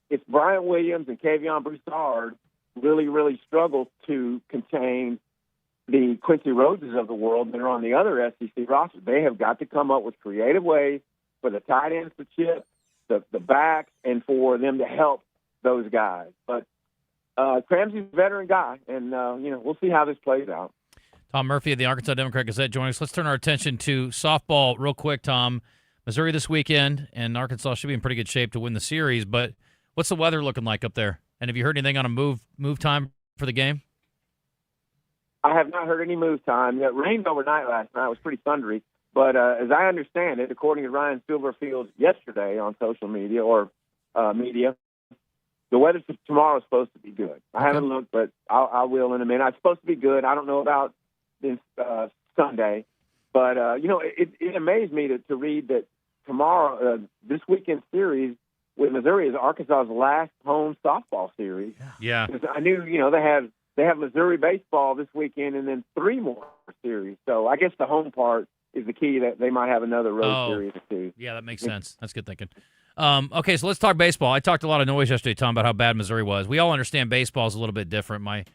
if Bryant Williams and Kavion Broussard really, really struggle to contain the Quincy Roses of the world that are on the other SEC roster, they have got to come up with creative ways for the tight ends to chip, the backs, and for them to help those guys. But Cramsey's a veteran guy, and we'll see how this plays out. Tom Murphy of the Arkansas Democrat Gazette joining us. Let's turn our attention to softball real quick, Tom. Missouri this weekend, and Arkansas should be in pretty good shape to win the series. But what's the weather looking like up there? And have you heard anything on a move time for the game? I have not heard any move time. It rained overnight last night. It was pretty thundery. But as I understand it, according to Ryan Silverfield yesterday on social media or media, the weather tomorrow is supposed to be good. I haven't looked, but I will in a minute. It's supposed to be good. I don't know about this Sunday. But, it amazed me to read that tomorrow, this weekend series with Missouri is Arkansas's last home softball series. Yeah. I knew, they have Missouri baseball this weekend and then 3 more series. So I guess the home part is the key, that they might have another road series or 2. Yeah, that makes sense. That's good thinking. Okay, so let's talk baseball. I talked a lot of noise yesterday, Tom, about how bad Missouri was. We all understand baseball is a little bit different. My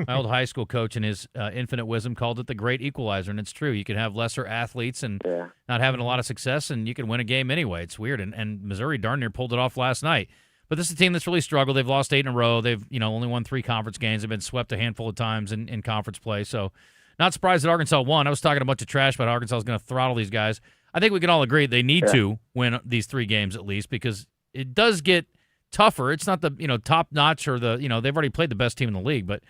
old high school coach, in his infinite wisdom, called it the great equalizer, and it's true. You can have lesser athletes and not having a lot of success, and you can win a game anyway. It's weird, and Missouri darn near pulled it off last night. But this is a team that's really struggled. They've lost 8 in a row. They've only won 3 conference games. They've been swept a handful of times in conference play. So not surprised that Arkansas won. I was talking a bunch of trash about Arkansas is going to throttle these guys. I think we can all agree they need to win these 3 games at least, because it does get tougher. It's not the top notch or they've already played the best team in the league, but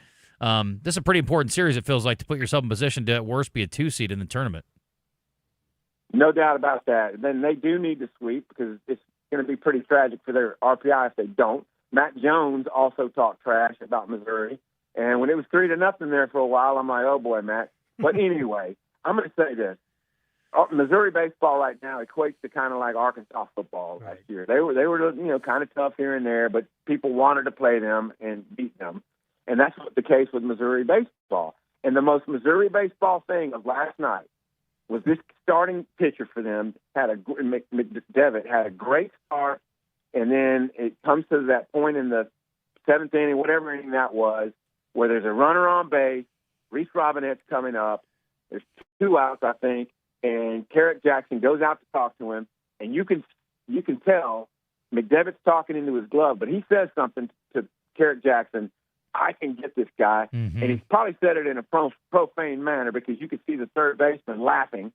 this is a pretty important series, it feels like, to put yourself in position to at worst be a 2 seed in the tournament. No doubt about that. Then they do need to sweep, because it's going to be pretty tragic for their RPI if they don't. Matt Jones also talked trash about Missouri, and when it was 3-0 there for a while, I'm like, oh boy, Matt. But anyway, I'm going to say this. Missouri baseball right now equates to kind of like Arkansas football last year. They were kind of tough here and there, but people wanted to play them and beat them. And that's the case with Missouri baseball. And the most Missouri baseball thing of last night was this starting pitcher for them McDevitt had a great start, and then it comes to that point in the 7th inning, whatever inning that was, where there's a runner on base. Reese Robinette's coming up. There's 2 outs, I think, and Carrick Jackson goes out to talk to him, and you can tell McDevitt's talking into his glove, but he says something to Carrick Jackson. I can get this guy. Mm-hmm. And he's probably said it in a profane manner, because you could see the third baseman laughing.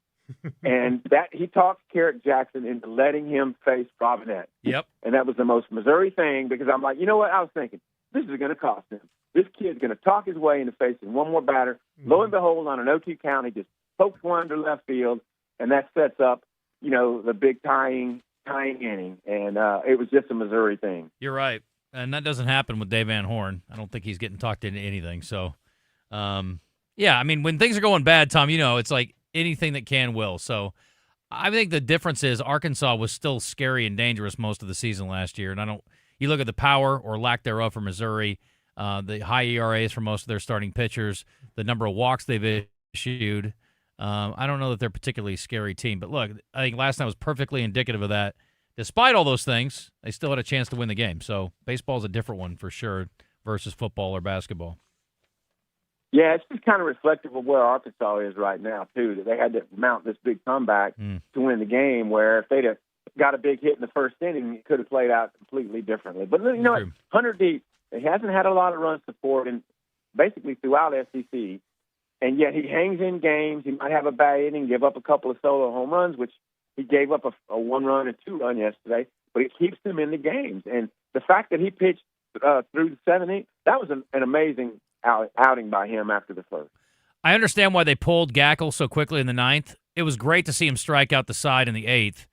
And that he talked Carrick Jackson into letting him face Robinette. Yep. And that was the most Missouri thing, because I'm like, you know what? I was thinking, this is going to cost him. This kid's going to talk his way into facing one more batter. Mm-hmm. Lo and behold, on an 0-2 count, he just pokes one to left field, and that sets up, the big tying inning. And it was just a Missouri thing. You're right. And that doesn't happen with Dave Van Horn. I don't think he's getting talked into anything. So, when things are going bad, Tom, it's like anything that can will. So I think the difference is Arkansas was still scary and dangerous most of the season last year. And you look at the power or lack thereof for Missouri, the high ERAs for most of their starting pitchers, the number of walks they've issued. I don't know that they're a particularly scary team. But look, I think last night was perfectly indicative of that. Despite all those things, they still had a chance to win the game. So baseball's a different one for sure versus football or basketball. Yeah, it's just kind of reflective of where Arkansas is right now, too, that they had to mount this big comeback to win the game, where if they'd have got a big hit in the first inning, it could have played out completely differently. But, what? 100 deep, he hasn't had a lot of run support basically throughout SEC, and yet he hangs in games. He might have a bad inning, give up a couple of solo home runs, which he gave up a 1-run and 2-run yesterday, but it keeps him in the games. And the fact that he pitched through the 7th inning, that was an amazing outing by him after the first. I understand why they pulled Gackle so quickly in the 9th. It was great to see him strike out the side in the 8th.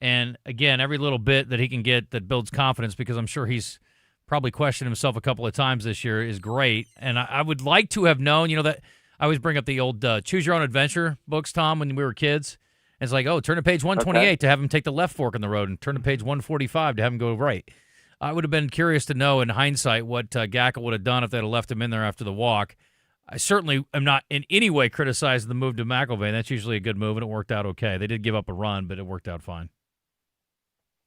And, again, every little bit that he can get that builds confidence, because I'm sure he's probably questioned himself a couple of times this year, is great. And I would like to have known, that I always bring up the old Choose Your Own Adventure books, Tom, when we were kids. It's like, oh, turn to page 128 to have him take the left fork in the road, and turn to page 145 to have him go right. I would have been curious to know in hindsight what Gackle would have done if they'd have left him in there after the walk. I certainly am not in any way criticizing the move to McIlvain. That's usually a good move, and it worked out okay. They did give up a run, but it worked out fine.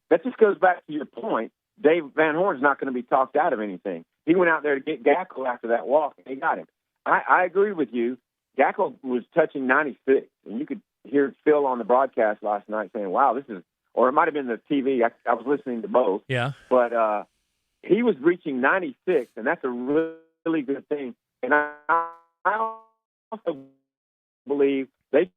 That just goes back to your point. Dave Van Horn's not going to be talked out of anything. He went out there to get Gackle after that walk, and he got him. I agree with you. Gackle was touching 96, and you could hear Phil on the broadcast last night saying, wow, this is, or it might have been the TV. I was listening to both. Yeah. But he was reaching 96, and that's a really good thing. And I also believe they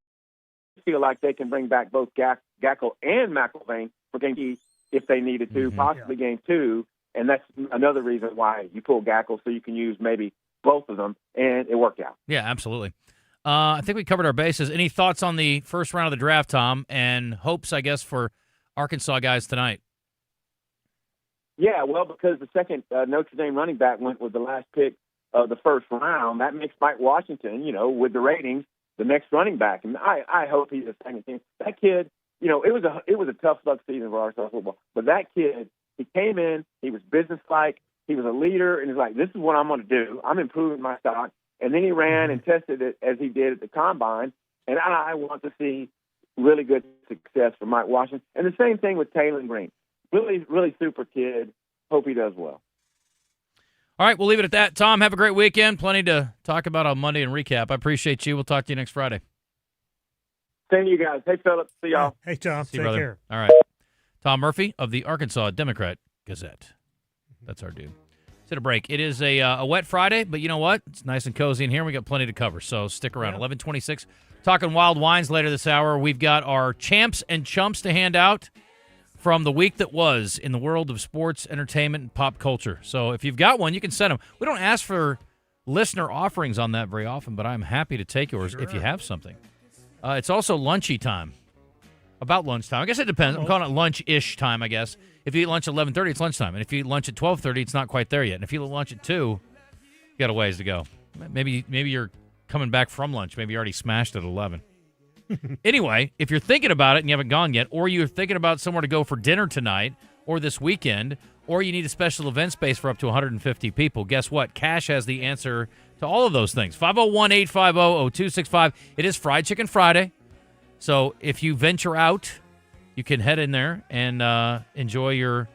feel like they can bring back both Gackle and McIlvain for game 2 if they needed to, possibly game 2. And that's another reason why you pull Gackle, so you can use maybe both of them, and it worked out. Yeah, absolutely. I think we covered our bases. Any thoughts on the first round of the draft, Tom, and hopes, I guess, for Arkansas guys tonight? Yeah, well, because the second Notre Dame running back went with the last pick of the first round, that makes Mike Washington, with the ratings, the next running back. And I hope he's a second team. That kid, it was a tough luck season for Arkansas football. But that kid, he came in, he was businesslike, he was a leader, and he's like, this is what I'm going to do. I'm improving my stock. And then he ran and tested it as he did at the Combine. And I want to see really good success for Mike Washington. And the same thing with Taylor Green. Really, really super kid. Hope he does well. All right, we'll leave it at that. Tom, have a great weekend. Plenty to talk about on Monday and recap. I appreciate you. We'll talk to you next Friday. Same to you guys. Hey, Philip. See y'all. Hey, Tom. See you, Take brother. care. All right. Tom Murphy of the Arkansas Democrat-Gazette. That's our dude. Let's hit a break. It is a wet Friday, but you know what? It's nice and cozy in here. We got plenty to cover, so stick around. 11:26. Talking wild wines later this hour. We've got our champs and chumps to hand out from the week that was in the world of sports, entertainment, and pop culture. So if you've got one, you can send them. We don't ask for listener offerings on that very often, but I'm happy to take yours if you have something. It's also lunchy time. About lunchtime. I guess it depends. I'm calling it lunch-ish time, I guess. If you eat lunch at 11:30, it's lunchtime. And if you eat lunch at 12:30, it's not quite there yet. And if you eat lunch at 2, you got a ways to go. Maybe you're coming back from lunch. Maybe you already smashed at 11. Anyway, if you're thinking about it and you haven't gone yet, or you're thinking about somewhere to go for dinner tonight or this weekend, or you need a special event space for up to 150 people, guess what? Cash has the answer to all of those things. 501-850-0265. It is Fried Chicken Friday. So if you venture out, you can head in there and enjoy your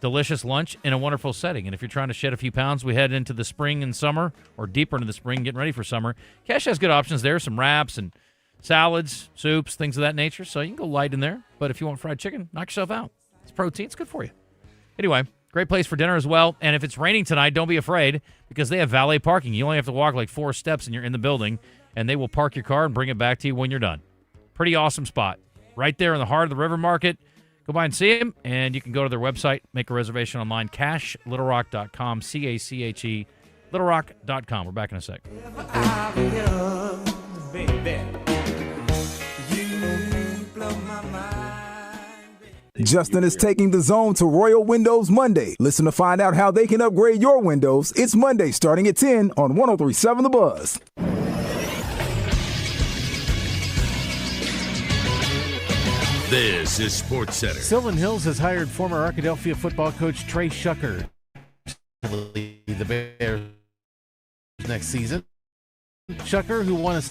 delicious lunch in a wonderful setting. And if you're trying to shed a few pounds, we head into the spring and summer, or deeper into the spring, getting ready for summer. Cash has good options there, some wraps and salads, soups, things of that nature. So you can go light in there. But if you want fried chicken, knock yourself out. It's protein. It's good for you. Anyway, great place for dinner as well. And if it's raining tonight, don't be afraid, because they have valet parking. You only have to walk like 4 steps and you're in the building, and they will park your car and bring it back to you when you're done. Pretty awesome spot. Right there in the heart of the River Market. Go by and see them, and you can go to their website, make a reservation online, cashlittlerock.com, C-A-C-H-E, littlerock.com. We're back in a sec. Justin is taking the Zone to Royal Windows Monday. Listen to find out how they can upgrade your windows. It's Monday starting at 10 on 103.7 The Buzz. This is SportsCenter. Sylvan Hills has hired former Arkadelphia football coach Trey Shucker to lead the Bears next season. Shucker, who won a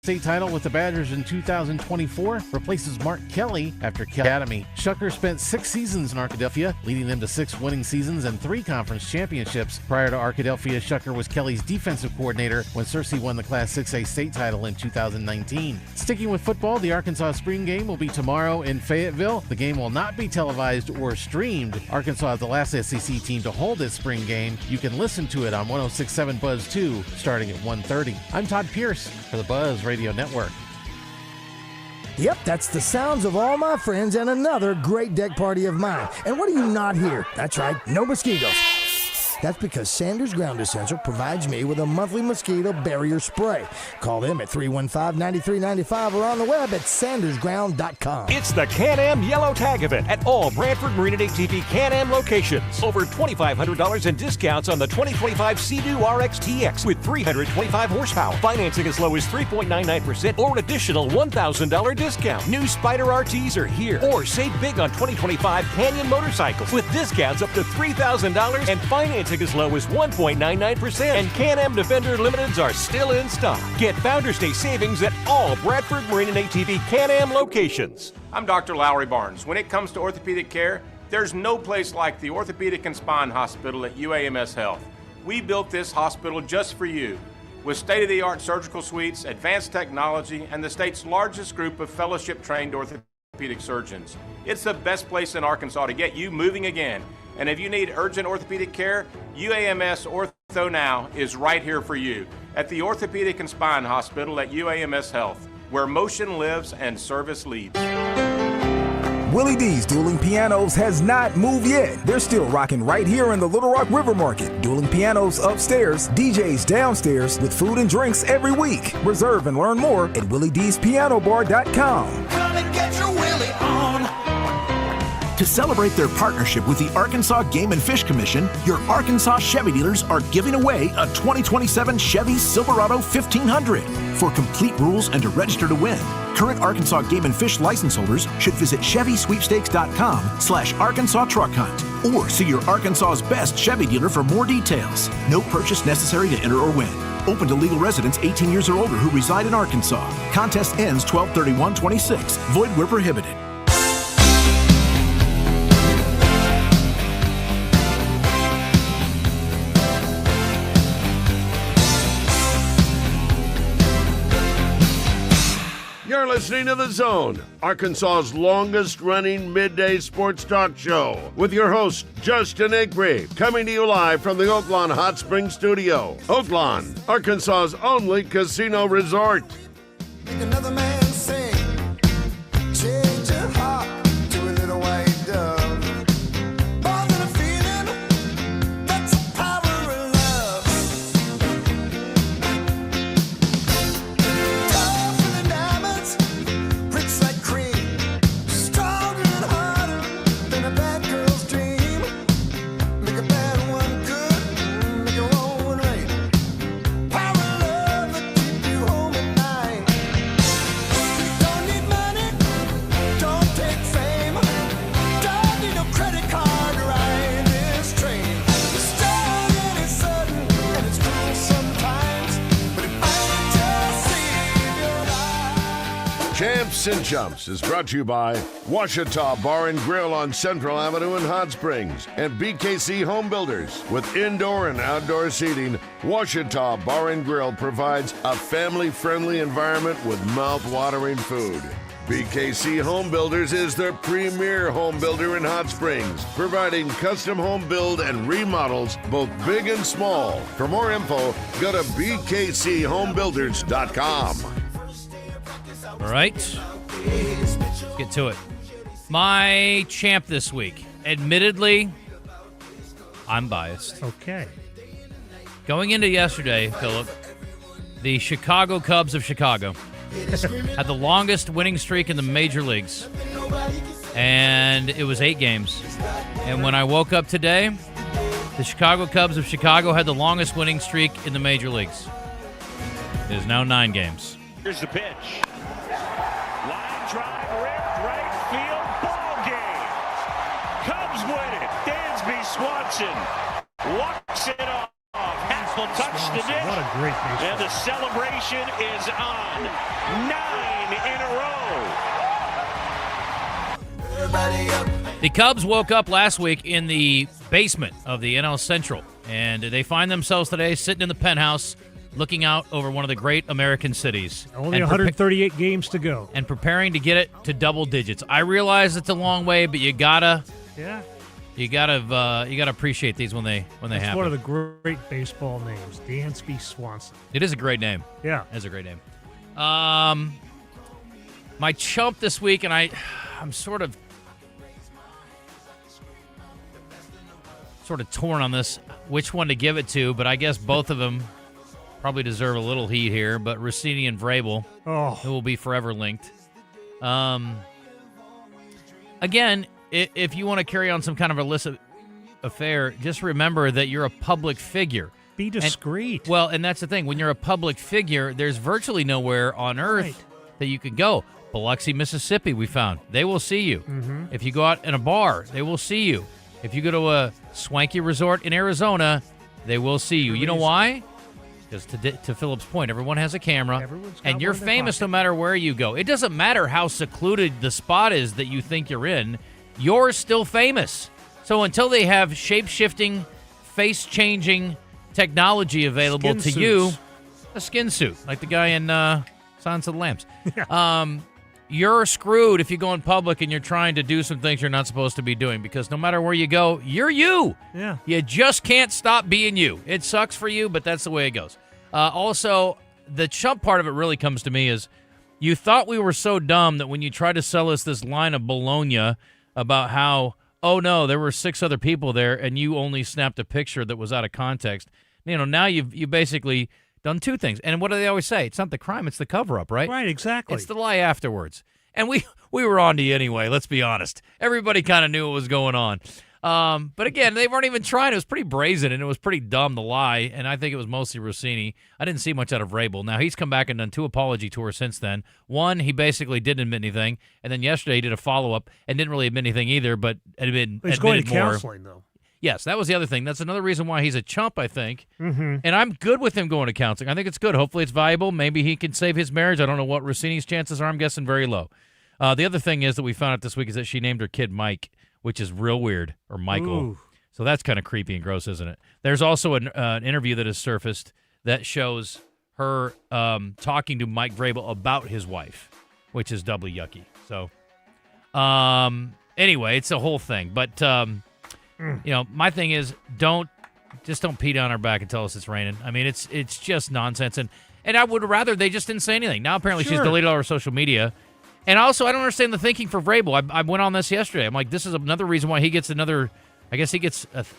state title with the Badgers in 2024, replaces Mark Kelly after Academy. Shucker spent 6 seasons in Arkadelphia, leading them to 6 winning seasons and 3 conference championships. Prior to Arkadelphia, Shucker was Kelly's defensive coordinator when Searcy won the Class 6A state title in 2019. Sticking with football, the Arkansas spring game will be tomorrow in Fayetteville. The game will not be televised or streamed. Arkansas is the last SEC team to hold its spring game. You can listen to it on 106.7 Buzz 2 starting at 1:30. I'm Todd Pierce for the Buzz Radio Network. Yep, that's the sounds of all my friends and another great deck party of mine. And what do you not hear? That's right, no mosquitoes. That's because Sanders Ground Essential provides me with a monthly mosquito barrier spray. Call them at 315-9395 or on the web at sandersground.com. It's the Can-Am Yellow Tag event at all Brantford Marine and ATV Can-Am locations. Over $2,500 in discounts on the 2025 Sea-Doo RX-TX with 325 horsepower. Financing as low as 3.99% or an additional $1,000 discount. New Spyder RTs are here. Or save big on 2025 Canyon motorcycles with discounts up to $3,000 and financing as low as 1.99%. And Can-Am Defender Limiteds are still in stock. Get Founders Day savings at all Bradford Marine and ATV Can-Am locations. I'm Dr. Lowry Barnes. When it comes to orthopedic care, there's no place like the Orthopedic and Spine Hospital at UAMS Health. We built this hospital just for you, with state-of-the-art surgical suites, advanced technology, and the state's largest group of fellowship-trained orthopedic surgeons. It's the best place in Arkansas to get you moving again. And if you need urgent orthopedic care, UAMS Ortho Now is right here for you at the Orthopedic and Spine Hospital at UAMS Health, where motion lives and service leads. Willie D's Dueling Pianos has not moved yet. They're still rocking right here in the Little Rock River Market. Dueling Pianos upstairs, DJs downstairs with food and drinks every week. Reserve and learn more at WillieD'sPianoBar.com. Come and get your Willie on. To celebrate their partnership with the Arkansas Game and Fish Commission, your Arkansas Chevy dealers are giving away a 2027 Chevy Silverado 1500. For complete rules and to register to win, current Arkansas Game and Fish license holders should visit ChevySweepstakes.com/Arkansas Truck Hunt or see your Arkansas's best Chevy dealer for more details. No purchase necessary to enter or win. Open to legal residents 18 years or older who reside in Arkansas. Contest ends 12/31/26. Void where prohibited. You're listening to The Zone, Arkansas's longest-running midday sports talk show, with your host, Justin Acri, coming to you live from the Oaklawn Hot Springs Studio. Oaklawn, Arkansas's only casino resort. Make another man sing. Change your heart to a little white dove. More than a feeling, that's the power of love. Tougher than diamonds, rich like cream. Stronger and harder than a bad girl's dream. Make a bad one good, make a wrong one right. Power of love that keep you home at night. Don't need money, don't take fame. Don't need no credit card to ride this train. It's strong and it's sudden and it's cruel sometimes, but it might just save your life. Champs and Chumps is brought to you by Washita Bar and Grill on Central Avenue in Hot Springs and BKC Home Builders. With indoor and outdoor seating, Washita Bar and Grill provides a family-friendly environment with mouth-watering food. BKC Home Builders is the premier home builder in Hot Springs, providing custom home build and remodels, both big and small. For more info, go to bkchomebuilders.com. All right. Let's get to it. My champ this week. Admittedly, I'm biased. Okay. Going into yesterday, Philip, the Chicago Cubs of Chicago had the longest winning streak in the major leagues. And it was 8 games. And when I woke up today, the Chicago Cubs of Chicago had the longest winning streak in the major leagues. It is now 9 games. Here's the pitch. Line drive, ripped right field, ball game. Cubs win it. Dansby Swanson walks it off. Haskell touched the dish. What a great baseball. And the celebration is on. 9 in a row. The Cubs woke up last week in the basement of the NL Central, and they find themselves today sitting in the penthouse looking out over one of the great American cities. Only 138 games to go. And preparing to get it to double digits. I realize it's a long way, but you gotta appreciate these when they happen. It's one of the great baseball names, Dansby Swanson. It is a great name. Yeah. It is a great name. My chump this week, and I'm sort of sort of torn on this, which one to give it to, but I guess both of them probably deserve a little heat here. But Rossini and Vrabel, who will be forever linked. Again, if you want to carry on some kind of illicit affair, just remember that you're a public figure. Be discreet. And that's the thing. When you're a public figure, there's virtually nowhere on earth that you could go. Biloxi, Mississippi, we found. They will see you. Mhm. If you go out in a bar, they will see you. If you go to a swanky resort in Arizona, they will see you. You know why? Because to Philip's point, everyone has a camera, and you're famous no matter where you go. It doesn't matter how secluded the spot is that you think you're in. You're still famous. So until they have shape-shifting, face-changing technology available to you, a skin suit, like the guy in Silence of the Lambs, you're screwed if you go in public and you're trying to do some things you're not supposed to be doing, because no matter where you go, you're you. Yeah. You just can't stop being you. It sucks for you, but that's the way it goes. Also, the chump part of it really comes to me is you thought we were so dumb that when you tried to sell us this line of bologna about how, oh, no, there were 6 other people there and you only snapped a picture that was out of context. Now you've basically done 2 things. And what do they always say? It's not the crime, it's the cover-up, right? Right, exactly. It's the lie afterwards. And we were on to you anyway, let's be honest. Everybody kind of knew what was going on. But again, they weren't even trying. It was pretty brazen, and it was pretty dumb to lie, and I think it was mostly Rossini. I didn't see much out of Vrabel. Now, he's come back and done 2 apology tours since then. One, he basically didn't admit anything, and then yesterday he did a follow-up and didn't really admit anything either, but admitted more. He's going to counseling, though. Yes, that was the other thing. That's another reason why he's a chump, I think. Mhm. And I'm good with him going to counseling. I think it's good. Hopefully it's valuable. Maybe he can save his marriage. I don't know what Rossini's chances are. I'm guessing very low. The other thing is that we found out this week is that she named her kid Mike, which is real weird, or Michael. Ooh. So that's kind of creepy and gross, isn't it? There's also an interview that has surfaced that shows her talking to Mike Vrabel about his wife, which is doubly yucky. So, anyway, it's a whole thing. But, my thing is don't pee down our back and tell us it's raining. I mean, it's just nonsense. And I would rather they just didn't say anything. Now, apparently, she's deleted all her social media. And also, I don't understand the thinking for Vrabel. I went on this yesterday. I'm like, this is another reason why he gets an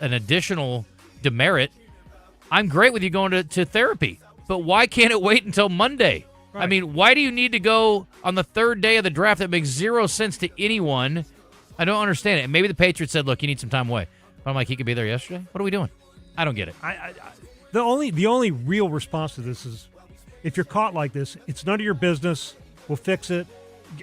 additional demerit. I'm great with you going to therapy, but why can't it wait until Monday? Right. I mean, why do you need to go on the 3rd day of the draft? That makes 0 sense to anyone. I don't understand it. And maybe the Patriots said, look, you need some time away. But I'm like, he could be there yesterday? What are we doing? I don't get it. The only real response to this is, if you're caught like this, it's none of your business. We'll fix it.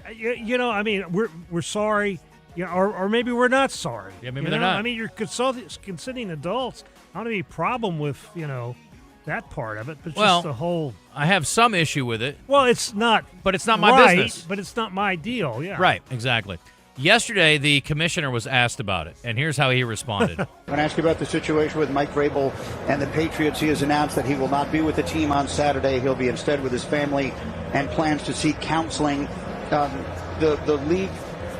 I mean, we're sorry, or maybe we're not sorry. Yeah, maybe they're not. I mean, you're consenting adults. I don't have any problem with, that part of it, but just the whole. I have some issue with it. Well, it's not. But it's not my business. But it's not my deal, yeah. Right, exactly. Yesterday, the commissioner was asked about it, and here's how he responded. I want to ask you about the situation with Mike Vrabel and the Patriots. He has announced that he will not be with the team on Saturday. He'll be instead with his family and plans to seek counseling. The league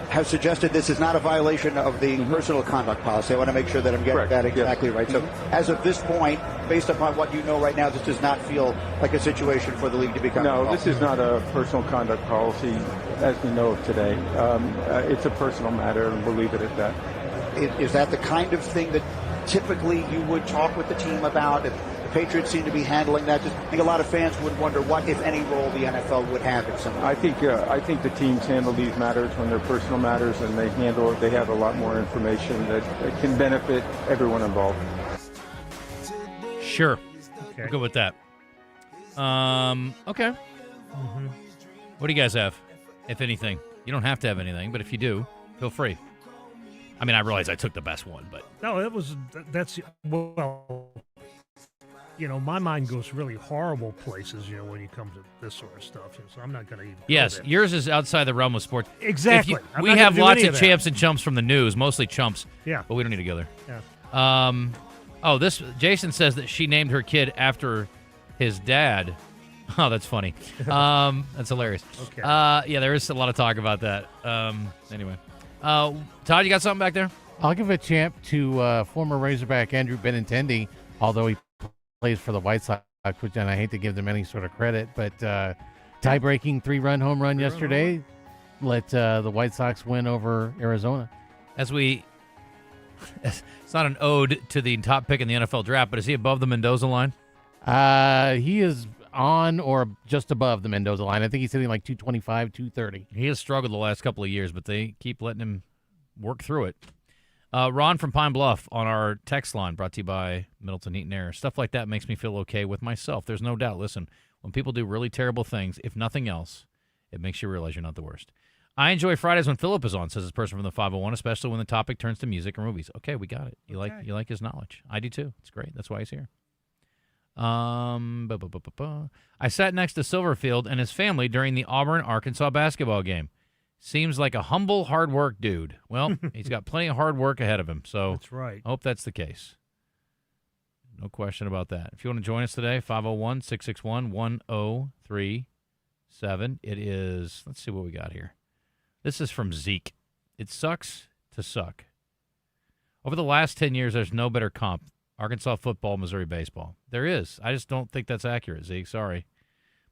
has suggested this is not a violation of the personal conduct policy. I want to make sure that I'm getting that exactly right. So as of this point, based upon what you know right now, this does not feel like a situation for the league to become involved. No, this is not a personal conduct policy as we know of today. It's a personal matter, and we'll leave it at that. Is that the kind of thing that typically you would talk with the team about? If the Patriots seem to be handling that, I think a lot of fans would wonder what, if any, role the NFL would have in some way. I think the teams handle these matters when they're personal matters, and they have a lot more information that can benefit everyone involved. Sure. Okay. We'll go with that. Okay. Mm-hmm. What do you guys have, if anything? You don't have to have anything, but if you do, feel free. I mean, I realize I took the best one, but... No, my mind goes really horrible places, when you come to this sort of stuff. So I'm not going to even. Yes, yours is outside the realm of sports. Exactly. We have lots of champs and chumps from the news, mostly chumps. Yeah. But we don't need to go there. Yeah. Jason says that she named her kid after his dad. Oh, that's funny. That's hilarious. Okay. Yeah, there is a lot of talk about that. Anyway. Todd, you got something back there? I'll give a champ to former Razorback Andrew Benintendi, although he plays for the White Sox, and I hate to give them any sort of credit, but tie-breaking 3-run home run yesterday let the White Sox win over Arizona. As we it's not an ode to the top pick in the NFL draft, but is he above the Mendoza line? He is on or just above the Mendoza line. I think he's sitting like 225, 230. He has struggled the last couple of years, but they keep letting him work through it. Ron from Pine Bluff on our text line, brought to you by Middleton Heat and Air. Stuff like that makes me feel okay with myself. There's no doubt. Listen, when people do really terrible things, if nothing else, it makes you realize you're not the worst. I enjoy Fridays when Philip is on, says this person from the 501, especially when the topic turns to music or movies. Okay, we got it. You like his knowledge. I do too. It's great. That's why he's here. I sat next to Silverfield and his family during the Auburn-Arkansas basketball game. Seems like a humble, hard work dude. Well, he's got plenty of hard work ahead of him, so that's right. I hope that's the case. No question about that. If you want to join us today, 501-661-1037. It is, let's see what we got here. This is from Zeke. It sucks to suck. Over the last 10 years, there's no better comp. Arkansas football, Missouri baseball. There is. I just don't think that's accurate, Zeke. Sorry.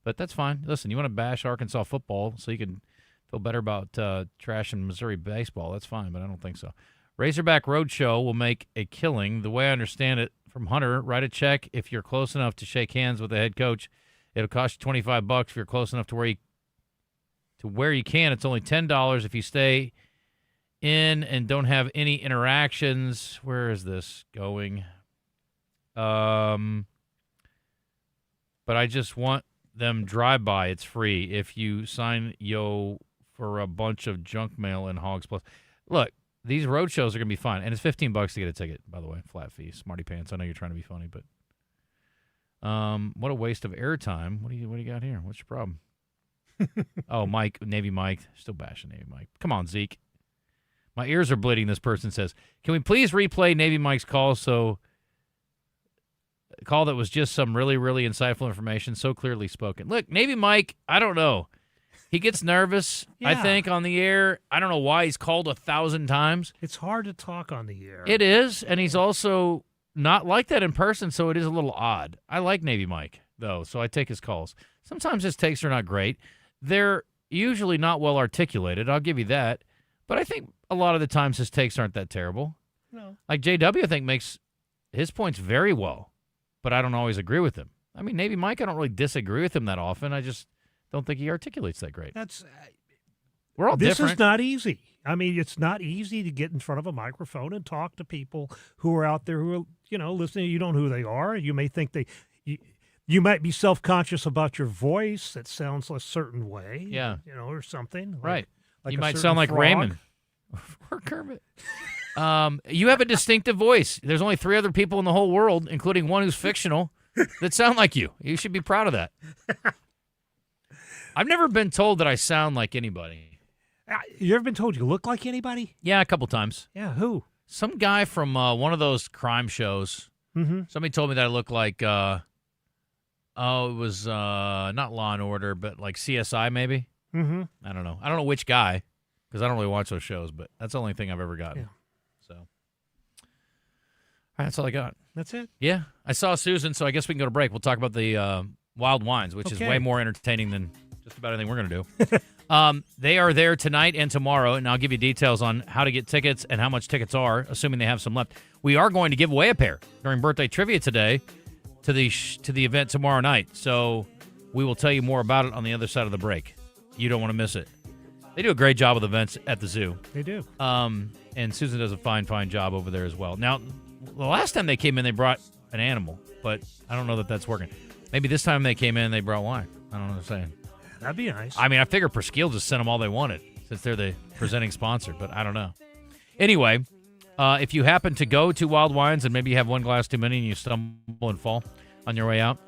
But that's fine. Listen, you want to bash Arkansas football so you can feel better about trashing Missouri baseball. That's fine, but I don't think so. Razorback Roadshow will make a killing. The way I understand it from Hunter, write a check if you're close enough to shake hands with the head coach. It'll cost you $25 if you're close enough to where you can. It's only $10 if you stay in and don't have any interactions. Where is this going? But I just want them drive-by. It's free if you sign for a bunch of junk mail and Hogs Plus. Look, these road shows are going to be fun, and it's $15 to get a ticket, by the way. Flat fee, smarty pants. I know you're trying to be funny, but what a waste of airtime. What do you got here? What's your problem? Oh, Mike, Navy Mike. Still bashing Navy Mike. Come on, Zeke. My ears are bleeding, this person says. Can we please replay Navy Mike's call call that was just some really, really insightful information, so clearly spoken. Look, Navy Mike, I don't know. He gets nervous, I think, on the air. I don't know why he's called 1,000 times. It's hard to talk on the air. It is, and he's also not like that in person, so it is a little odd. I like Navy Mike, though, so I take his calls. Sometimes his takes are not great. They're usually not well articulated, I'll give you that. But I think a lot of the times his takes aren't that terrible. No. Like JW, I think, makes his points very well, but I don't always agree with him. I mean, Navy Mike, I don't really disagree with him that often. I just don't think he articulates that great. We're all different. This is not easy. I mean, it's not easy to get in front of a microphone and talk to people who are out there who are, listening. You don't know who they are. You may think you might be self-conscious about your voice that sounds a certain way. Yeah. Or something. Right. Like you a might certain sound like frog. Raymond. Or Kermit. You have a distinctive voice. There's only 3 other people in the whole world, including one who's fictional, that sound like you. You should be proud of that. I've never been told that I sound like anybody. You ever been told you look like anybody? Yeah, a couple times. Yeah, who? Some guy from one of those crime shows. Mm-hmm. Somebody told me that I look like, it was not Law and Order, but like CSI maybe. Mm-hmm. I don't know. I don't know which guy, because I don't really watch those shows, but that's the only thing I've ever gotten. Yeah. So, all right, that's all I got. That's it? Yeah. I saw Susan, so I guess we can go to break. We'll talk about the Wild Wines, which is way more entertaining than just about anything we're going to do. They are there tonight and tomorrow, and I'll give you details on how to get tickets and how much tickets are, assuming they have some left. We are going to give away a pair during birthday trivia today to the event tomorrow night, so we will tell you more about it on the other side of the break. You don't want to miss it. They do a great job with events at the zoo. They do. And Susan does a fine job over there as well. Now, the last time they came in, they brought an animal, but I don't know that that's working. Maybe this time they came in and they brought wine. I don't know what I'm saying. That'd be nice. I mean, I figure Presqu'île just sent them all they wanted since they're the presenting sponsor, but I don't know. Anyway, if you happen to go to Wild Wines and maybe you have one glass too many and you stumble and fall on your way out,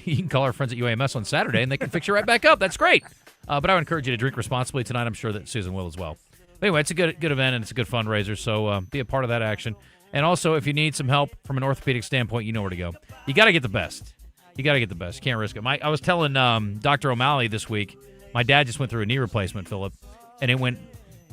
you can call our friends at UAMS on Saturday and they can fix you right back up. That's great. But I would encourage you to drink responsibly tonight. I'm sure that Susan will as well. But anyway, it's a good event and it's a good fundraiser, so be a part of that action. And also, if you need some help from an orthopedic standpoint, you know where to go. You got to get the best. You can't risk it. I was telling Dr. O'Malley this week, my dad just went through a knee replacement, Philip, and it went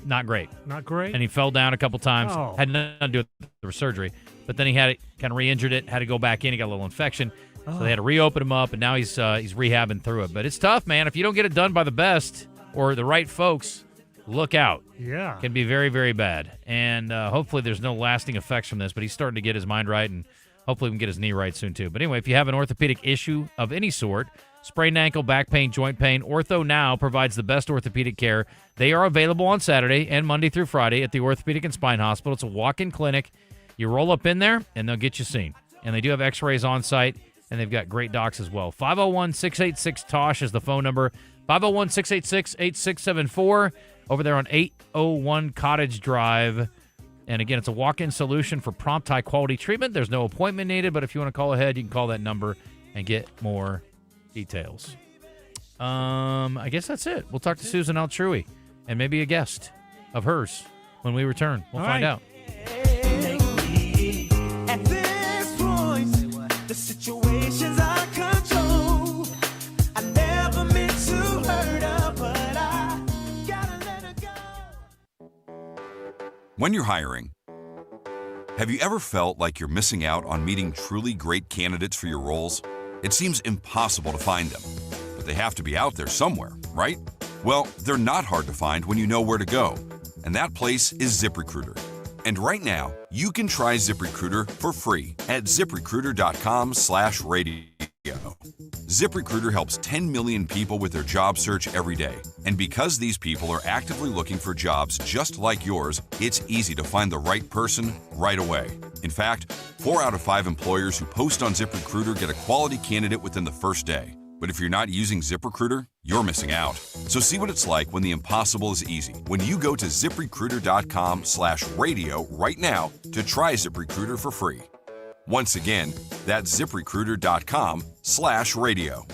not great. Not great? And he fell down a couple times. Oh. Had nothing to do with the surgery. But then he had it kind of re-injured it, had to go back in. He got a little infection. So they had to reopen him up, and now he's rehabbing through it. But it's tough, man. If you don't get it done by the best or the right folks, look out. Yeah. Can be very, very bad. And hopefully there's no lasting effects from this, but he's starting to get his mind right, and hopefully we can get his knee right soon too. But anyway, if you have an orthopedic issue of any sort, sprained ankle, back pain, joint pain, Ortho Now provides the best orthopedic care. They are available on Saturday and Monday through Friday at the Orthopedic and Spine Hospital. It's a walk-in clinic. You roll up in there, and they'll get you seen. And they do have x-rays on site, and they've got great docs as well. 501-686-TOSH is the phone number. 501-686-8674 over there on 801 Cottage Drive. And again, it's a walk-in solution for prompt, high-quality treatment. There's no appointment needed, but if you want to call ahead, you can call that number and get more details. I guess that's it. We'll talk to Susan Altrui and maybe a guest of hers when we return. We'll find out. At this point, the situation's out of control. I never meant to hurt her, but I gotta let her go. When you're hiring, have you ever felt like you're missing out on meeting truly great candidates for your roles? It seems impossible to find them, but they have to be out there somewhere, right? Well, they're not hard to find when you know where to go, and that place is ZipRecruiter. And right now, you can try ZipRecruiter for free at ZipRecruiter.com/radio. ZipRecruiter helps 10 million people with their job search every day. And because these people are actively looking for jobs just like yours, it's easy to find the right person right away. In fact, 4 out of 5 employers who post on ZipRecruiter get a quality candidate within the first day. But if you're not using ZipRecruiter, you're missing out. So see what it's like when the impossible is easy. When you go to ZipRecruiter.com/radio right now to try ZipRecruiter for free. Once again, that's ZipRecruiter.com/radio.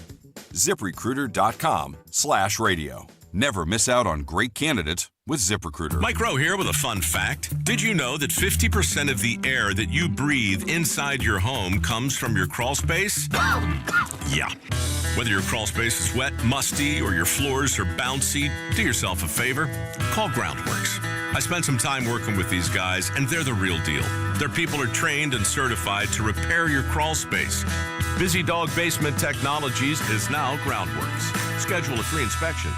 ZipRecruiter.com/radio. Never miss out on great candidates with ZipRecruiter. Mike Rowe here with a fun fact. Did you know that 50% of the air that you breathe inside your home comes from your crawl space? Yeah. Whether your crawl space is wet, musty, or your floors are bouncy, do yourself a favor. Call Groundworks. I spent some time working with these guys, and they're the real deal. Their people are trained and certified to repair your crawl space. Busy Dog Basement Technologies is now Groundworks. Schedule a free inspection.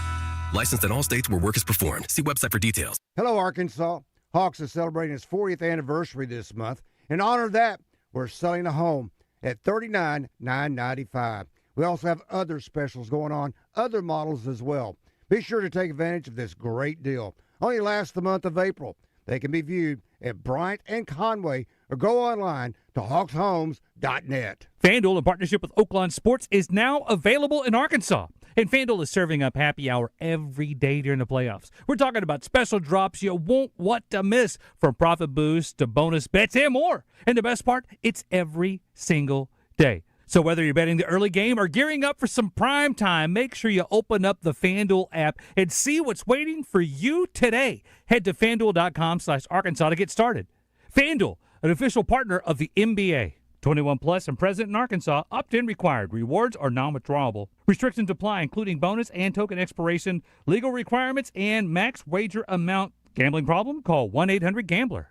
Licensed in all states where work is performed. See website for details. Hello, Arkansas. Hawks is celebrating its 40th anniversary this month. In honor of that, we're selling a home at $39,995. We also have other specials going on, other models as well. Be sure to take advantage of this great deal. Only lasts the month of April. They can be viewed at Bryant and Conway or go online to hawkshomes.net. FanDuel, in partnership with Oaklawn Sports, is now available in Arkansas. And FanDuel is serving up happy hour every day during the playoffs. We're talking about special drops you won't want to miss, from profit boosts to bonus bets and more. And the best part, it's every single day. So whether you're betting the early game or gearing up for some prime time, make sure you open up the FanDuel app and see what's waiting for you today. Head to FanDuel.com/Arkansas to get started. FanDuel, an official partner of the NBA. 21 plus and present in Arkansas. Opt-in required. Rewards are non-withdrawable. Restrictions apply, including bonus and token expiration, legal requirements, and max wager amount. Gambling problem? Call 1-800-GAMBLER.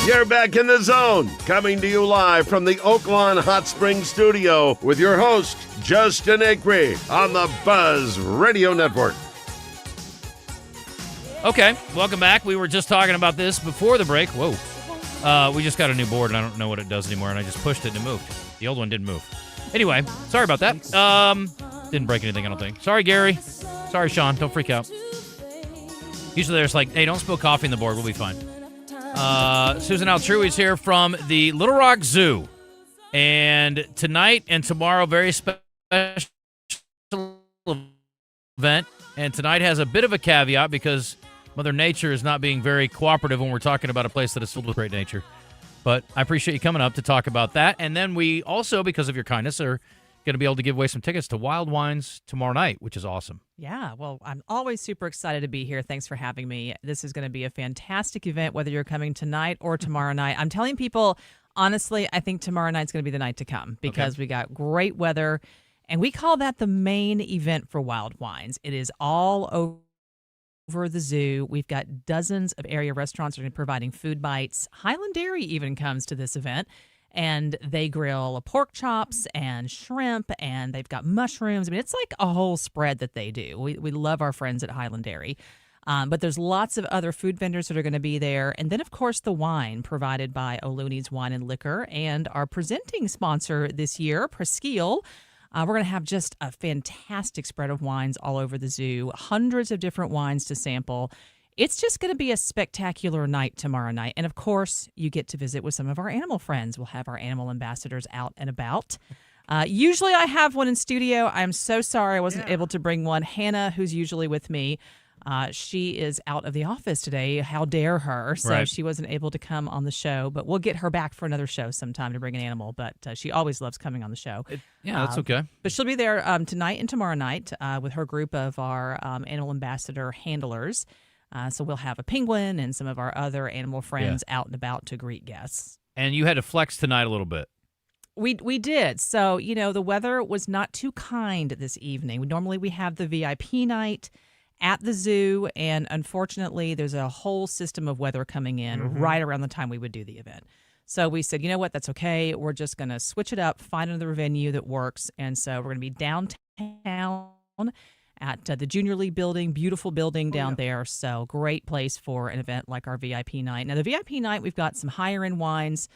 You're back in the zone, coming to you live from the Oaklawn Hot Springs Studio with your host, Justin Acri, on the Buzz Radio Network. Okay, welcome back. We were just talking about this before the break. Whoa. We just got a new board, and I don't know what it does anymore, and I just pushed it and it moved. The old one didn't move. Anyway, sorry about that. Didn't break anything, I don't think. Sorry, Gary. Sorry, Sean. Don't freak out. Usually there's like, hey, don't spill coffee in the board. We'll be fine. Susan Altrui is here from the Little Rock Zoo. And tonight and tomorrow, very special event. And tonight has a bit of a caveat because Mother Nature is not being very cooperative when we're talking about a place that is filled with great nature. But I appreciate you coming up to talk about that. And then we also, because of your kindness, are going to be able to give away some tickets to Wild Wines tomorrow night, which is awesome. Yeah, well, I'm always super excited to be here. Thanks for having me. This is going to be a fantastic event, whether you're coming tonight or tomorrow night. I'm telling people, honestly, I think tomorrow night's going to be the night to come because we got great weather, and we call that the main event for Wild Wines. It is all over over the zoo. We've got dozens of area restaurants that are providing food bites. Highland Dairy even comes to this event, and they grill pork chops and shrimp, and they've got mushrooms. I mean, it's like a whole spread that they do. We love our friends at Highland Dairy. But there's lots of other food vendors that are going to be there. And then, of course, the wine provided by O'Looney's Wine and Liquor, and our presenting sponsor this year, Presqu'île. We're going to have just a fantastic spread of wines all over the zoo, hundreds of different wines to sample. It's just going to be a spectacular night tomorrow night. And, of course, you get to visit with some of our animal friends. We'll have our animal ambassadors out and about. Usually I have one in studio. I'm so sorry I wasn't able to bring one. Hannah, who's usually with me, she is out of the office today. How dare her? So she wasn't able to come on the show, but we'll get her back for another show sometime to bring an animal. But she always loves coming on the show. That's okay. But she'll be there tonight and tomorrow night with her group of our animal ambassador handlers. So we'll have a penguin and some of our other animal friends out and about to greet guests. And you had to flex tonight a little bit. We did. So, the weather was not too kind this evening. Normally we have the VIP night at the zoo, and unfortunately, there's a whole system of weather coming in right around the time we would do the event. So we said, you know what, that's okay. We're just going to switch it up, find another venue that works. And so we're going to be downtown at the Junior League building, beautiful building down there. So great place for an event like our VIP night. Now, the VIP night, we've got some higher-end wines.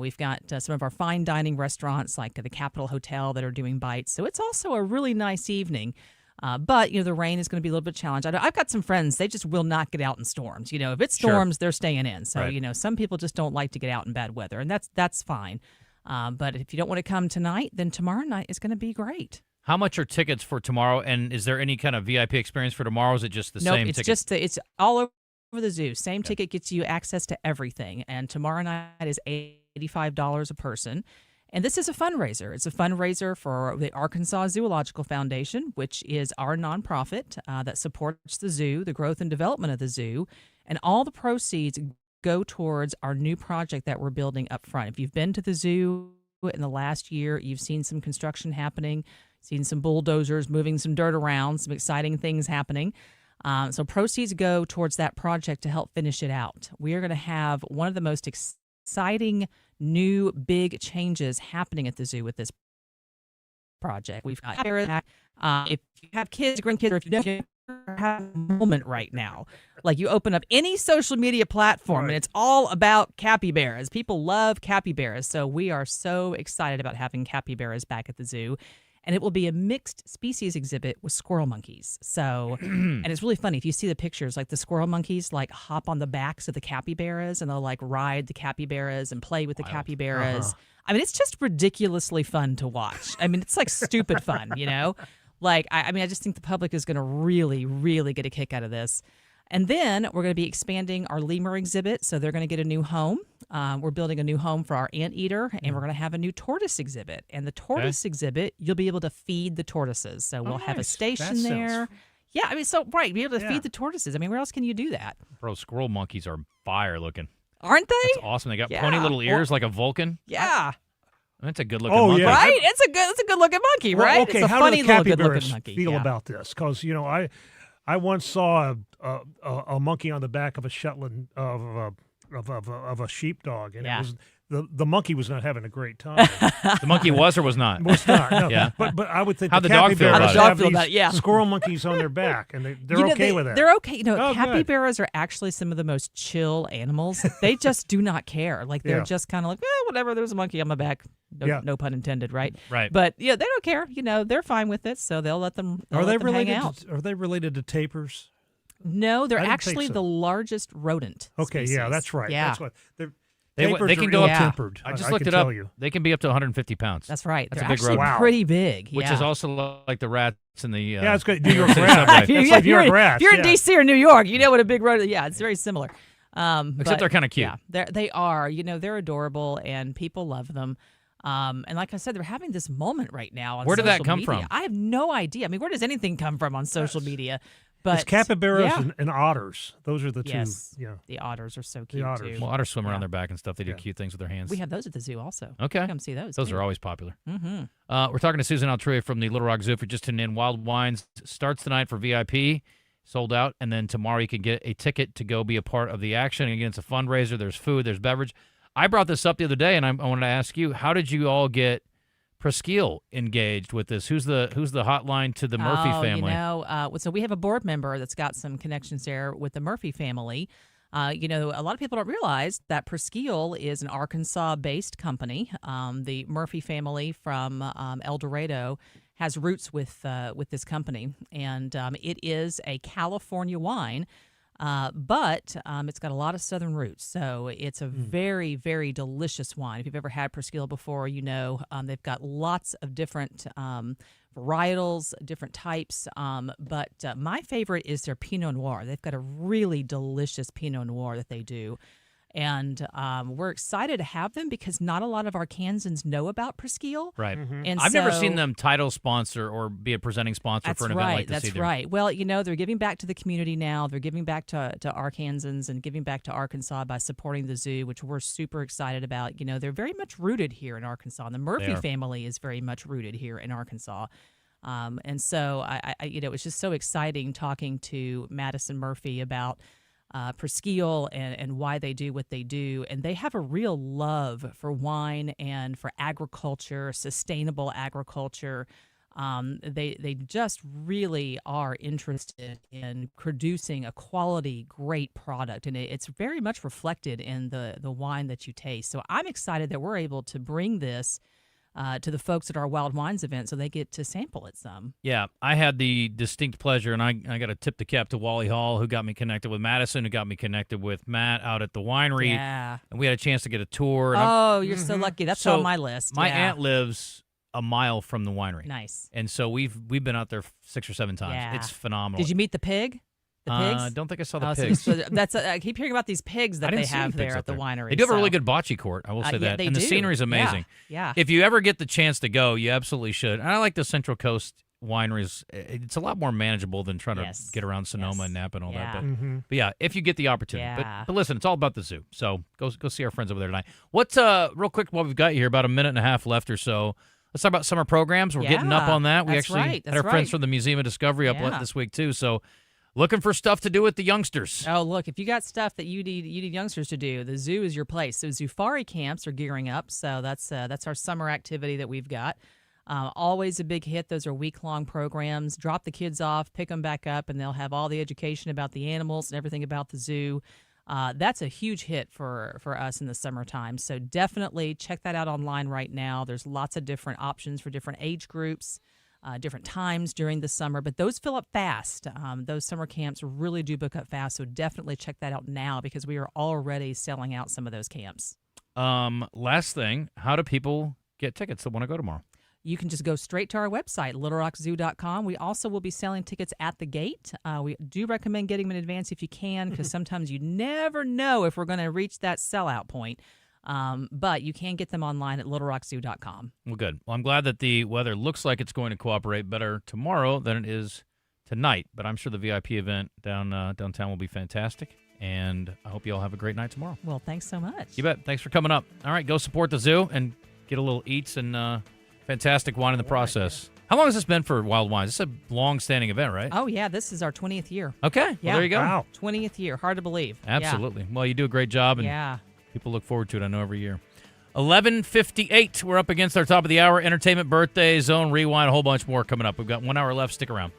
We've got some of our fine dining restaurants like the Capitol Hotel that are doing bites. So it's also a really nice evening. But, the rain is going to be a little bit challenged. I've got some friends, they just will not get out in storms. If it storms, they're staying in. So, some people just don't like to get out in bad weather, and that's fine. But if you don't want to come tonight, then tomorrow night is going to be great. How much are tickets for tomorrow, and is there any kind of VIP experience for tomorrow, or is it just the same ticket? It's all over the zoo. Same ticket gets you access to everything, and tomorrow night is $85 a person. And this is a fundraiser. It's a fundraiser for the Arkansas Zoological Foundation, which is our nonprofit that supports the zoo, the growth and development of the zoo. And all the proceeds go towards our new project that we're building up front. If you've been to the zoo in the last year, you've seen some construction happening, seen some bulldozers moving some dirt around, some exciting things happening. So proceeds go towards that project to help finish it out. We are going to have one of the most exciting new big changes happening at the zoo with this project. We've got if you have kids, grandkids, or if you never have a moment right now, like you open up any social media platform and it's all about capybaras. People love capybaras, so we are so excited about having capybaras back at the zoo. And it will be a mixed species exhibit with squirrel monkeys. So, and it's really funny. If you see the pictures, like the squirrel monkeys, like hop on the backs of the capybaras and they'll like ride the capybaras and play with the capybaras. I mean, it's just ridiculously fun to watch. I mean, it's like stupid fun, Like, I just think the public is going to really, really get a kick out of this. And then we're going to be expanding our lemur exhibit, so they're going to get a new home. We're building a new home for our anteater, and we're going to have a new tortoise exhibit. And the tortoise exhibit, you'll be able to feed the tortoises. So we'll have a station there. Yeah, be able to feed the tortoises. I mean, where else can you do that? Bro, squirrel monkeys are fire looking. Aren't they? That's awesome. They got pointy little ears like a Vulcan. Yeah. That's a good-looking monkey. Yeah. Right? It's a good-looking monkey, right? Okay, it's a how funny do the little good-looking capybaras monkey. feel about this? Because, I once saw a monkey on the back of a Shetland of a sheepdog, and it was the monkey was not having a great time. The monkey was or was not? Was not. No. Yeah. But I would think how the dog feel about have it? These squirrel monkeys on their back, and they're okay with that. They're okay. Capybaras are actually some of the most chill animals. They just do not care. Like they're just kind of like, whatever. There's a monkey on my back. No pun intended, right? Right. But they don't care. They're fine with it, so they'll let them. Hang out. Are they related to tapirs? No, they're actually the largest rodent. Okay, species. That's right. Yeah. That's what they can go up. Tempered. I just looked it up. They can be up to 150 pounds. That's right. That's they're a big rodent. actually pretty big. Which is also like the rats in the it's good. New York rats. If you're in D.C. or New York, you know what a big rodent. Yeah, it's very similar. Except they're kind of cute. Yeah, they are. They're adorable, and people love them. And like I said, they're having this moment right now on Where did social that come media. from? I have no idea. I mean, where does anything come from on social media? But it's capybaras and otters. Those are the two. Yeah, the otters are so cute too. Well, otters swim around their back and stuff. They do cute things with their hands. We have those at the zoo also. Okay, come see those. Those are always popular. Mm-hmm. We're talking to Susan Altruya from the Little Rock Zoo. If you're just tuning in, Wild Wines starts tonight for VIP. sold out. And then tomorrow you can get a ticket to go be a part of the action. Again, it's a fundraiser. There's food, there's beverage. I brought this up the other day, and I wanted to ask you, how did you all get Presqu'île engaged with this? Who's the hotline to the Murphy family? So we have a board member that's got some connections there with the Murphy family. A lot of people don't realize that Presqu'île is an Arkansas-based company. The Murphy family from El Dorado has roots with this company, and it is a California wine. But it's got a lot of southern roots, so it's a very, very delicious wine. If you've ever had Presqu'île before, they've got lots of different varietals, different types. But my favorite is their Pinot Noir. They've got a really delicious Pinot Noir that they do. And we're excited to have them because not a lot of Arkansans know about Presqu'île. Right. And I've never seen them title sponsor or be a presenting sponsor for an event like this either. That's right. Well, they're giving back to the community now. They're giving back to Arkansans and giving back to Arkansas by supporting the zoo, which we're super excited about. They're very much rooted here in Arkansas. And the Murphy family is very much rooted here in Arkansas. And so, it was just so exciting talking to Madison Murphy about Presqu'île and why they do what they do. And they have a real love for wine and for agriculture, sustainable agriculture. They just really are interested in producing a quality, great product. And it's very much reflected in the wine that you taste. So I'm excited that we're able to bring this to the folks at our Wild Wines event so they get to sample it some. Yeah, I had the distinct pleasure, and I got to tip the cap to Wally Hall, who got me connected with Madison, who got me connected with Matt out at the winery. Yeah. And we had a chance to get a tour. And you're so lucky. That's on my list. My aunt lives a mile from the winery. Nice. And so we've been out there 6 or 7 times. Yeah. It's phenomenal. Did you meet the pig? The pigs? I don't think I saw the pigs. So I keep hearing about these pigs that they have there at the winery. They do have a really good bocce court, I will say that. And the scenery is amazing. Yeah. If you ever get the chance to go, you absolutely should. And I like the Central Coast wineries. It's a lot more manageable than trying to get around Sonoma and Napa and all that. But yeah, if you get the opportunity. Yeah. But listen, it's all about the zoo. So go see our friends over there tonight. What's real quick while we've got you here, about a minute and a half left or so. Let's talk about summer programs. We're getting up on that. We actually had our friends from the Museum of Discovery up this week too. So looking for stuff to do with the youngsters. Oh, look, if you got stuff that you need youngsters to do, the zoo is your place. So Zufari camps are gearing up. So that's our summer activity that we've got. Always a big hit. Those are week-long programs. Drop the kids off, pick them back up, and they'll have all the education about the animals and everything about the zoo. That's a huge hit for us in the summertime. So definitely check that out online right now. There's lots of different options for different age groups. Different times during the summer, but those fill up fast. Those summer camps really do book up fast, so definitely check that out now because we are already selling out some of those camps. Last thing, how do people get tickets that want to go tomorrow? You can just go straight to our website, littlerockzoo.com. We also will be selling tickets at the gate. We do recommend getting them in advance if you can, because sometimes you never know if we're going to reach that sellout point. But you can get them online at littlerockzoo.com. Well, good. Well, I'm glad that the weather looks like it's going to cooperate better tomorrow than it is tonight. But I'm sure the VIP event downtown will be fantastic. And I hope you all have a great night tomorrow. Well, thanks so much. You bet. Thanks for coming up. All right, go support the zoo and get a little eats and fantastic wine in the process. How long has this been for Wild Wines? This is a long-standing event, right? Oh, yeah. This is our 20th year. Okay. Yeah. Well, there you go. Wow. 20th year. Hard to believe. Absolutely. Yeah. Well, you do a great job. And people look forward to it, I know, every year. 11:58. We're up against our top of the hour. Entertainment, birthday, zone, rewind, a whole bunch more coming up. We've got 1 hour left. Stick around.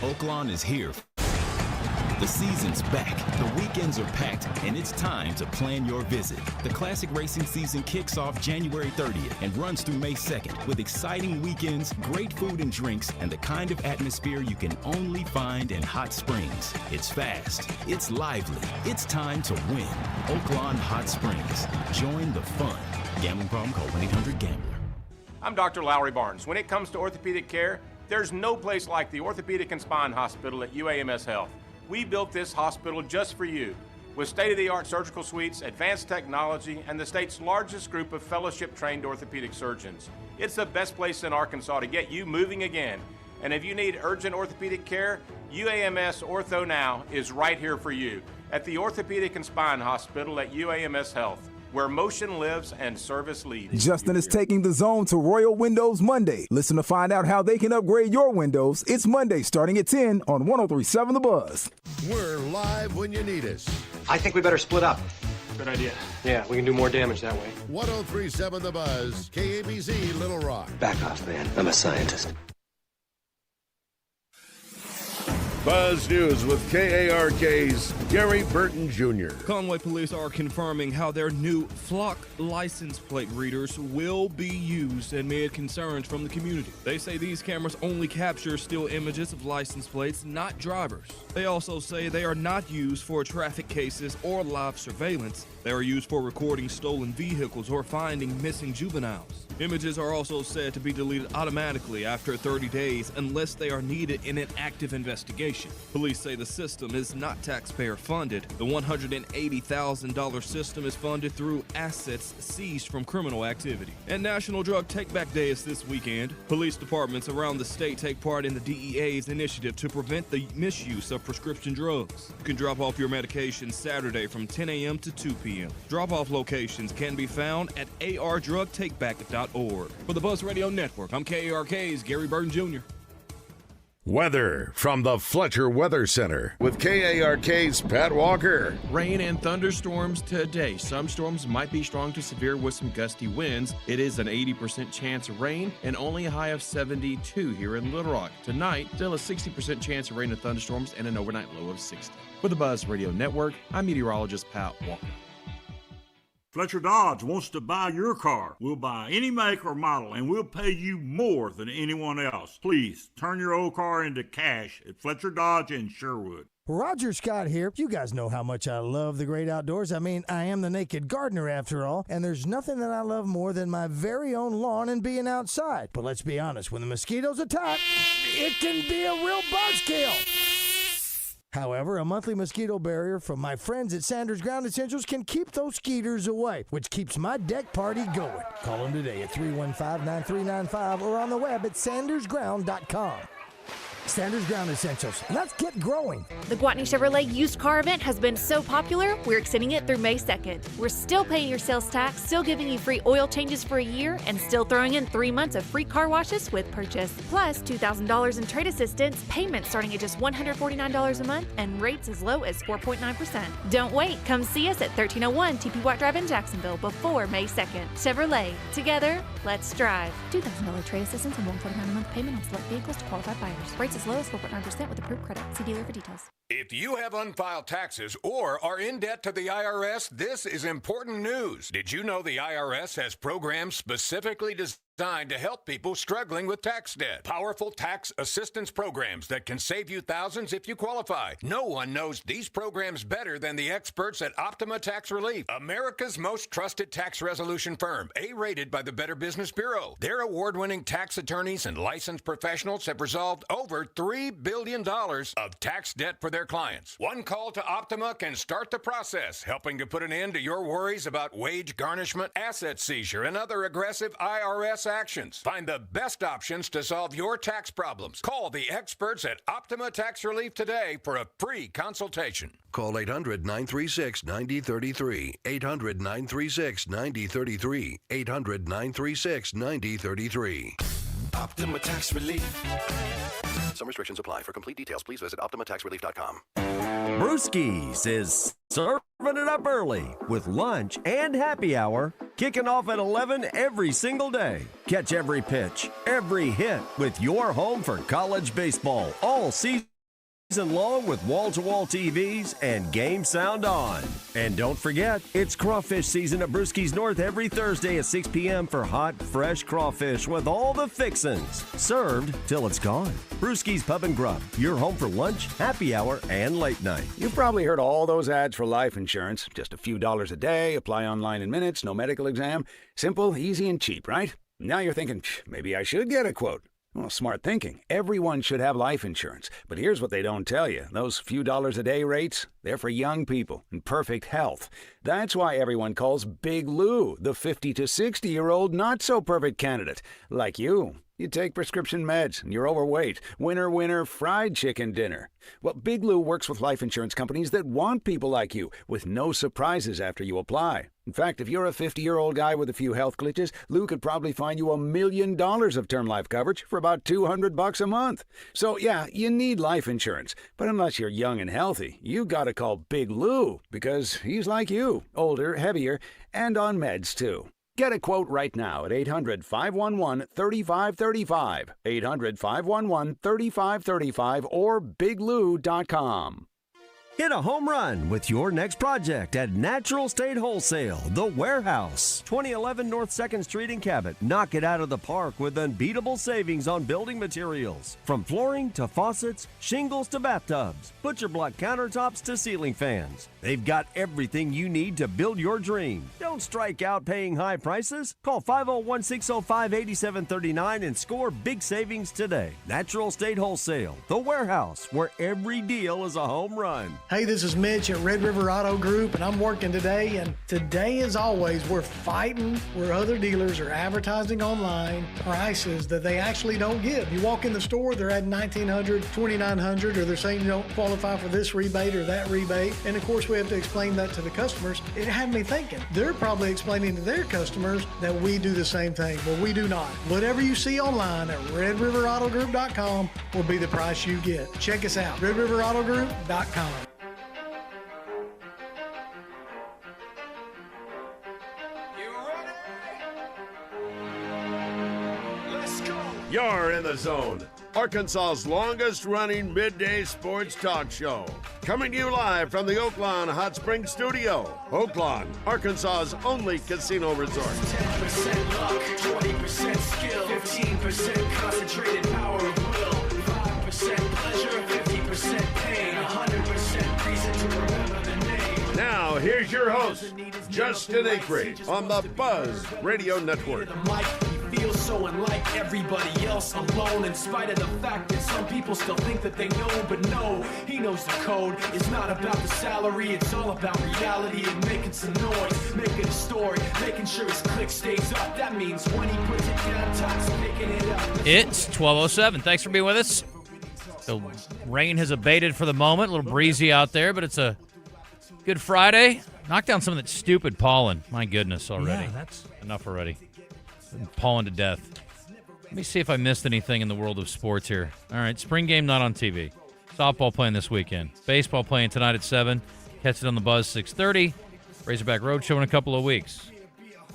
Oaklawn is here The season's back, the weekends are packed, and it's time to plan your visit. The classic racing season kicks off January 30th and runs through May 2nd with exciting weekends, great food and drinks, and the kind of atmosphere you can only find in Hot Springs. It's fast, it's lively, it's time to win. Oaklawn Hot Springs. Join the fun. Gambling problem? Call 1-800-GAMBLER. I'm Dr. Lowry Barnes. When it comes to orthopedic care, there's no place like the Orthopedic and Spine Hospital at UAMS Health. We built this hospital just for you, with state-of-the-art surgical suites, advanced technology, and the state's largest group of fellowship-trained orthopedic surgeons. It's the best place in Arkansas to get you moving again. And if you need urgent orthopedic care, UAMS Ortho Now is right here for you at the Orthopedic and Spine Hospital at UAMS Health, where motion lives and service leads. Justin is taking the Zone to Royal Windows Monday. Listen to find out how they can upgrade your windows. It's Monday starting at 10 on 103.7 The Buzz. We're live when you need us. I think we better split up. Good idea. Yeah, we can do more damage that way. 103.7 The Buzz, KABZ, Little Rock. Back off, man. I'm a scientist. Buzz News with KARK's Gary Burton Jr. Conway police are confirming how their new Flock license plate readers will be used amid concerns from the community. They say these cameras only capture still images of license plates, not drivers. They also say they are not used for traffic cases or live surveillance. They are used for recording stolen vehicles or finding missing juveniles. Images are also said to be deleted automatically after 30 days unless they are needed in an active investigation. Police say the system is not taxpayer funded. The $180,000 system is funded through assets seized from criminal activity. And National Drug Take Back Day is this weekend. Police departments around the state take part in the DEA's initiative to prevent the misuse of prescription drugs. You can drop off your medication Saturday from 10 a.m. to 2 p.m. Drop-off locations can be found at ardrugtakeback.org. For the Buzz Radio Network, I'm KARK's Gary Burton Jr. Weather from the Fletcher Weather Center with KARK's Pat Walker. Rain and thunderstorms today. Some storms might be strong to severe with some gusty winds. It is an 80% chance of rain and only a high of 72 here in Little Rock. Tonight, still a 60% chance of rain and thunderstorms and an overnight low of 60. For the Buzz Radio Network, I'm meteorologist Pat Walker. Fletcher Dodge wants to buy your car. We'll buy any make or model, and we'll pay you more than anyone else. Please, turn your old car into cash at Fletcher Dodge in Sherwood. Roger Scott here. You guys know how much I love the great outdoors. I mean, I am the naked gardener after all, and there's nothing that I love more than my very own lawn and being outside. But let's be honest, when the mosquitoes attack, it can be a real buzzkill. However, a monthly mosquito barrier from my friends at Sanders Ground Essentials can keep those skeeters away, which keeps my deck party going. Call them today at 315-9395 or on the web at sandersground.com. Sanders Ground Essentials. Let's get growing. The Guatney Chevrolet used car event has been so popular, we're extending it through May 2nd. We're still paying your sales tax, still giving you free oil changes for a year, and still throwing in 3 months of free car washes with purchase. Plus $2,000 in trade assistance, payments starting at just $149 a month, and rates as low as 4.9%. Don't wait. Come see us at 1301 TP White Drive in Jacksonville before May 2nd. Chevrolet. Together, let's drive. $2,000 trade assistance and $149 a month payment on select vehicles to qualified buyers. Rates as low as 4.9% with approved credit. See dealer for details. If you have unfiled taxes or are in debt to the IRS, this is important news. Did you know the IRS has programs specifically designed to help people struggling with tax debt? Powerful tax assistance programs that can save you thousands if you qualify. No one knows these programs better than the experts at Optima Tax Relief, America's most trusted tax resolution firm, A-rated by the Better Business Bureau. Their award-winning tax attorneys and licensed professionals have resolved over $3 billion of tax debt for their clients. One call to Optima can start the process, helping to put an end to your worries about wage garnishment, asset seizure, and other aggressive IRS actions. Find the best options to solve your tax problems. Call the experts at Optima Tax Relief today for a free consultation. Call 800-936-9033. 800-936-9033. 800-936-9033. Optima Tax Relief. Some restrictions apply. For complete details, please visit OptimaTaxRelief.com. Brewskis is serving it up early with lunch and happy hour kicking off at 11 every single day. Catch every pitch, every hit with your home for college baseball all season season long with wall-to-wall TVs and game sound on. And don't forget, it's crawfish season at Brewski's North every Thursday at 6 p.m. for hot, fresh crawfish with all the fixins. Served till it's gone. Brewski's Pub and Grub, your home for lunch, happy hour, and late night. You've probably heard all those ads for life insurance. Just a few dollars a day, apply online in minutes, no medical exam. Simple, easy, and cheap, right? Now you're thinking, maybe I should get a quote. Well, smart thinking. Everyone should have life insurance. But here's what they don't tell you. Those few dollars a day rates, they're for young people in perfect health. That's why everyone calls Big Lou the 50 to 60-year-old not-so-perfect candidate. Like you. You take prescription meds, and you're overweight. Winner, winner, fried chicken dinner. Well, Big Lou works with life insurance companies that want people like you, with no surprises after you apply. In fact, if you're a 50-year-old guy with a few health glitches, Lou could probably find you $1 million of term life coverage for about $200 a month. So, yeah, you need life insurance. But unless you're young and healthy, you gotta call Big Lou, because he's like you, older, heavier, and on meds, too. Get a quote right now at 800-511-3535, 800-511-3535, or biglou.com. Hit a home run with your next project at Natural State Wholesale, The Warehouse, 2011 North 2nd Street in Cabot. Knock it out of the park with unbeatable savings on building materials. From flooring to faucets, shingles to bathtubs, butcher block countertops to ceiling fans. They've got everything you need to build your dream. Don't strike out paying high prices. Call 501-605-8739 and score big savings today. Natural State Wholesale, The Warehouse, where every deal is a home run. Hey, this is Mitch at Red River Auto Group, and I'm working today. And today, as always, we're fighting where other dealers are advertising online prices that they actually don't give. You walk in the store, they're at $1,900, $2,900, or they're saying you don't qualify for this rebate or that rebate. And of course, we have to explain that to the customers. It had me thinking, they're probably explaining to their customers that we do the same thing. Well, we do not. Whatever you see online at RedRiverAutoGroup.com will be the price you get. Check us out, RedRiverAutoGroup.com. You're in the zone. Arkansas's longest-running midday sports talk show. Coming to you live from the Oaklawn Hot Springs Studio. Oaklawn, Arkansas's only casino resort. 10% luck, 20% skill, 15% concentrated power of will, 5% pleasure, 50% pain, 100% reason to remember the name. Now, here's your host, Justin Acri, on the Buzz Radio Network. Feel so unlike everybody else, alone in spite of the fact that some people still think that they know, but no, he knows the code. It's not about the salary, it's all about reality and making some noise, making a story, making sure his click stays up. That means when he puts it down, Todd's picking it up. It's 12:07. Thanks for being with us. The rain has abated for the moment. A little breezy out there, but it's a good Friday. Knock down some of that stupid pollen. My goodness, already. Yeah, that's enough already. Pollen to death. Let me see if I missed anything in the world of sports here. All right, spring game not on TV. Softball playing this weekend. Baseball playing tonight at 7. Catch it on the Buzz 6:30. Razorback Roadshow in a couple of weeks.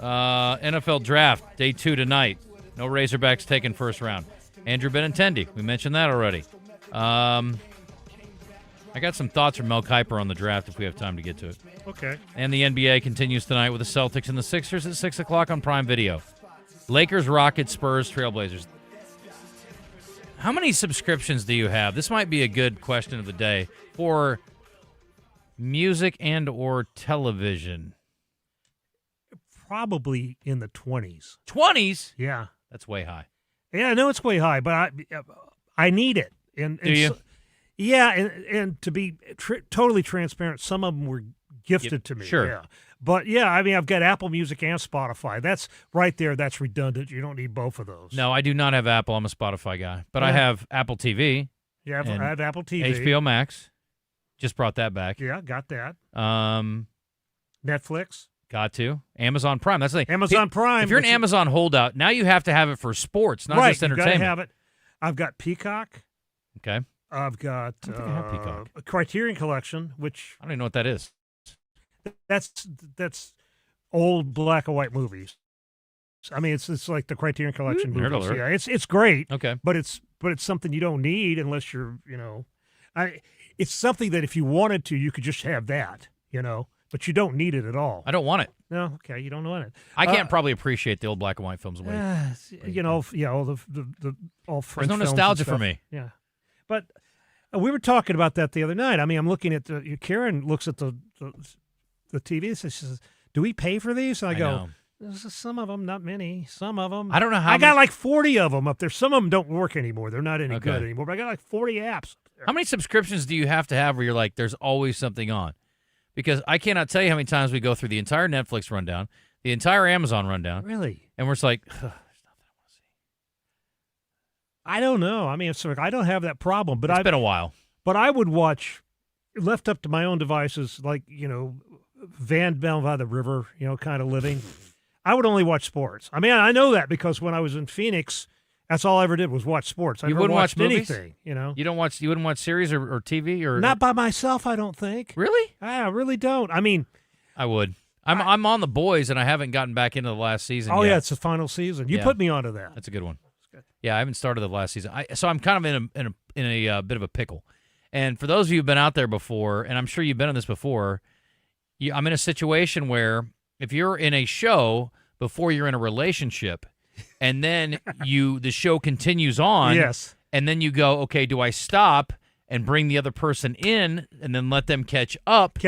NFL Draft, day 2 tonight. No Razorbacks taken first round. Andrew Benintendi, we mentioned that already. I got some thoughts from Mel Kiper on the draft if we have time to get to it. Okay. And the NBA continues tonight with the Celtics and the Sixers at 6 o'clock on Prime Video. Lakers, Rockets, Spurs, Trailblazers. How many subscriptions do you have? This might be a good question of the day for music and or television. Probably in the 20s. 20s? Yeah. That's way high. Yeah, I know it's way high, but I need it. And do you? So, yeah, and to be totally transparent, some of them were gifted to me. Sure. Yeah. But, yeah, I mean, I've got Apple Music and Spotify. That's right there. That's redundant. You don't need both of those. No, I do not have Apple. I'm a Spotify guy. But I have Apple TV. Yeah, I have Apple TV. HBO Max. Just brought that back. Yeah, got that. Netflix. Got to. Amazon Prime. That's the thing. Amazon Prime. If you're an Amazon holdout, now you have to have it for sports, not just entertainment. Right, you got to have it. I've got Peacock. Okay. I've got I don't think I have Peacock. a Criterion Collection, which I don't even know what that is. That's old black and white movies. I mean, it's like the Criterion Collection movies. Yeah, it's great. Okay, but it's something you don't need unless you're It's something that if you wanted to, you could just have that, but you don't need it at all. I don't want it. No, okay, you don't want it. I can't probably appreciate the old black and white films. All the all French. There's no films and nostalgia for stuff. me. Yeah, but we were talking about that the other night. I mean, I'm looking at Karen looks at the TV and says, "Do we pay for these?" And I go, know. "Some of them, not many. Some of them. I don't know how I got like 40 of them up there. Some of them don't work anymore. They're not any Okay. good anymore. But I got like 40 apps. How many subscriptions do you have to have where you're like, there's always something on? Because I cannot tell you how many times we go through the entire Netflix rundown, the entire Amazon rundown. Really? And we're just like, I don't know. I mean, it's like I don't have that problem, but it's been a while. But I would watch, left up to my own devices, like Van down by the river, kind of living. I would only watch sports. I mean, I know that because when I was in Phoenix, that's all I ever did was watch sports. I You never wouldn't watch watched movies? anything. You wouldn't watch series or TV or Not by myself, I don't think. Really? I really don't. I mean, I would. I'm on The Boys, and I haven't gotten back into the last season. Oh yet. yeah, it's the final season. You Yeah. put me onto that. That's a good one. Yeah, I haven't started the last season. So I'm kind of in a bit of a pickle. And for those of you who've been out there before, and I'm sure you've been in this before, I'm in a situation where if you're in a show before you're in a relationship, and then the show continues on, Yes. and then you go, okay, do I stop and bring the other person in and then let them catch up,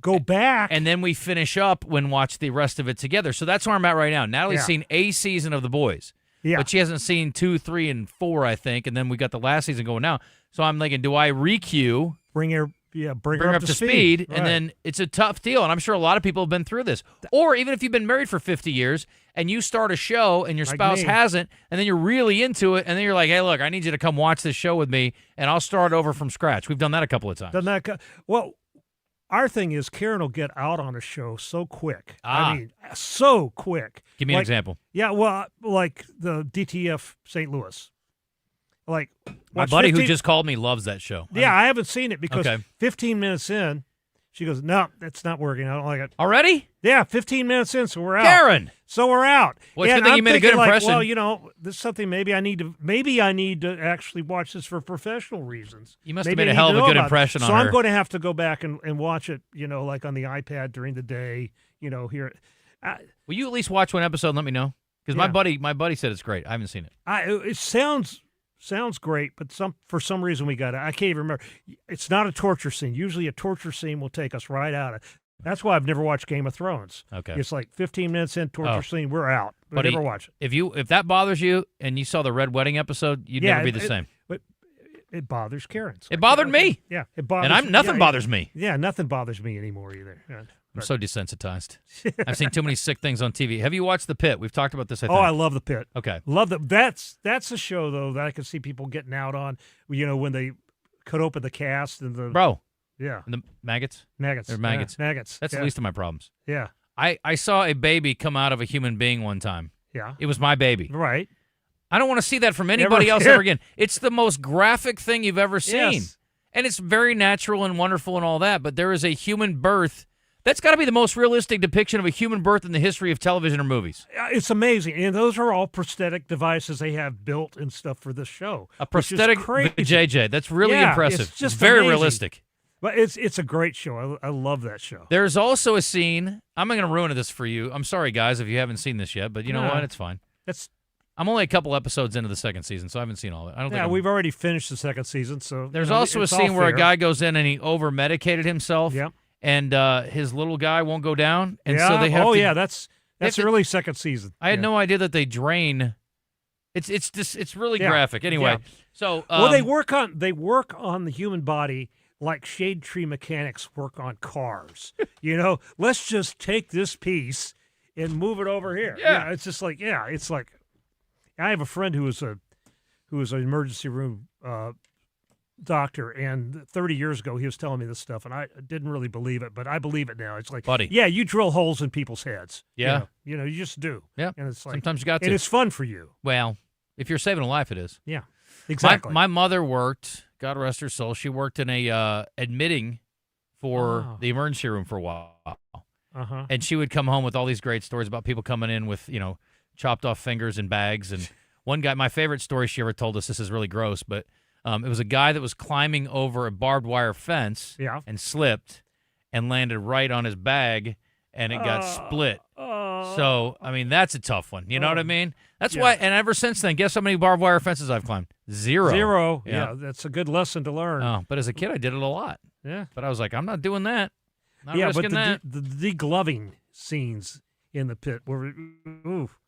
go back, and then we finish up and watch the rest of it together. So that's where I'm at right now. Natalie's Yeah. seen a season of The Boys. Yeah. But she hasn't seen 2, 3, and 4, I think, and then we got the last season going now. So I'm thinking, do I re-queue? Bring her up to speed, Right. and then it's a tough deal, and I'm sure a lot of people have been through this. Or even if you've been married for 50 years and you start a show and your Like spouse me. hasn't, and then you're really into it, and then you're like, hey, look, I need you to come watch this show with me, and I'll start over from scratch. We've done that a couple of times. Well, our thing is Karen will get out on a show so quick. Ah. I mean, so quick. Give me an example. Yeah, well, like the DTF St. Louis. Like My watch buddy 15 who just called me loves that show. Yeah, I haven't seen it because Okay. 15 minutes in, she goes, no, that's not working. I don't like it. Already? Yeah, 15 minutes in, so we're out. Karen! So we're out. Well, it's Yeah, good that and you I'm made a good thinking, like, impression. well, this is something maybe I need to actually watch this for professional reasons. You must have Maybe made a I hell need of to a know good about it. impression on So her. I'm going to have to go back and watch it, like on the iPad during the day, here. Will you at least watch one episode and let me know? Because Yeah. my buddy said it's great. I haven't seen it. It sounds great, but for some reason I can't even remember. It's not a torture scene. Usually a torture scene will take us right out of. That's why I've never watched Game of Thrones. Okay. It's like 15 minutes in, torture Oh. scene, we're out. We Buddy, never watch it. If that bothers you and you saw the Red Wedding episode, you'd never be the same. But it bothers Karen. It bothered me. Yeah, it bothers. And nothing bothers me. Yeah, nothing bothers me anymore either. Yeah, I'm so desensitized. I've seen too many sick things on TV. Have you watched The Pit? We've talked about this, I think. Oh, I love The Pit. Okay. Love that. That's a show though that I can see people getting out on. When they cut open the cast and the Bro. Yeah. And the maggots? Maggots. They're maggots. Yeah, maggots. That's Yeah. the least of my problems. Yeah. I saw a baby come out of a human being one time. Yeah. It was my baby. Right. I don't want to see that from anybody else Ever. ever again. It's the most graphic thing you've ever seen. Yes. And it's very natural and wonderful and all that, but there is a human birth. That's got to be the most realistic depiction of a human birth in the history of television or movies. It's amazing. And those are all prosthetic devices they have built and stuff for this show. A which is prosthetic crazy. JJ. That's really Yeah, impressive. It's just very amazing. realistic. But it's a great show. I love that show. There's also a scene. I'm not going to ruin this for you. I'm sorry, guys, if you haven't seen this yet, but you know No. what? It's fine. That's I'm only a couple episodes into the second season, so I haven't seen all of it. I don't think Yeah, I'm- we've already finished the second season, so There's also a it's all scene where a fair. guy goes in and he over-medicated himself, and his little guy won't go down, and so they have to... that's they have to- early second season. I had no idea that they drain... It's really Yeah. graphic. Anyway, Yeah. so... well, they work on the human body like shade tree mechanics work on cars. Let's just take this piece and move it over here. Yeah. It's just like it's like I have a friend who was an emergency room doctor, and 30 years ago he was telling me this stuff, and I didn't really believe it, but I believe it now. It's like, Buddy. yeah, you drill holes in people's heads. Yeah. You just do. Yeah. And it's like Sometimes you got to. and it's fun for you. Well, if you're saving a life, it is. Yeah. Exactly. My mother worked, God rest her soul, she worked in a admitting for Oh. the emergency room for a while. Uh-huh. And she would come home with all these great stories about people coming in with, chopped off fingers and bags. And one guy, my favorite story she ever told us, this is really gross, but It was a guy that was climbing over a barbed wire fence and slipped and landed right on his bag, and it got split. So, I mean, that's a tough one. You know what I mean? That's why, and ever since then, guess how many barbed wire fences I've climbed? Zero. Yeah, that's a good lesson to learn. Oh, but as a kid, I did it a lot. Yeah. But I was like, I'm not doing that. Not yeah, risking but that. the degloving scenes in the pit were,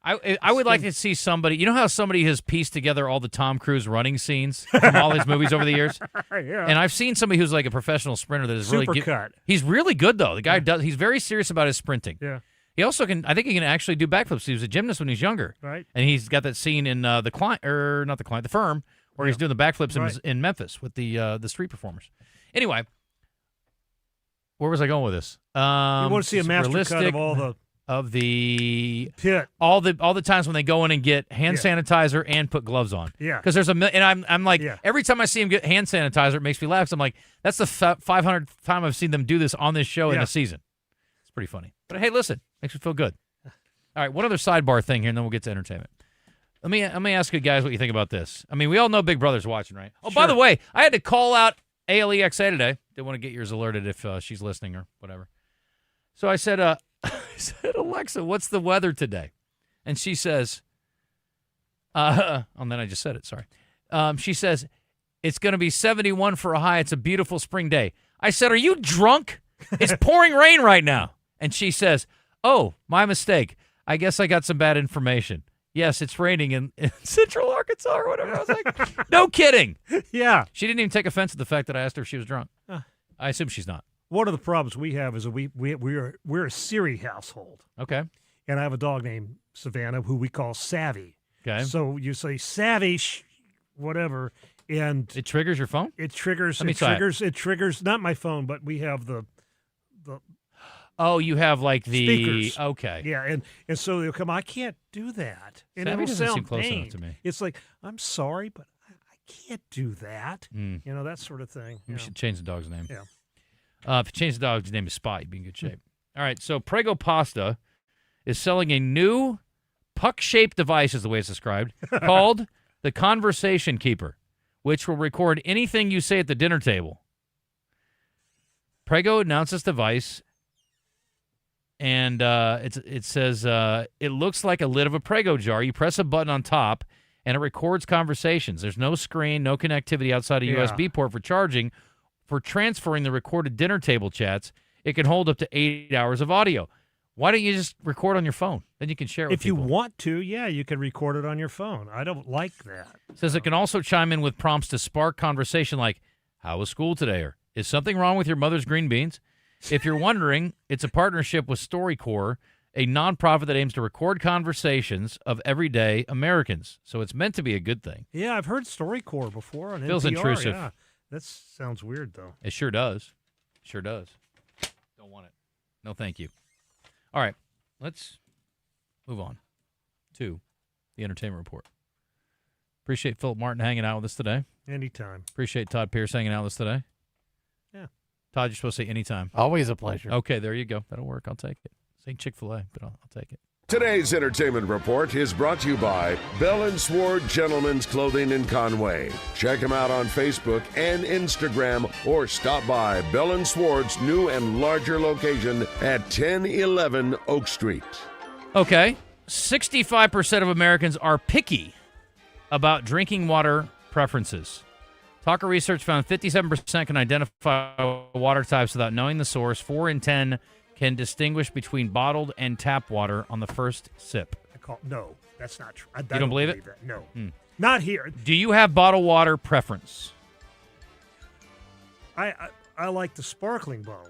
I would like to see somebody, you know how somebody has pieced together all the Tom Cruise running scenes from all his movies over the years? Yeah. And I've seen somebody who's like a professional sprinter that is really good. Supercut. He's really good, though. The guy he's very serious about his sprinting. Yeah. He also I think he can actually do backflips. He was a gymnast when he was younger. Right. And he's got that scene in The Firm, where he's doing the backflips in Memphis with the street performers. Anyway, where was I going with this? You want to see a master cut of the pit, all the times when they go in and get hand sanitizer and put gloves on. Yeah, because there's and I'm like every time I see him get hand sanitizer, it makes me laugh. So I'm like, that's the 500th time I've seen them do this on this show in a season. It's pretty funny. But hey, listen, makes me feel good. All right, one other sidebar thing here, and then we'll get to entertainment. Let me ask you guys what you think about this. I mean, we all know Big Brother's watching, right? Oh, by the way, I had to call out ALEXA today. Didn't want to get yours alerted if she's listening or whatever. So I said, Alexa, what's the weather today? And she says, and then I just said it, sorry. She says, it's going to be 71 for a high. It's a beautiful spring day. I said, are you drunk? It's pouring rain right now. And she says, oh, my mistake. I guess I got some bad information. Yes, it's raining in Central Arkansas or whatever. I was like, no kidding. Yeah. She didn't even take offense to the fact that I asked her if she was drunk. I assume she's not. One of the problems we have is that we're a Siri household. Okay. And I have a dog named Savannah who we call Savvy. Okay. So you say Savvy, whatever, and it triggers your phone? It triggers not my phone, but we have the Oh, you have like the speakers. Okay. Yeah, and so they'll come, I can't do that. And Savvy it'll doesn't sound seem close enough pained. to me. It's like, I'm sorry, but I can't do that. You know, that sort of thing. We should change the dog's name. Yeah. If you change the dog's name to Spot, you'd be in good shape. All right, so Prego Pasta is selling a new puck-shaped device, is the way it's described, called the Conversation Keeper, which will record anything you say at the dinner table. Prego announced this device, and it says, it looks like a lid of a Prego jar. You press a button on top, and it records conversations. There's no screen, no connectivity outside a USB port for charging. For transferring the recorded dinner table chats, it can hold up to 8 hours of audio. Why don't you just record on your phone? Then you can share it with people. If you want to, yeah, you can record it on your phone. I don't like that. It says it can also chime in with prompts to spark conversation like, how was school today? Or, is something wrong with your mother's green beans? If you're wondering, it's a partnership with StoryCorps, a nonprofit that aims to record conversations of everyday Americans. So it's meant to be a good thing. Yeah, I've heard StoryCorps before on Feels NPR. intrusive. Yeah. That sounds weird, though. It sure does. Sure does. Don't want it. No, thank you. All right, let's move on to the entertainment report. Appreciate Philip Martin hanging out with us today. Anytime. Appreciate Todd Pierce hanging out with us today. Yeah. Todd, you're supposed to say anytime. Always a pleasure. Okay, there you go. That'll work. I'll take it. Say Chick-fil-A, but I'll take it. Today's entertainment report is brought to you by Bell & Sword Gentlemen's Clothing in Conway. Check them out on Facebook and Instagram, or stop by Bell & Sword's new and larger location at 1011 Oak Street. Okay, 65% of Americans are picky about drinking water preferences. Talker research found 57% can identify water types without knowing the source. 4 in 10 can distinguish between bottled and tap water on the first sip. No, that's not true. I don't believe it? That. No. Not here. Do you have bottled water preference? I like the sparkling bottled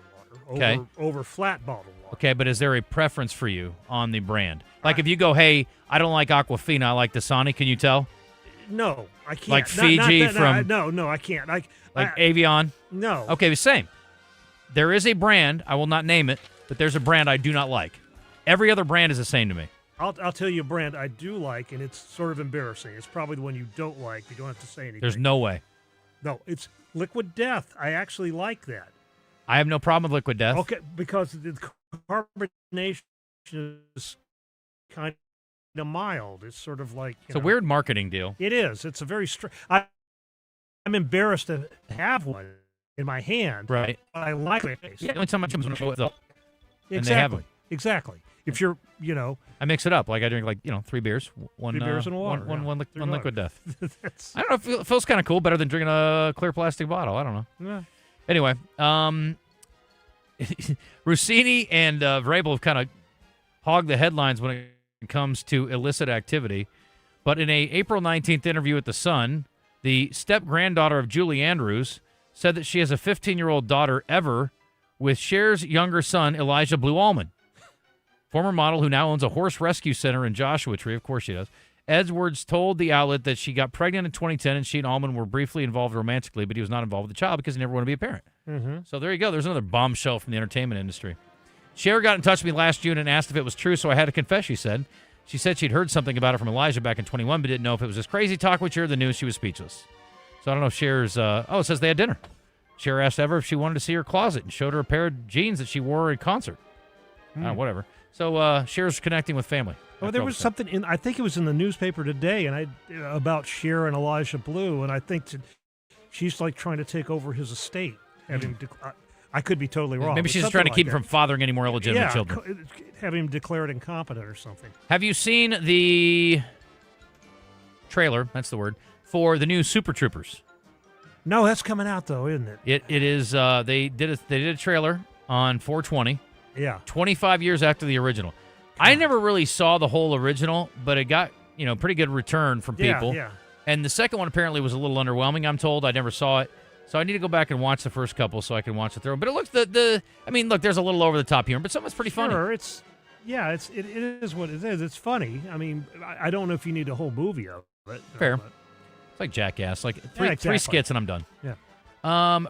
water over flat bottled water. Okay, but is there a preference for you on the brand? Like if you go, hey, I don't like Aquafina, I like Dasani, can you tell? No, I can't. Like Fiji from... No, I can't. Like Avion? No. Okay, the same. There is a brand, I will not name it, but there's a brand I do not like. Every other brand is the same to me. I'll tell you a brand I do like, and it's sort of embarrassing. It's probably the one you don't like. You don't have to say anything. There's no way. No, it's Liquid Death. I actually like that. I have no problem with Liquid Death. Okay, because the carbonation is kind of mild. It's sort of like... It's a weird marketing deal. It is. It's a very... I'm embarrassed to have one in my hand. Right. But I like it. Yeah, the only time I choose when I show it up. And they have them. Exactly. If you're, I mix it up. Like I drink 3 beers. One 3 beers and water. One liquid death. That's, I don't know. It feels kind of cool. Better than drinking a clear plastic bottle. I don't know. yeah. Anyway, Rossini and Vrabel have kind of hogged the headlines when it comes to illicit activity. But in a April 19th interview with The Sun, the step-granddaughter of Julie Andrews said that she has a 15-year-old daughter, Ever, with Cher's younger son, Elijah Blue Allman. Former model who now owns a horse rescue center in Joshua Tree. Of course she does. Edwards told the outlet that she got pregnant in 2010 and she and Allman were briefly involved romantically, but he was not involved with the child because he never wanted to be a parent. Mm-hmm. So there you go. There's another bombshell from the entertainment industry. Cher got in touch with me last June and asked if it was true, so I had to confess, she said. She said she'd heard something about it from Elijah back in 21, but didn't know if it was just crazy talk. When she heard the news, she was speechless. So I don't know if Cher's... it says they had dinner. Cher asked Ever if she wanted to see her closet and showed her a pair of jeans that she wore in concert. Whatever. So Cher's connecting with family. Oh, there was something in. I think it was in the newspaper today, about Cher and Elijah Blue, and I think she's like trying to take over his estate. I could be totally wrong. Maybe she's trying to keep him from fathering any more illegitimate children. Have him declared incompetent or something. Have you seen the trailer? That's the word for the new Super Troopers. No, that's coming out though, isn't it? It is. They did a trailer on 420. Yeah. 25 years after the original. I never really saw the whole original, but it got, pretty good return from people. Yeah. And the second one apparently was a little underwhelming, I'm told. I never saw it. So I need to go back and watch the first couple so I can watch the third one. But it looks look, there's a little over the top humor, but some of it's pretty funny. Sure, it is what it is. It's funny. I mean, I don't know if you need a whole movie of it. Fair. It's like Jackass. Like three exactly. skits and I'm done. Yeah.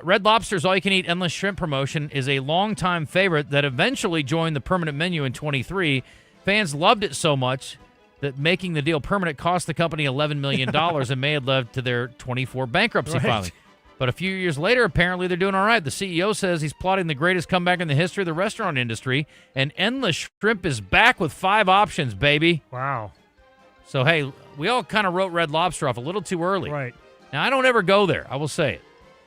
Red Lobster's all-you-can-eat endless shrimp promotion is a longtime favorite that eventually joined the permanent menu in 23. Fans loved it so much that making the deal permanent cost the company $11 million and may have led to their 24 bankruptcy filing. But a few years later, apparently they're doing all right. The CEO says he's plotting the greatest comeback in the history of the restaurant industry, and endless shrimp is back with 5 options, baby. Wow. So, hey, we all kind of wrote Red Lobster off a little too early. Right. Now, I don't ever go there, I will say it.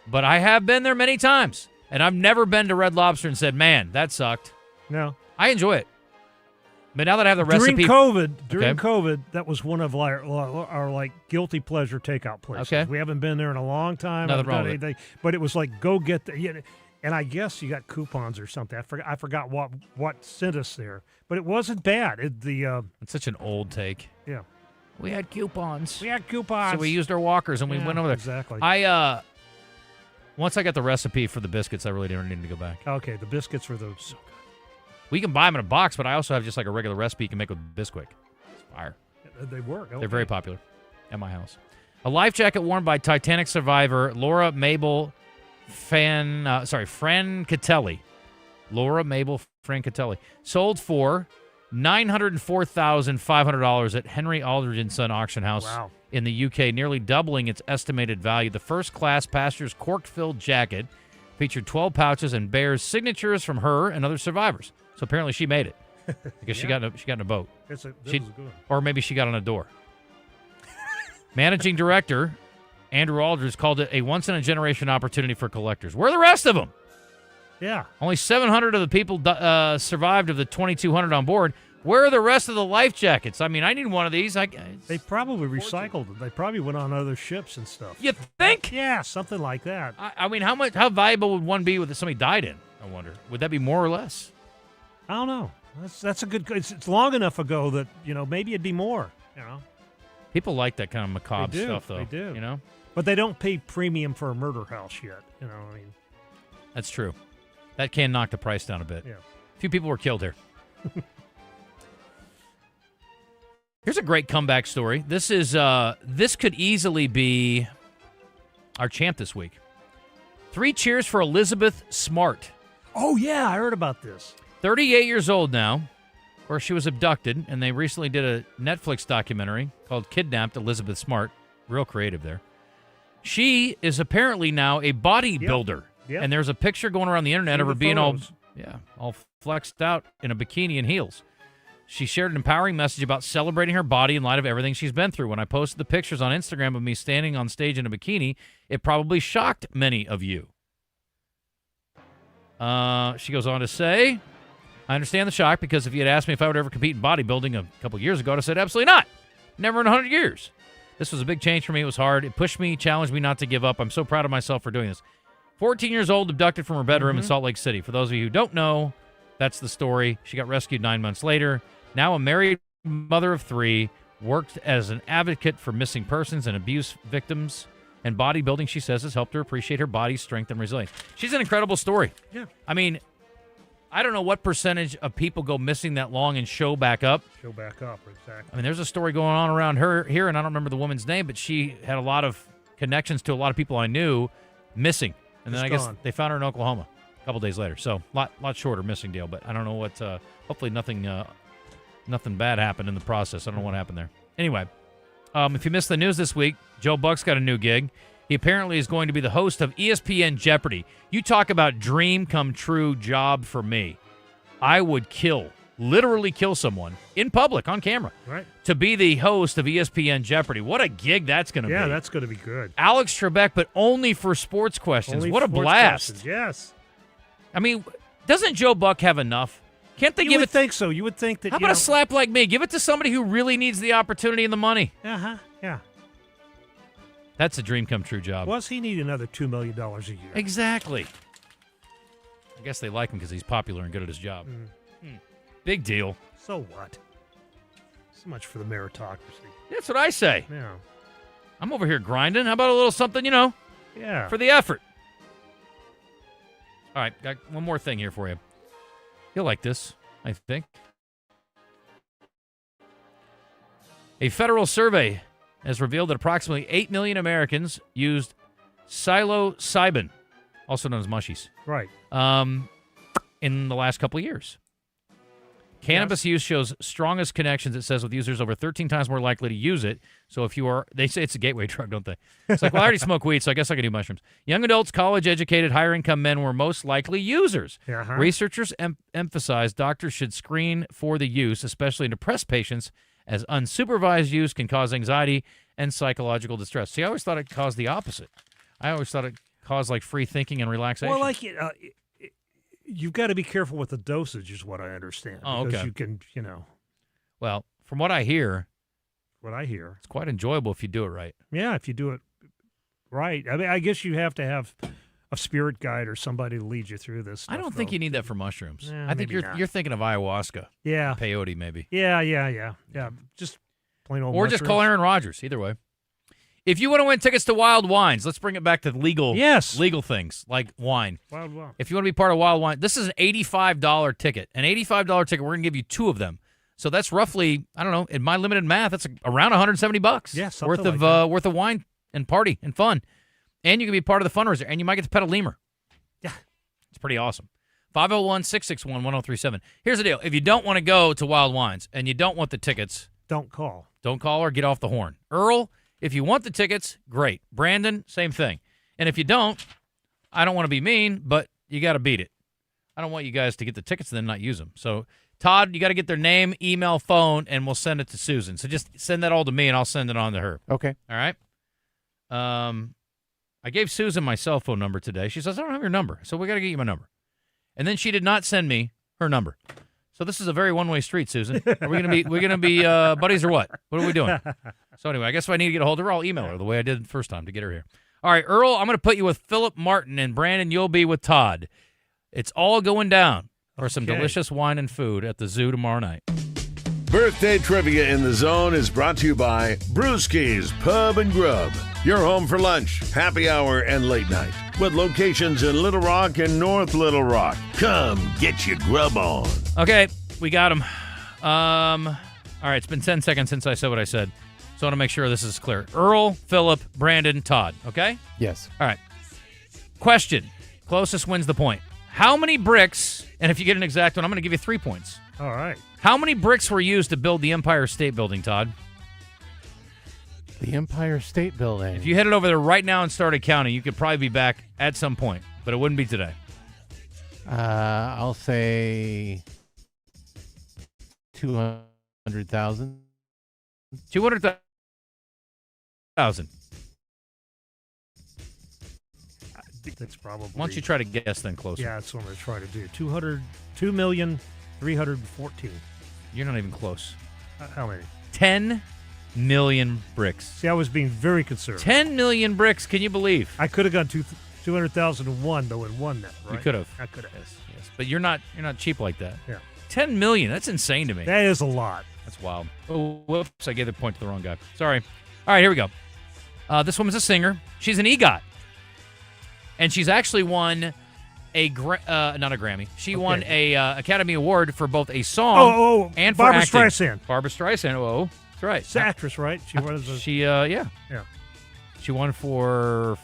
But I have been there many times, and I've never been to Red Lobster and said, man, that sucked. No. I enjoy it. But now that I have the recipe... During COVID, that was one of our guilty pleasure takeout places. Okay. We haven't been there in a long time. Nothing wrong with anything, but it was like, go get the... And I guess you got coupons or something. I forgot what sent us there. But it wasn't bad. It's such an old take. Yeah. We had coupons. So we used our walkers and we went over there. Exactly. Once I got the recipe for the biscuits, I really didn't need to go back. Okay, the biscuits were those. So good. We can buy them in a box, but I also have just like a regular recipe you can make with Bisquick. It's fire. They work. Okay. They're very popular at my house. A life jacket worn by Titanic survivor Laura Mabel Francatelli. Laura Mabel Francatelli. Sold for $904,500 at Henry Aldridge & Son Auction House in the UK, nearly doubling its estimated value. The first-class passenger's cork-filled jacket featured 12 pouches and bears signatures from her and other survivors. So apparently she made it. I guess she got in a boat. That was good. Or maybe she got on a door. Managing director Andrew Aldridge called it a once-in-a-generation opportunity for collectors. Where are the rest of them? Yeah. Only 700 of the people survived of the 2,200 on board. Where are the rest of the life jackets? I mean, I need one of these. They probably recycled them. They probably went on other ships and stuff. You think? Yeah, something like that. I mean, how valuable would one be with somebody died in? I wonder. Would that be more or less? I don't know. That's a good. It's long enough ago that maybe it'd be more. People like that kind of macabre stuff, though. They do. But they don't pay premium for a murder house yet. I mean, that's true. That can knock the price down a bit. Yeah. A few people were killed here. Here's a great comeback story. This could easily be our champ this week. 3 cheers for Elizabeth Smart. Oh, yeah, I heard about this. 38 years old now. Of course, she was abducted, and they recently did a Netflix documentary called Kidnapped Elizabeth Smart. Real creative there. She is apparently now a bodybuilder. Yep. And there's a picture going around the internet of her being photos. all flexed out in a bikini and heels. She shared an empowering message about celebrating her body in light of everything she's been through. When I posted the pictures on Instagram of me standing on stage in a bikini, it probably shocked many of you. She goes on to say, I understand the shock because if you had asked me if I would ever compete in bodybuilding a couple years ago, I'd have said absolutely not. Never in 100 years. This was a big change for me. It was hard. It pushed me, challenged me not to give up. I'm so proud of myself for doing this. 14 years old, abducted from her bedroom in Salt Lake City. For those of you who don't know, that's the story. She got rescued 9 months later. Now a married mother of 3, worked as an advocate for missing persons and abuse victims. And bodybuilding, she says, has helped her appreciate her body's strength and resilience. She's an incredible story. Yeah. I mean, I don't know what percentage of people go missing that long and show back up. Show back up, exactly. I mean, there's a story going on around her here, and I don't remember the woman's name, but she had a lot of connections to a lot of people I knew missing. And then I guess they found her in Oklahoma a couple days later. So, lot shorter missing deal, but I don't know what, hopefully nothing bad happened in the process. I don't know what happened there. Anyway, if you missed the news this week, Joe Buck's got a new gig. He apparently is going to be the host of ESPN Jeopardy. You talk about dream come true job for me. I would literally kill someone in public on camera to be the host of ESPN Jeopardy. What a gig that's going to be. Yeah, that's going to be good. Alex Trebek, but only for sports questions. Only what a sports blast. questions, yes. I mean, doesn't Joe Buck have enough? Can't they You give would it? think so. You would think that. How about a slap like me? Give it to somebody who really needs the opportunity and the money. Yeah. That's a dream come true job. Plus, he need another $2 million a year. Exactly. I guess they like him because he's popular and good at his job. Big deal. So what? So much for the meritocracy. That's what I say. Yeah. I'm over here grinding. How about a little something, Yeah. for the effort? All right, got one more thing here for you. You'll like this, I think. A federal survey has revealed that approximately 8 million Americans used psilocybin, also known as mushies, Right. in the last couple of years. Cannabis use shows strongest connections, it says, with users over 13 times more likely to use it. So if you are, they say it's a gateway drug, don't they? It's like, well, I already smoke weed, so I guess I can do mushrooms. Young adults, college-educated, higher-income men were most likely users. Researchers emphasize doctors should screen for the use, especially in depressed patients, as unsupervised use can cause anxiety and psychological distress. See, I always thought it caused the opposite. I always thought it caused, like, free thinking and relaxation. Well, like, you've got to be careful with the dosage, is what I understand. Oh, because okay. you can, Well, from what I hear, it's quite enjoyable if you do it right. Yeah, if you do it right. I mean, I guess you have to have a spirit guide or somebody to lead you through this stuff, I don't think you need that for mushrooms. Yeah, I think maybe not. you're thinking of ayahuasca. Yeah. Peyote, maybe. Yeah. Just plain old Or just call Aaron Rodgers. Either way. If you want to win tickets to Wild Wines, let's bring it back to legal things like wine. Wild Wine. If you want to be part of Wild Wine, this is an $85 ticket. An $85 ticket, we're going to give you 2 of them. So that's roughly, I don't know, in my limited math, that's around $170 Yeah, something worth of like that. worth of wine and party and fun. And you can be part of the fundraiser, and you might get to pet a lemur. Yeah. It's pretty awesome. 501-661-1037. Here's the deal. If you don't want to go to Wild Wines and you don't want the tickets, don't call. Don't call or get off the horn. Earl, if you want the tickets, great. Brandon, same thing. And if you don't, I don't want to be mean, but you got to beat it. I don't want you guys to get the tickets and then not use them. So, Todd, you got to get their name, email, phone, and we'll send it to Susan. So just send that all to me, and I'll send it on to her. Okay. All right? I gave Susan my cell phone number today. She says, I don't have your number, so we got to get you my number. And then she did not send me her number. So this is a very one-way street, Susan. Are we gonna be buddies or what? What are we doing? So anyway, I guess if I need to get a hold of her, I'll email her the way I did the first time to get her here. All right, Earl, I'm going to put you with Philip Martin, and Brandon, you'll be with Todd. It's all going down for some delicious wine and food at the zoo tomorrow night. Birthday Trivia in the Zone is brought to you by Brewski's Pub and Grub. Your home for lunch, happy hour, and late night. With locations in Little Rock and North Little Rock. Come get your grub on. Okay, we got him. All right, it's been 10 seconds since I said what I said, so I want to make sure this is clear. Earl, Philip, Brandon, Todd, okay? Yes. All right. Question. Closest wins the point. How many bricks, and if you get an exact one, I'm going to give you 3 points. All right. How many bricks were used to build the Empire State Building, Todd? The Empire State Building. If you headed over there right now and started counting, you could probably be back at some point, but it wouldn't be today. I'll say 200,000. 200,000. That's probably. Why don't you try to guess then closer? Yeah, that's what I'm going to try to do. 2,314,000. You're not even close. How many? 10 million bricks. See, I was being very conservative. 10 million bricks. Can you believe? I could have gone 200,001 though and won that. Right? You could have. I could have. Yes. But you're not cheap like that. Yeah. 10 million. That's insane to me. That is a lot. That's wild. Oh, whoops! I gave the point to the wrong guy. Sorry. All right, here we go. This woman's a singer. She's an EGOT. And she's actually won not a Grammy. She won a Academy Award for both a song and for Barbra acting. Streisand. Barbra Streisand. Oh, that's right. She's an actress, right? She was. Yeah. Yeah. She won for.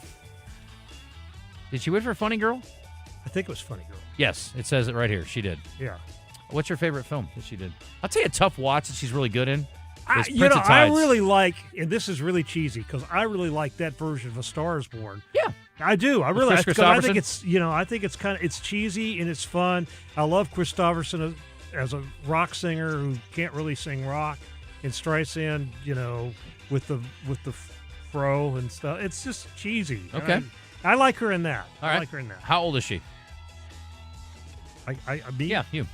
Did she win for Funny Girl? I think it was Funny Girl. Yes, it says it right here. She did. Yeah. What's your favorite film that she did? I'll tell you a tough watch that she's really good in. I really like, and this is really cheesy because I really like that version of A Star Is Born. Yeah, I do. I really. Chris I think Christopherson? I think it's it's cheesy and it's fun. I love Christopherson as a rock singer who can't really sing rock, and Streisand, with the fro and stuff. It's just cheesy. Okay. I like her in that. All right. I like her in that. How old is she? Yeah, you.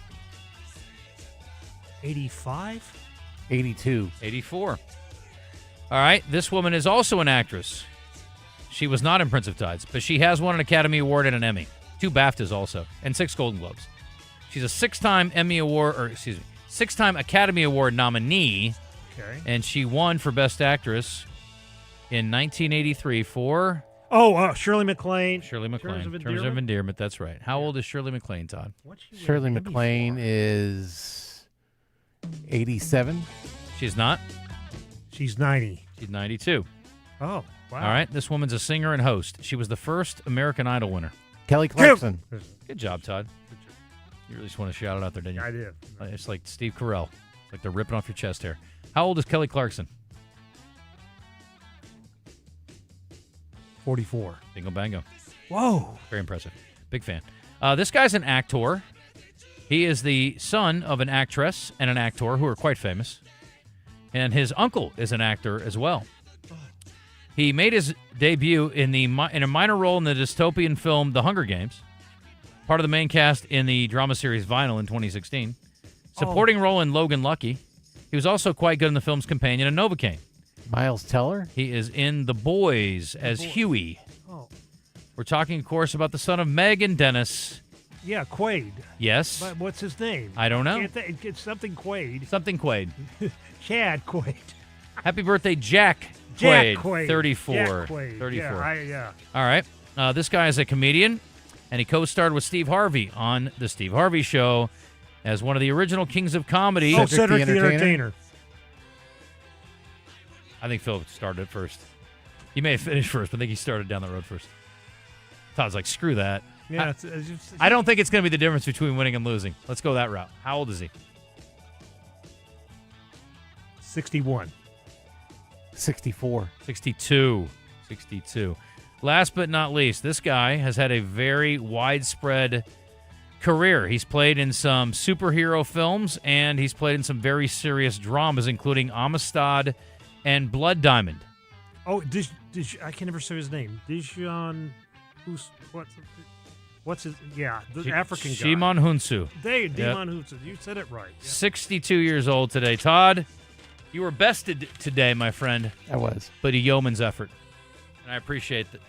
85. 82. 84. All right. This woman is also an actress. She was not in Prince of Tides, but she has won an Academy Award and an Emmy. 2 BAFTAs also, and 6 Golden Globes. She's a 6-time six-time Academy Award nominee. Okay. And she won for Best Actress in 1983 for... Shirley MacLaine. Shirley MacLaine. Terms of Endearment, that's right. How old is Shirley MacLaine, Todd? Shirley MacLaine is 87. She's not. She's 90. She's 92. Oh, wow. All right, this woman's a singer and host. She was the first American Idol winner. Kelly Clarkson. Good job, Todd. You really just want to shout it out there, didn't you? I did. It's like Steve Carell. It's like they're ripping off your chest hair. How old is Kelly Clarkson? 44. Bingo bango. Whoa. Very impressive. Big fan. This guy's an actor. He is the son of an actress and an actor who are quite famous. And his uncle is an actor as well. He made his debut in a minor role in the dystopian film The Hunger Games, part of the main cast in the drama series Vinyl in 2016, supporting role in Logan Lucky. He was also quite good in the film's companion in Novocaine. Miles Teller? He is in The Boys as Huey. Oh. We're talking, of course, about the son of Meg and Dennis. Yeah, Quaid. Yes. But what's his name? I don't know. It's something Quaid. Something Quaid. Chad Quaid. Happy birthday, Jack Quaid. Jack Quaid. 34. Jack Quaid. 34. Yeah. All right. This guy is a comedian, and he co-starred with Steve Harvey on The Steve Harvey Show as one of the original kings of comedy. Cedric the Entertainer. I think Phil started first. He may have finished first, but I think he started down the road first. Todd's like, screw that. Yeah, I don't think it's going to be the difference between winning and losing. Let's go that route. How old is he? 61. 64. 62. Last but not least, this guy has had a very widespread career. He's played in some superhero films, and he's played in some very serious dramas, including Amistad and Blood Diamond. Oh, I can never say his name. Dijon, what's his? Yeah, the African guy. Shimon Hunsu. Hunsu. You said it right. Yeah. 62 years old today. Todd, you were bested today, my friend. I was. But a yeoman's effort. And I appreciate that.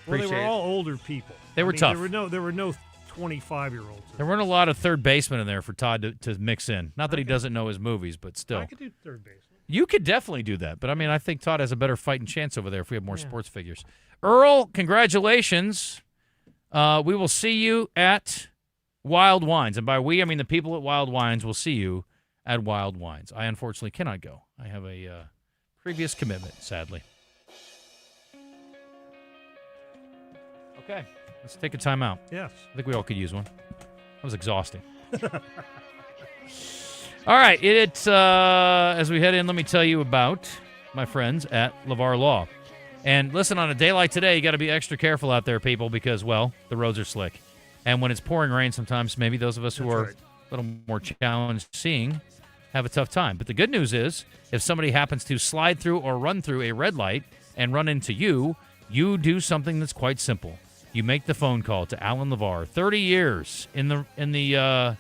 Well, they were all older people. They were tough. There were no 25-year-olds. There weren't a lot of third basemen in there for Todd to mix in. Not that he doesn't know his movies, but still. I could do third base. You could definitely do that. But, I think Todd has a better fighting chance over there if we have more sports figures. Earl, congratulations. We will see you at Wild Wines. And by we, I mean the people at Wild Wines will see you at Wild Wines. I unfortunately cannot go. I have a previous commitment, sadly. Okay, let's take a timeout. Yes. I think we all could use one. That was exhausting. All right, it's as we head in, let me tell you about my friends at LeVar Law. And listen, on a day like today, you got to be extra careful out there, people, because, well, the roads are slick. And when it's pouring rain sometimes, maybe those of us who are a little more challenged seeing have a tough time. But the good news is if somebody happens to slide through or run through a red light and run into you, you do something that's quite simple. You make the phone call to Alan LeVar. 30 years in the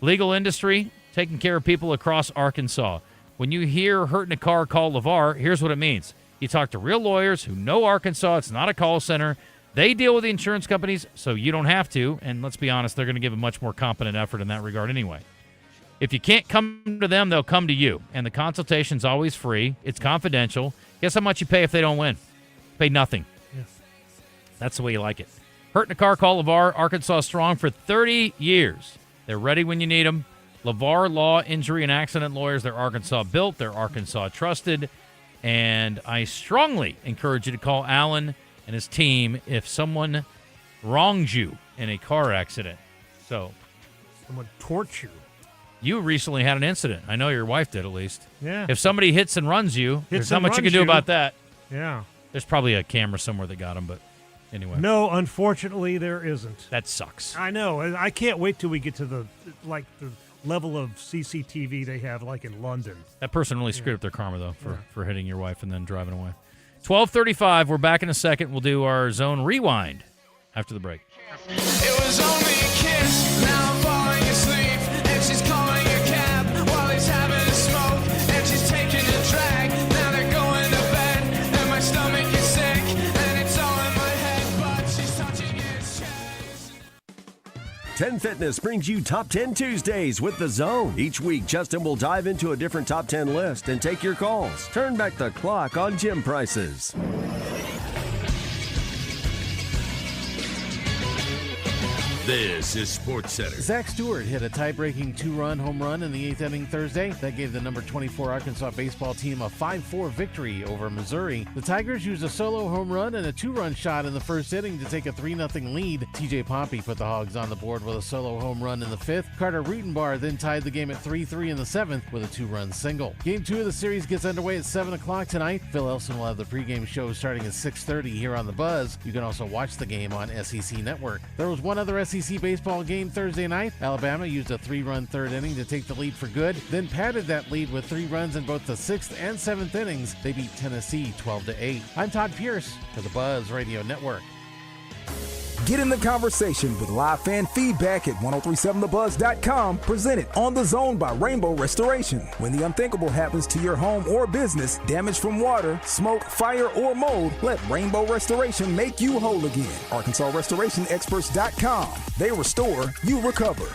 legal industry, taking care of people across Arkansas. When you hear hurt in a car, call LeVar, here's what it means. You talk to real lawyers who know Arkansas. It's not a call center. They deal with the insurance companies, so you don't have to. And let's be honest, they're going to give a much more competent effort in that regard anyway. If you can't come to them, they'll come to you. And the consultation's always free. It's confidential. Guess how much you pay if they don't win? Pay nothing. Yes. That's the way you like it. Hurt in a car, call LeVar. Arkansas strong for 30 years. They're ready when you need them. LeVar Law, Injury, and Accident Lawyers. They're Arkansas built. They're Arkansas trusted. And I strongly encourage you to call Alan and his team if someone wrongs you in a car accident. So, someone torch you. You recently had an incident. I know your wife did, at least. Yeah. If somebody hits and runs you, there's not much you can do about that. Yeah. There's probably a camera somewhere that got him, but anyway. No, unfortunately, there isn't. That sucks. I know. I can't wait till we get to the level of CCTV they have, like in London. That person really screwed up their karma, though, for hitting your wife and then driving away. 12:35. We're back in a second. We'll do our zone rewind after the break. It was only a kiss, now I'm falling asleep, and she's calling a cab while he's having a smoke, and she's taking a drag, now they're going to bed, and my stomach is sick, and it's all in my head, but she's touching his chest. 10 Fitness brings you Top 10 Tuesdays with The Zone. Each week, Justin will dive into a different Top 10 list and take your calls. Turn back the clock on gym prices. This is Sports Center. Zach Stewart hit a tie-breaking 2-run home run in the 8th inning Thursday. That gave the number 24 Arkansas baseball team a 5-4 victory over Missouri. The Tigers used a solo home run and a 2-run shot in the first inning to take a 3-0 lead. TJ Pompey put the Hogs on the board with a solo home run in the 5th. Carter Rutenbar then tied the game at 3-3 in the 7th with a 2-run single. Game 2 of the series gets underway at 7 o'clock tonight. Phil Elson will have the pregame show starting at 6:30 here on The Buzz. You can also watch the game on SEC Network. There was one other SEC baseball game Thursday night. Alabama used a 3-run third inning to take the lead for good, then padded that lead with 3 runs in both the 6th and 7th innings. They beat Tennessee 12-8. I'm Todd Pierce for the Buzz Radio Network. Get in the conversation with live fan feedback at 1037thebuzz.com, presented on The Zone by Rainbow Restoration. When the unthinkable happens to your home or business, damage from water, smoke, fire, or mold, let Rainbow Restoration make you whole again. ArkansasRestorationExperts.com. They restore, you recover.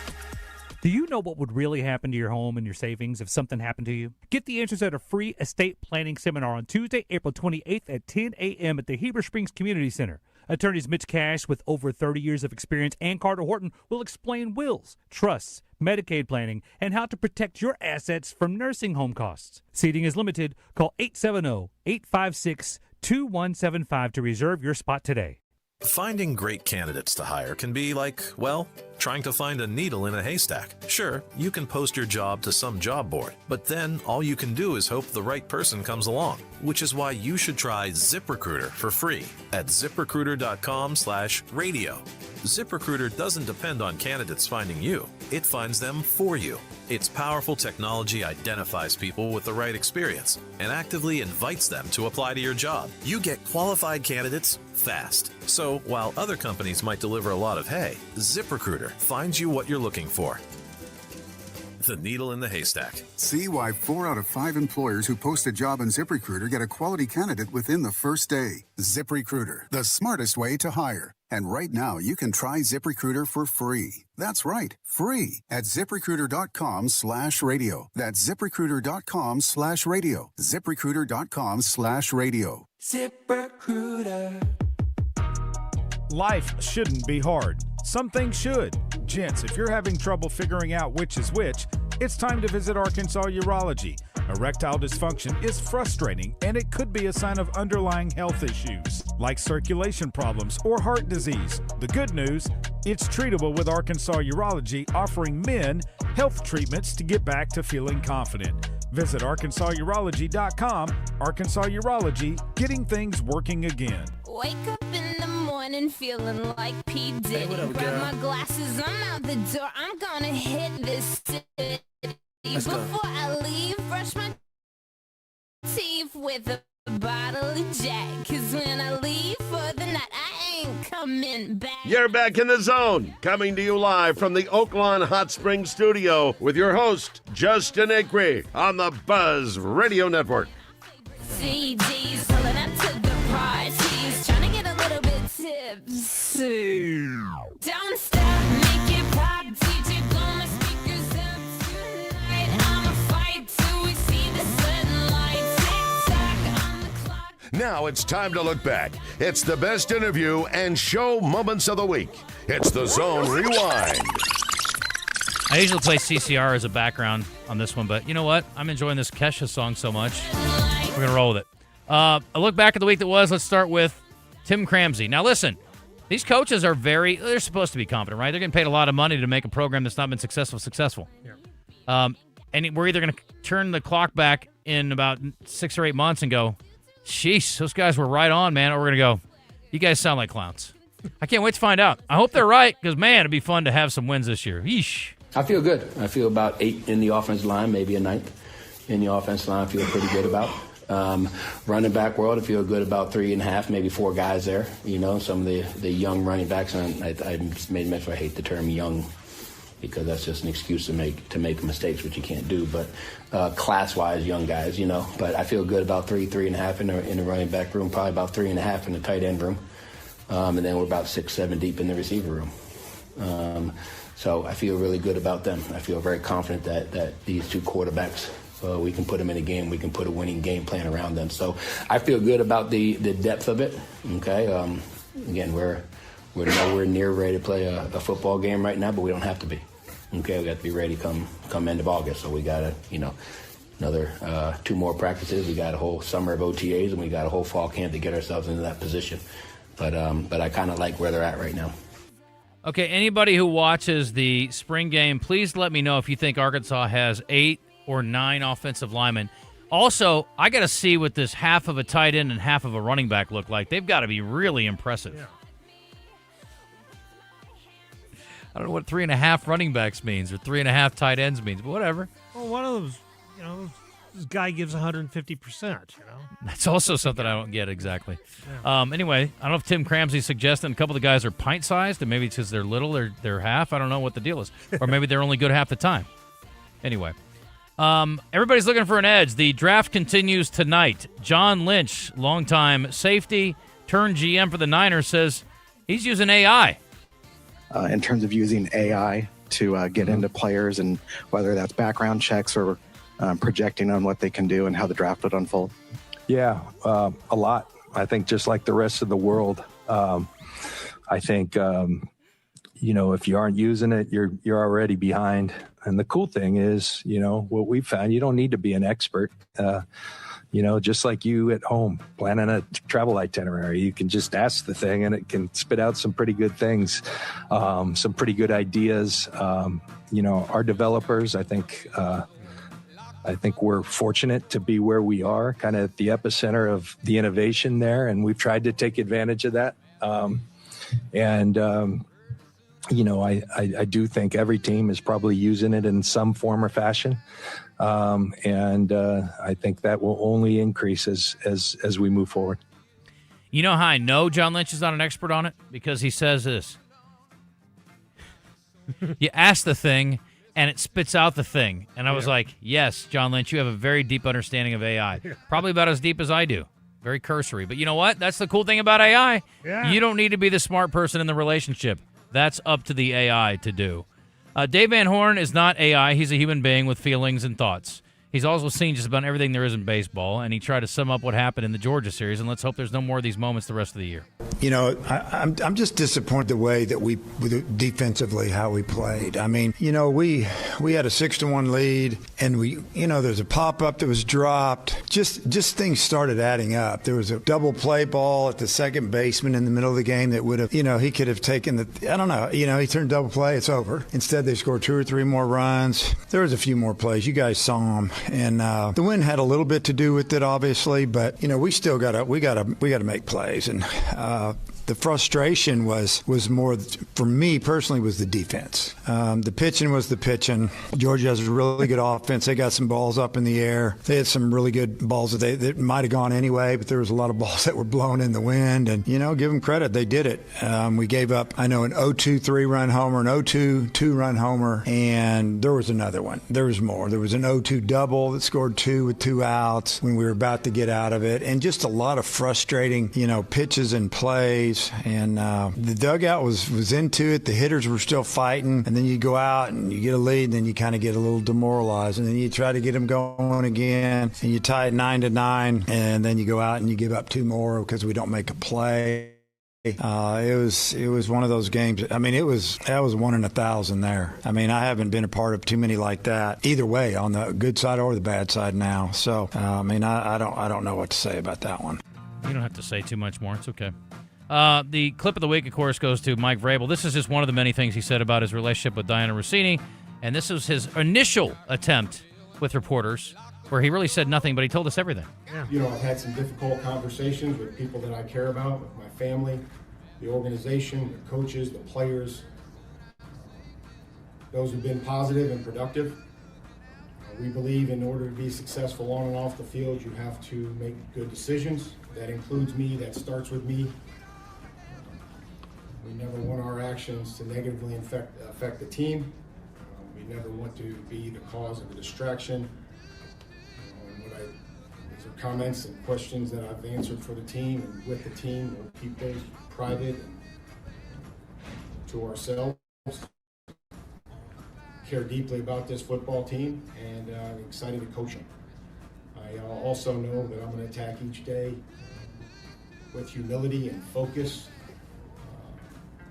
Do you know what would really happen to your home and your savings if something happened to you? Get the answers at a free estate planning seminar on Tuesday, April 28th at 10 a.m. at the Heber Springs Community Center. Attorneys Mitch Cash, with over 30 years of experience, and Carter Horton will explain wills, trusts, Medicaid planning, and how to protect your assets from nursing home costs. Seating is limited. Call 870-856-2175 to reserve your spot today. Finding great candidates to hire can be like, well, trying to find a needle in a haystack. Sure, you can post your job to some job board, but then all you can do is hope the right person comes along, which is why you should try ZipRecruiter for free at ZipRecruiter.com/radio. ZipRecruiter doesn't depend on candidates finding you. It finds them for you. Its powerful technology identifies people with the right experience and actively invites them to apply to your job. You get qualified candidates fast. So while other companies might deliver a lot of hay, ZipRecruiter finds you what you're looking for. The needle in the haystack. See why 4 out of 5 employers who post a job on ZipRecruiter get a quality candidate within the first day. ZipRecruiter, the smartest way to hire. And right now, you can try ZipRecruiter for free. That's right, free at ZipRecruiter.com/radio. That's ZipRecruiter.com/radio. ZipRecruiter.com/radio. ZipRecruiter. Life shouldn't be hard. Some things should. Gents, if you're having trouble figuring out which is which, it's time to visit Arkansas Urology. Erectile dysfunction is frustrating, and it could be a sign of underlying health issues, like circulation problems or heart disease. The good news, it's treatable with Arkansas Urology, offering men health treatments to get back to feeling confident. Visit ArkansasUrology.com. Arkansas Urology, getting things working again. Wake up in the morning morning feeling like P. Diddy. Grab my glasses, I'm out the door. I'm gonna hit this city. Before I leave, brush my teeth with a bottle of Jack. 'Cause when I leave for the night, I ain't coming back. You're back in the zone, coming to you live from the Oaklawn Hot Springs Studio with your host, Justin Acri, on the Buzz Radio Network. CDs, pulling up to the parties, trying to get a little bit tipsy. Don't stop, make it pop, DJ, blow my speakers up tonight. I'ma fight till we see the sunlight. Tick-tock on the clock. Now it's time to look back. It's the best interview and show moments of the week. It's the Zone Rewind. I usually play CCR as a background on this one, but you know what? I'm enjoying this Kesha song so much. We're going to roll with it. A look back at the week that was. Let's start with Tim Cramsey. Now, listen, these coaches are they're supposed to be competent, right? They're getting paid a lot of money to make a program that's not been successful. Yeah. And we're either going to turn the clock back in about 6 or 8 months and go, sheesh, those guys were right on, man. Or we're going to go, you guys sound like clowns. I can't wait to find out. I hope they're right because, man, it'd be fun to have some wins this year. Yeesh. I feel good. I feel about 8 in the offensive line, maybe a 9th in the offensive line. I feel pretty good about. Running back world, I feel good about 3.5, maybe 4 guys there. You know, some of the young running backs. And I made mention I hate the term young because that's just an excuse to make mistakes, which you can't do. But class-wise, young guys, you know. But I feel good about 3.5 in the running back room, probably about 3.5 in the tight end room, and then we're about 6, 7 deep in the receiver room. So I feel really good about them. I feel very confident that these 2 quarterbacks, we can put them in a game. We can put a winning game plan around them. So I feel good about the depth of it. Okay. Again, we're nowhere near ready to play a football game right now, but we don't have to be. Okay. We got to be ready come end of August. So we got another 2 more practices. We got a whole summer of OTAs, and we got a whole fall camp to get ourselves into that position. But I kind of like where they're at right now. Okay, anybody who watches the spring game, please let me know if you think Arkansas has 8 or 9 offensive linemen. Also, I got to see what this half of a tight end and half of a running back look like. They've got to be really impressive. Yeah. I don't know what 3.5 running backs means or 3.5 tight ends means, but whatever. Well, one of those, this guy gives 150%, That's also something I don't get exactly. Yeah. Anyway, I don't know if Tim Cramsey's suggesting a couple of the guys are pint-sized, and maybe it's because they're little or they're half. I don't know what the deal is. Or maybe they're only good half the time. Anyway, everybody's looking for an edge. The draft continues tonight. John Lynch, longtime safety, turned GM for the Niners, says he's using AI. In terms of using AI to get into players, and whether that's background checks or projecting on what they can do and how the draft would unfold? Yeah, a lot. I think just like the rest of the world, I think, if you aren't using it, you're already behind. And the cool thing is, what we've found, you don't need to be an expert. Just like you at home planning a travel itinerary, you can just ask the thing and it can spit out some pretty good things, some pretty good ideas. Our developers, I think we're fortunate to be where we are, kind of at the epicenter of the innovation there, and we've tried to take advantage of that. I do think every team is probably using it in some form or fashion, and I think that will only increase as we move forward. You know how I know John Lynch is not an expert on it? Because he says this. You ask the thing, and it spits out the thing. And I was like, yes, John Lynch, you have a very deep understanding of AI. Probably about as deep as I do. Very cursory. But you know what? That's the cool thing about AI. Yeah. You don't need to be the smart person in the relationship. That's up to the AI to do. Dave Van Horn is not AI. He's a human being with feelings and thoughts. He's also seen just about everything there is in baseball, and he tried to sum up what happened in the Georgia series, and let's hope there's no more of these moments the rest of the year. I'm just disappointed the way that we defensively how we played. I mean, we had a 6-1 lead, and there's a pop up that was dropped. Just things started adding up. There was a double play ball at the second baseman in the middle of the game that would have, he could have taken I don't know, he turned double play, it's over. Instead, they scored 2 or 3 more runs. There was a few more plays. You guys saw them. And the win had a little bit to do with it, obviously, but we still gotta make plays. And The frustration was more, for me personally, was the defense. The pitching was the pitching. Georgia has a really good offense. They got some balls up in the air. They had some really good balls that might have gone anyway, but there was a lot of balls that were blown in the wind. And, give them credit. They did it. We gave up, I know, an 0-2 3-run homer, an 0-2 2-run homer, and there was another one. There was more. There was an 0-2 double that scored 2 with 2 outs when we were about to get out of it, and just a lot of frustrating, pitches and plays. And the dugout was into it. The hitters were still fighting, and then you go out and you get a lead, and then you kind of get a little demoralized, and then you try to get them going again, and you tie it 9-9, and then you go out and you give up 2 more because we don't make a play. It was one of those games. I mean, that was 1 in 1,000 there. I mean, I haven't been a part of too many like that either way, on the good side or the bad side now. So, I don't know what to say about that one. You don't have to say too much more. It's okay. The clip of the week, of course, goes to Mike Vrabel. This is just one of the many things he said about his relationship with Diana Rossini, and this was his initial attempt with reporters, where he really said nothing, but he told us everything. Yeah. I've had some difficult conversations with people that I care about, with my family, the organization, the coaches, the players. Those have been positive and productive. We believe in order to be successful on and off the field, you have to make good decisions. That includes me, that starts with me. We never want our actions to negatively affect the team. We never want to be the cause of a distraction. These are comments and questions that I've answered for the team and with the team. We'll keep those private and to ourselves. Care deeply about this football team, and I'm excited to coach them. I also know that I'm going to attack each day with humility and focus.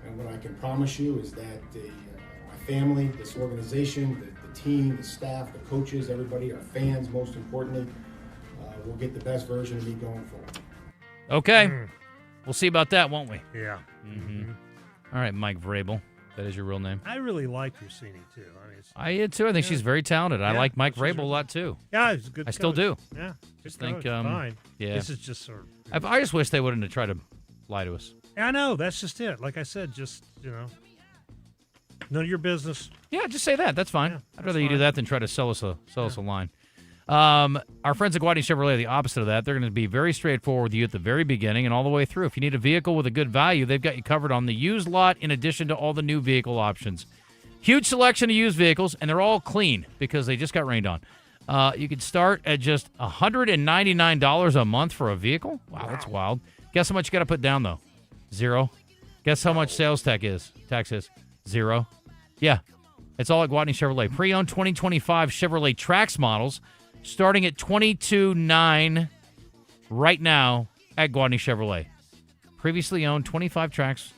And what I can promise you is that my family, this organization, the team, the staff, the coaches, everybody, our fans, most importantly, will get the best version of me going forward. Okay. We'll see about that, won't we? Yeah. Mm-hmm. All right, Mike Vrabel. That is your real name. I really like Rossini, too. I did, too. I think she's very talented. I like Mike Vrabel a lot, too. Yeah, he's a good I still do. Yeah. Just think, fine. Yeah. This is just sort of... I just wish they wouldn't have tried to lie to us. I know. That's just it. Like I said, just, none of your business. Yeah, just say that. That's fine. Yeah, I'd rather you do that than try to sell us a line. Our friends at Guadney Chevrolet are the opposite of that. They're going to be very straightforward with you at the very beginning and all the way through. If you need a vehicle with a good value, they've got you covered on the used lot in addition to all the new vehicle options. Huge selection of used vehicles, and they're all clean because they just got rained on. You can start at just $199 a month for a vehicle. Wow, that's wild. Guess how much you got to put down, though? 0. Guess how much sales tax is? 0. Yeah, it's all at Guadney Chevrolet. Pre-owned 2025 Chevrolet Trax models starting at $22,900 right now at Guadney Chevrolet. Previously owned 25 Trax,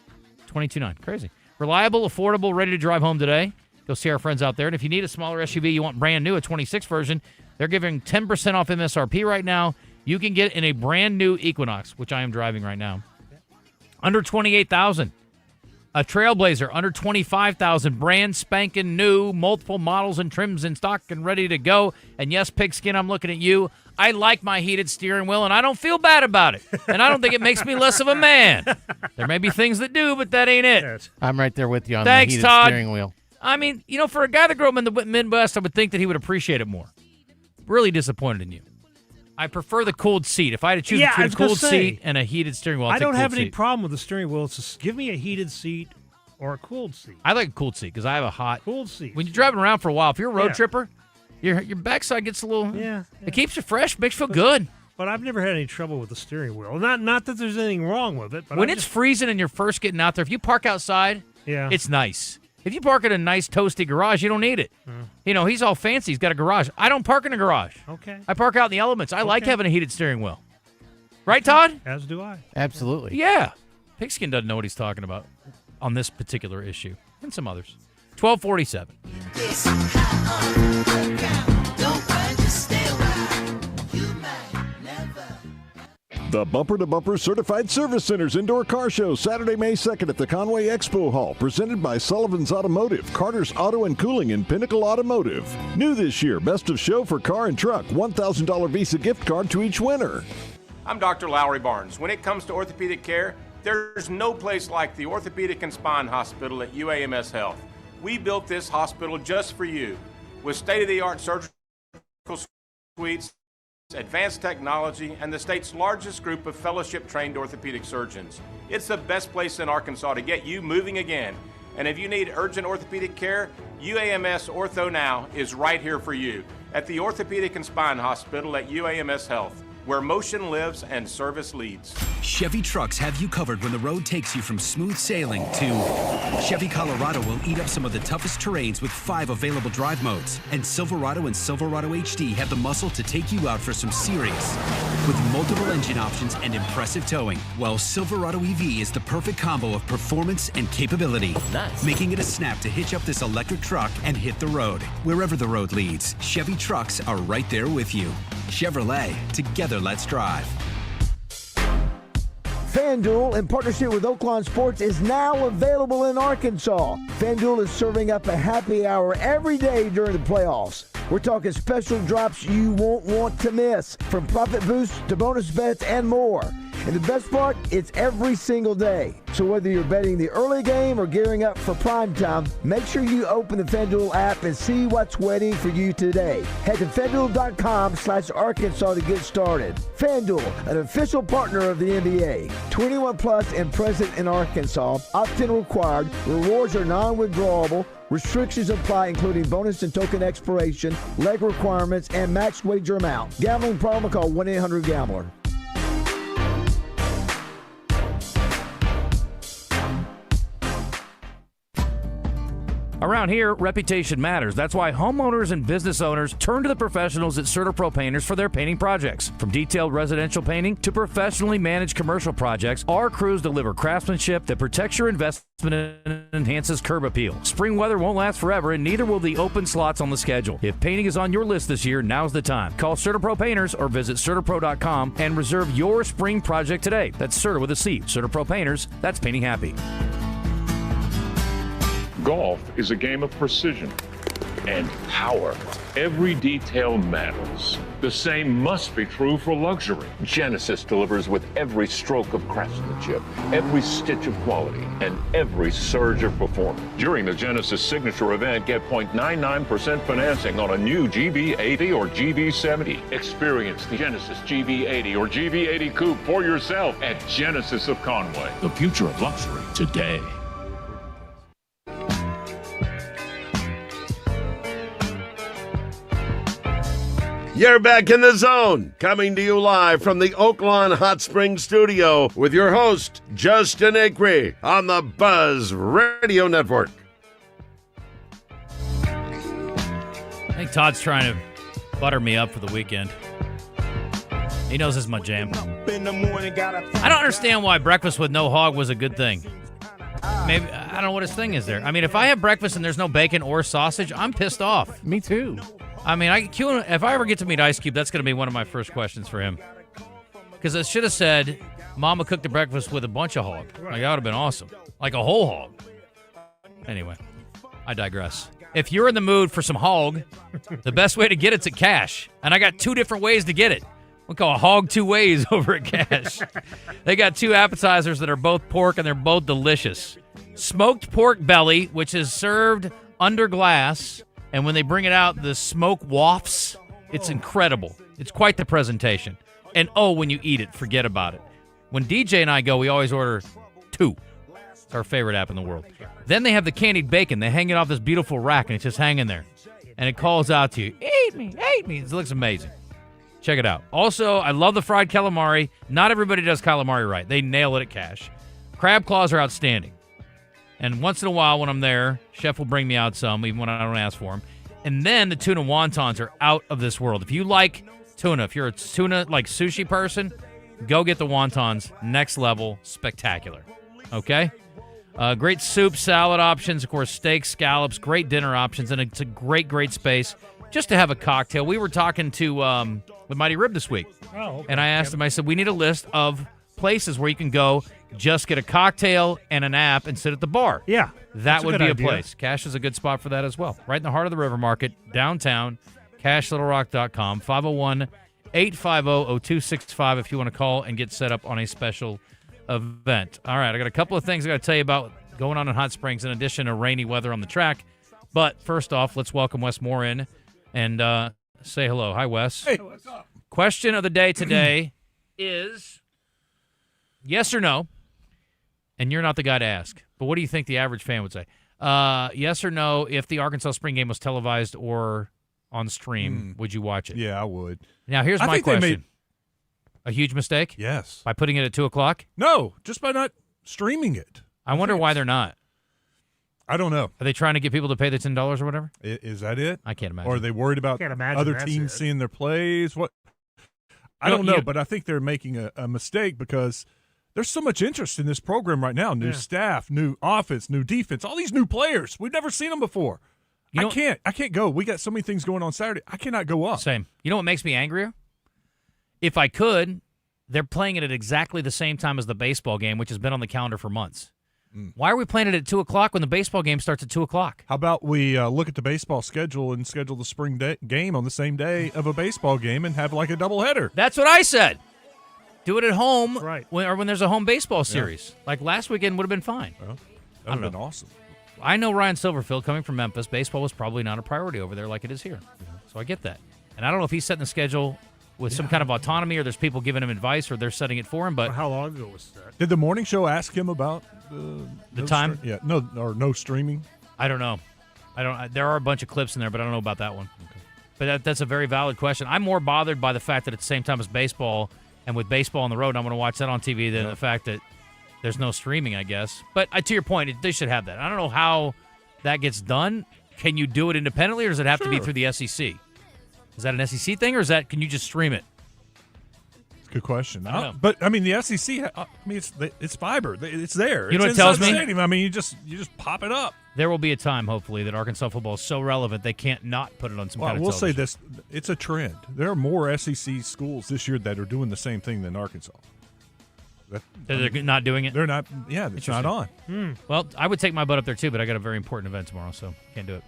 $22,900. Crazy. Reliable, affordable, ready to drive home today. Go see our friends out there. And if you need a smaller SUV, you want brand new, a 26 version, they're giving 10% off MSRP right now. You can get in a brand new Equinox, which I am driving right now. Under $28,000. A Trailblazer under $25,000, brand spanking new, multiple models and trims in stock and ready to go. And yes, Pigskin, I'm looking at you. I like my heated steering wheel, and I don't feel bad about it. And I don't think it makes me less of a man. There may be things that do, but that ain't it. I'm right there with you on Thanks, the heated Todd. steering wheel. I mean, for a guy that grew up in the Midwest, I would think that he would appreciate it more. Really disappointed in you. I prefer the cooled seat. If I had to choose between a cooled seat and a heated steering wheel, I don't have any seat. problem with the steering wheel. It's just give me a heated seat or a cooled seat. I like a cooled seat because I have a hot... Cooled seat. When you're driving around for a while, if you're a road tripper, your backside gets a little... Yeah. It keeps you fresh, makes you feel good. But I've never had any trouble with the steering wheel. Not that there's anything wrong with it. But when it's freezing and you're first getting out there, if you park outside, it's nice. If you park in a nice toasty garage, you don't need it. He's all fancy. He's got a garage. I don't park in a garage. Okay. I park out in the elements. I like having a heated steering wheel. Right, Todd? As do I. Absolutely. Yeah. Pigskin doesn't know what he's talking about on this particular issue and some others. 1247. The Bumper to Bumper Certified Service Center's Indoor Car Show, Saturday, May 2nd at the Conway Expo Hall, presented by Sullivan's Automotive, Carter's Auto and Cooling, and Pinnacle Automotive. New this year, Best of Show for Car and Truck, $1,000 Visa gift card to each winner. I'm Dr. Lowry Barnes. When it comes to orthopedic care, There's no place like the Orthopedic and Spine Hospital at UAMS Health. We built this hospital just for you, with state-of-the-art surgical suites, advanced technology, and the state's largest group of fellowship-trained orthopedic surgeons. It's the best place in Arkansas to get you moving again. And if you need urgent orthopedic care, UAMS Ortho Now is right here for you at the Orthopedic and Spine Hospital at UAMS Health, where motion lives and service leads. Chevy trucks have you covered when the road takes you from smooth sailing to Chevy Colorado will eat up some of the toughest terrains with 5 available drive modes. And Silverado and Silverado HD have the muscle to take you out for some serious with multiple engine options and impressive towing. While Silverado EV is the perfect combo of performance and capability, making it a snap to hitch up this electric truck and hit the road. Wherever the road leads, Chevy trucks are right there with you. Chevrolet, together let's drive. FanDuel, in partnership with Oaklawn Sports, is now available in Arkansas. FanDuel is serving up a happy hour every day during the playoffs. We're talking special drops you won't want to miss, from profit boosts to bonus bets and more. And the best part, it's every single day. So whether you're betting the early game or gearing up for prime time, make sure you open the FanDuel app and see what's waiting for you today. Head to FanDuel.com/Arkansas to get started. FanDuel, an official partner of the NBA. 21 plus and present in Arkansas. Opt-in required. Rewards are non-withdrawable. Restrictions apply, including bonus and token expiration, leg requirements, and max wager amount. Gambling problem? Call 1-800-GAMBLER. Around here, reputation matters. That's why homeowners and business owners turn to the professionals at CertaPro Painters for their painting projects. From detailed residential painting to professionally managed commercial projects, our crews deliver craftsmanship that protects your investment and enhances curb appeal. Spring weather won't last forever, and neither will the open slots on the schedule. If painting is on your list this year, now's the time. Call CertaPro Painters or visit CertaPro.com and reserve your spring project today. That's Certa with a C. CertaPro Painters, that's painting happy. Golf is a game of precision and power. Every detail matters. The same must be true for luxury. Genesis delivers with every stroke of craftsmanship, every stitch of quality, and every surge of performance. During the Genesis Signature event, get 0.99% financing on a new GV80 or GV70. Experience the Genesis GV80 or GV80 Coupe for yourself at Genesis of Conway. The future of luxury today. You're back in the zone, coming to you live from the Oaklawn Hot Springs Studio with your host, Justin Acri, on the Buzz Radio Network. I think Todd's trying to butter me up for the weekend. He knows this is my jam. I don't understand why breakfast with no hog was a good thing. Maybe I don't know what his thing is there. I mean, if I have breakfast and there's no bacon or sausage, I'm pissed off. Me too. I mean, if I ever get to meet Ice Cube, that's going to be one of my first questions for him. Because I should have said, Mama cooked the breakfast with a bunch of hog. Like, that would have been awesome. Like a whole hog. Anyway, I digress. If you're in the mood for some hog, the best way to get it's at Cash. And I got 2 different ways to get it. We'll call a hog 2 ways over at Cash. They got 2 appetizers that are both pork, and they're both delicious. Smoked pork belly, which is served under glass. And when they bring it out, the smoke wafts. It's incredible. It's quite the presentation. And, when you eat it, forget about it. When DJ and I go, we always order 2. It's our favorite app in the world. Then they have the candied bacon. They hang it off this beautiful rack, and it's just hanging there. And it calls out to you, eat me, eat me. It looks amazing. Check it out. Also, I love the fried calamari. Not everybody does calamari right. They nail it at Cash. Crab claws are outstanding. And once in a while when I'm there, Chef will bring me out some, even when I don't ask for them. And then the tuna wontons are out of this world. If you like tuna, if you're a tuna, like sushi person, go get the wontons. Next level, spectacular. Okay? Great soup, salad options, of course, steaks, scallops, great dinner options, and it's a great, great space just to have a cocktail. We were talking to the Mighty Rib this week. Oh, okay. And I asked him, I said, we need a list of places where you can go just get a cocktail and an app and sit at the bar. Yeah. That would be a idea. place. Cash is a good spot for that as well. Right in the heart of the River Market, downtown, CashLittleRock.com, 501-850-0265 if you want to call and get set up on a special event. All right, I got a couple of things I got to tell you about going on in Hot Springs in addition to rainy weather on the track. But first off, let's welcome Wes Moore in and say hello. Hi, Wes. Hey, what's up? Question of the day today is yes or no, and you're not the guy to ask, but what do you think the average fan would say? Yes or no, if the Arkansas spring game was televised or on stream, would you watch it? Yeah, I would. Now, here's my question. A huge mistake? Yes. By putting it at 2 o'clock? No, just by not streaming it. I wonder why they're not. I don't know. Are they trying to get people to pay the $10 or whatever? Is that it? I can't imagine. Or are they worried about other teams seeing their plays? What? I don't know, but I think they're making a mistake because there's so much interest in this program right now. New staff, new offense, new defense, all these new players. We've never seen them before. I can't go. We got so many things going on Saturday. I cannot go up. Same. You know what makes me angrier? If I could, they're playing it at exactly the same time as the baseball game, which has been on the calendar for months. Why are we playing it at 2 o'clock when the baseball game starts at 2 o'clock? How about we look at the baseball schedule and schedule the spring game on the same day of a baseball game and have like a doubleheader? That's what I said. Do it at home when there's a home baseball series. Like last weekend would have been fine. Well, that would have been awesome. I know Ryan Silverfield, coming from Memphis, baseball was probably not a priority over there like it is here. So I get that. And I don't know if he's setting the schedule with some kind of autonomy or there's people giving him advice or they're setting it for him. But how long ago was that? Did the morning show ask him about the time? No streaming? I don't know. There are a bunch of clips in there, but I don't know about that one. Okay. But that's a very valid question. I'm more bothered by the fact that at the same time as baseball, and with baseball on the road, I'm going to watch that on TV than the fact that there's no streaming, I guess. But to your point, they should have that. I don't know how that gets done. Can you do it independently, or does it have to be through the SEC? Is that an SEC thing, or can you just stream it? It's a good question. I don't know. But I mean, the SEC. It's fiber. It's there. You know it's what it tells me? Stadium. I mean, you just pop it up. There will be a time, hopefully, that Arkansas football is so relevant they can't not put it on some kind of we'll television. say this: it's a trend. There are more SEC schools this year that are doing the same thing than Arkansas. They're not doing it? They're not. Yeah, it's not on. Well, I would take my butt up there, too, but I got a very important event tomorrow, so can't do it.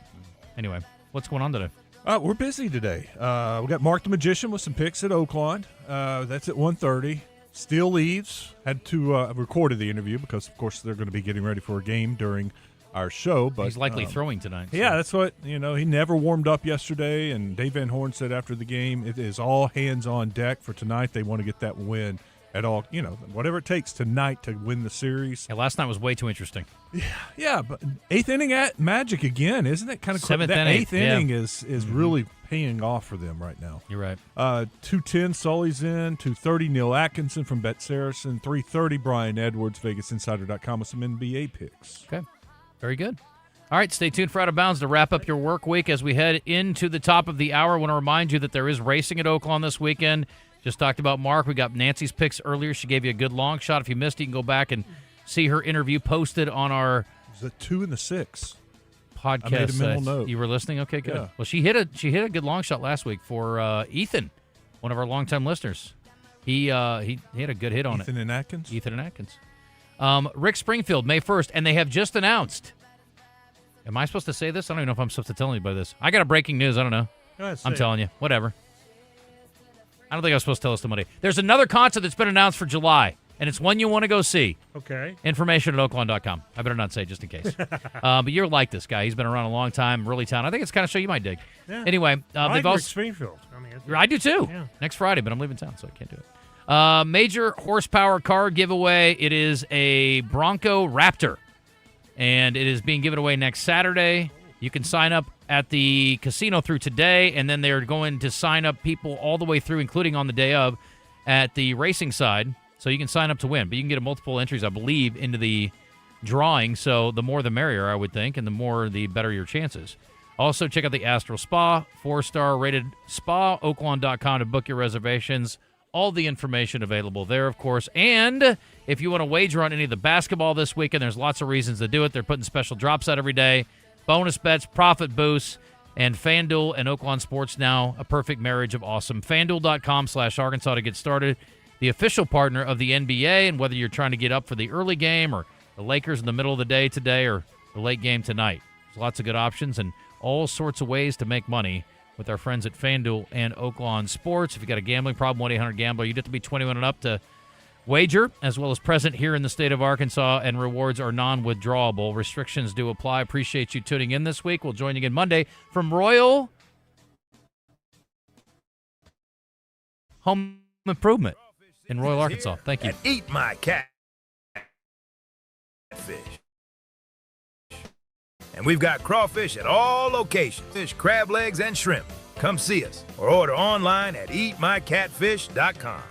Anyway, what's going on today? We're busy today. We got Mark the Magician with some picks at Oaklawn. That's at 1:30. Steele leaves. Had to recorded the interview because, of course, they're going to be getting ready for a game during our show. But he's likely throwing tonight. So. Yeah, that's what, he never warmed up yesterday, and Dave Van Horn said after the game, it is all hands on deck for tonight. They want to get that win at all, whatever it takes tonight to win the series. Yeah, last night was way too interesting. Yeah, but eighth inning at Magic again, isn't it? Kind of seventh that and eighth inning is Mm-hmm. really paying off for them right now. You're right. 2:10 Sully's in, 2:30 Neil Atkinson from Bet Saracen, 3:30 Brian Edwards, VegasInsider.com with some NBA picks. Okay, very good. All right, stay tuned for Out of Bounds to wrap up your work week as we head into the top of the hour. I want to remind you that there is racing at Oaklawn this weekend. Just talked about Mark. We got Nancy's picks earlier. She gave you a good long shot. If you missed it, you can go back and see her interview posted on our Is it 2 and 6 podcast. I made a mental note. You were listening? Okay, good. Yeah. Well, she hit a good long shot last week for Ethan, one of our longtime listeners. He had a good hit on Ethan and Atkins? Ethan and Atkins. Rick Springfield, May 1st, and they have just announced. Am I supposed to say this? I don't even know if I'm supposed to tell anybody this. I got a breaking news. I don't know. Go ahead, say I'm it. telling you. Whatever. I don't think I was supposed to tell this to somebody. There's another concert that's been announced for July, and it's one you want to go see. Okay. Information at Oaklawn.com. I better not say it just in case. But you're like this guy. He's been around a long time, really talented. I think it's the kind of show you might dig. Yeah. Anyway, I like they've also Rick Springfield. I mean, I do too. Yeah. Next Friday, but I'm leaving town, so I can't do it. Major horsepower car giveaway. It is a Bronco Raptor, and it is being given away next Saturday. You can sign up at the casino through today, and then they're going to sign up people all the way through, including on the day of, at the racing side. So you can sign up to win, but you can get multiple entries, I believe, into the drawing. So the more the merrier, I would think, and the more the better your chances. Also, check out the Astral Spa, 4-star rated spa, Oaklawn.com to book your reservations. All the information available there, of course. And if you want to wager on any of the basketball this weekend, there's lots of reasons to do it. They're putting special drops out every day. Bonus bets, profit boosts, and FanDuel and Oaklawn Sports Now, a perfect marriage of awesome. FanDuel.com/Arkansas to get started. The official partner of the NBA, and whether you're trying to get up for the early game or the Lakers in the middle of the day today or the late game tonight. There's lots of good options and all sorts of ways to make money with our friends at FanDuel and Oaklawn Sports. If you got a gambling problem, 1-800-GAMBLER. You'd have to be 21 and up to wager, as well as present here in the state of Arkansas, and rewards are non-withdrawable. Restrictions do apply. Appreciate you tuning in this week. We'll join you again Monday from Royal Home Improvement in Royal, Arkansas. Thank you. Eat my catfish. And we've got crawfish at all locations. Fish, crab legs, and shrimp. Come see us or order online at eatmycatfish.com.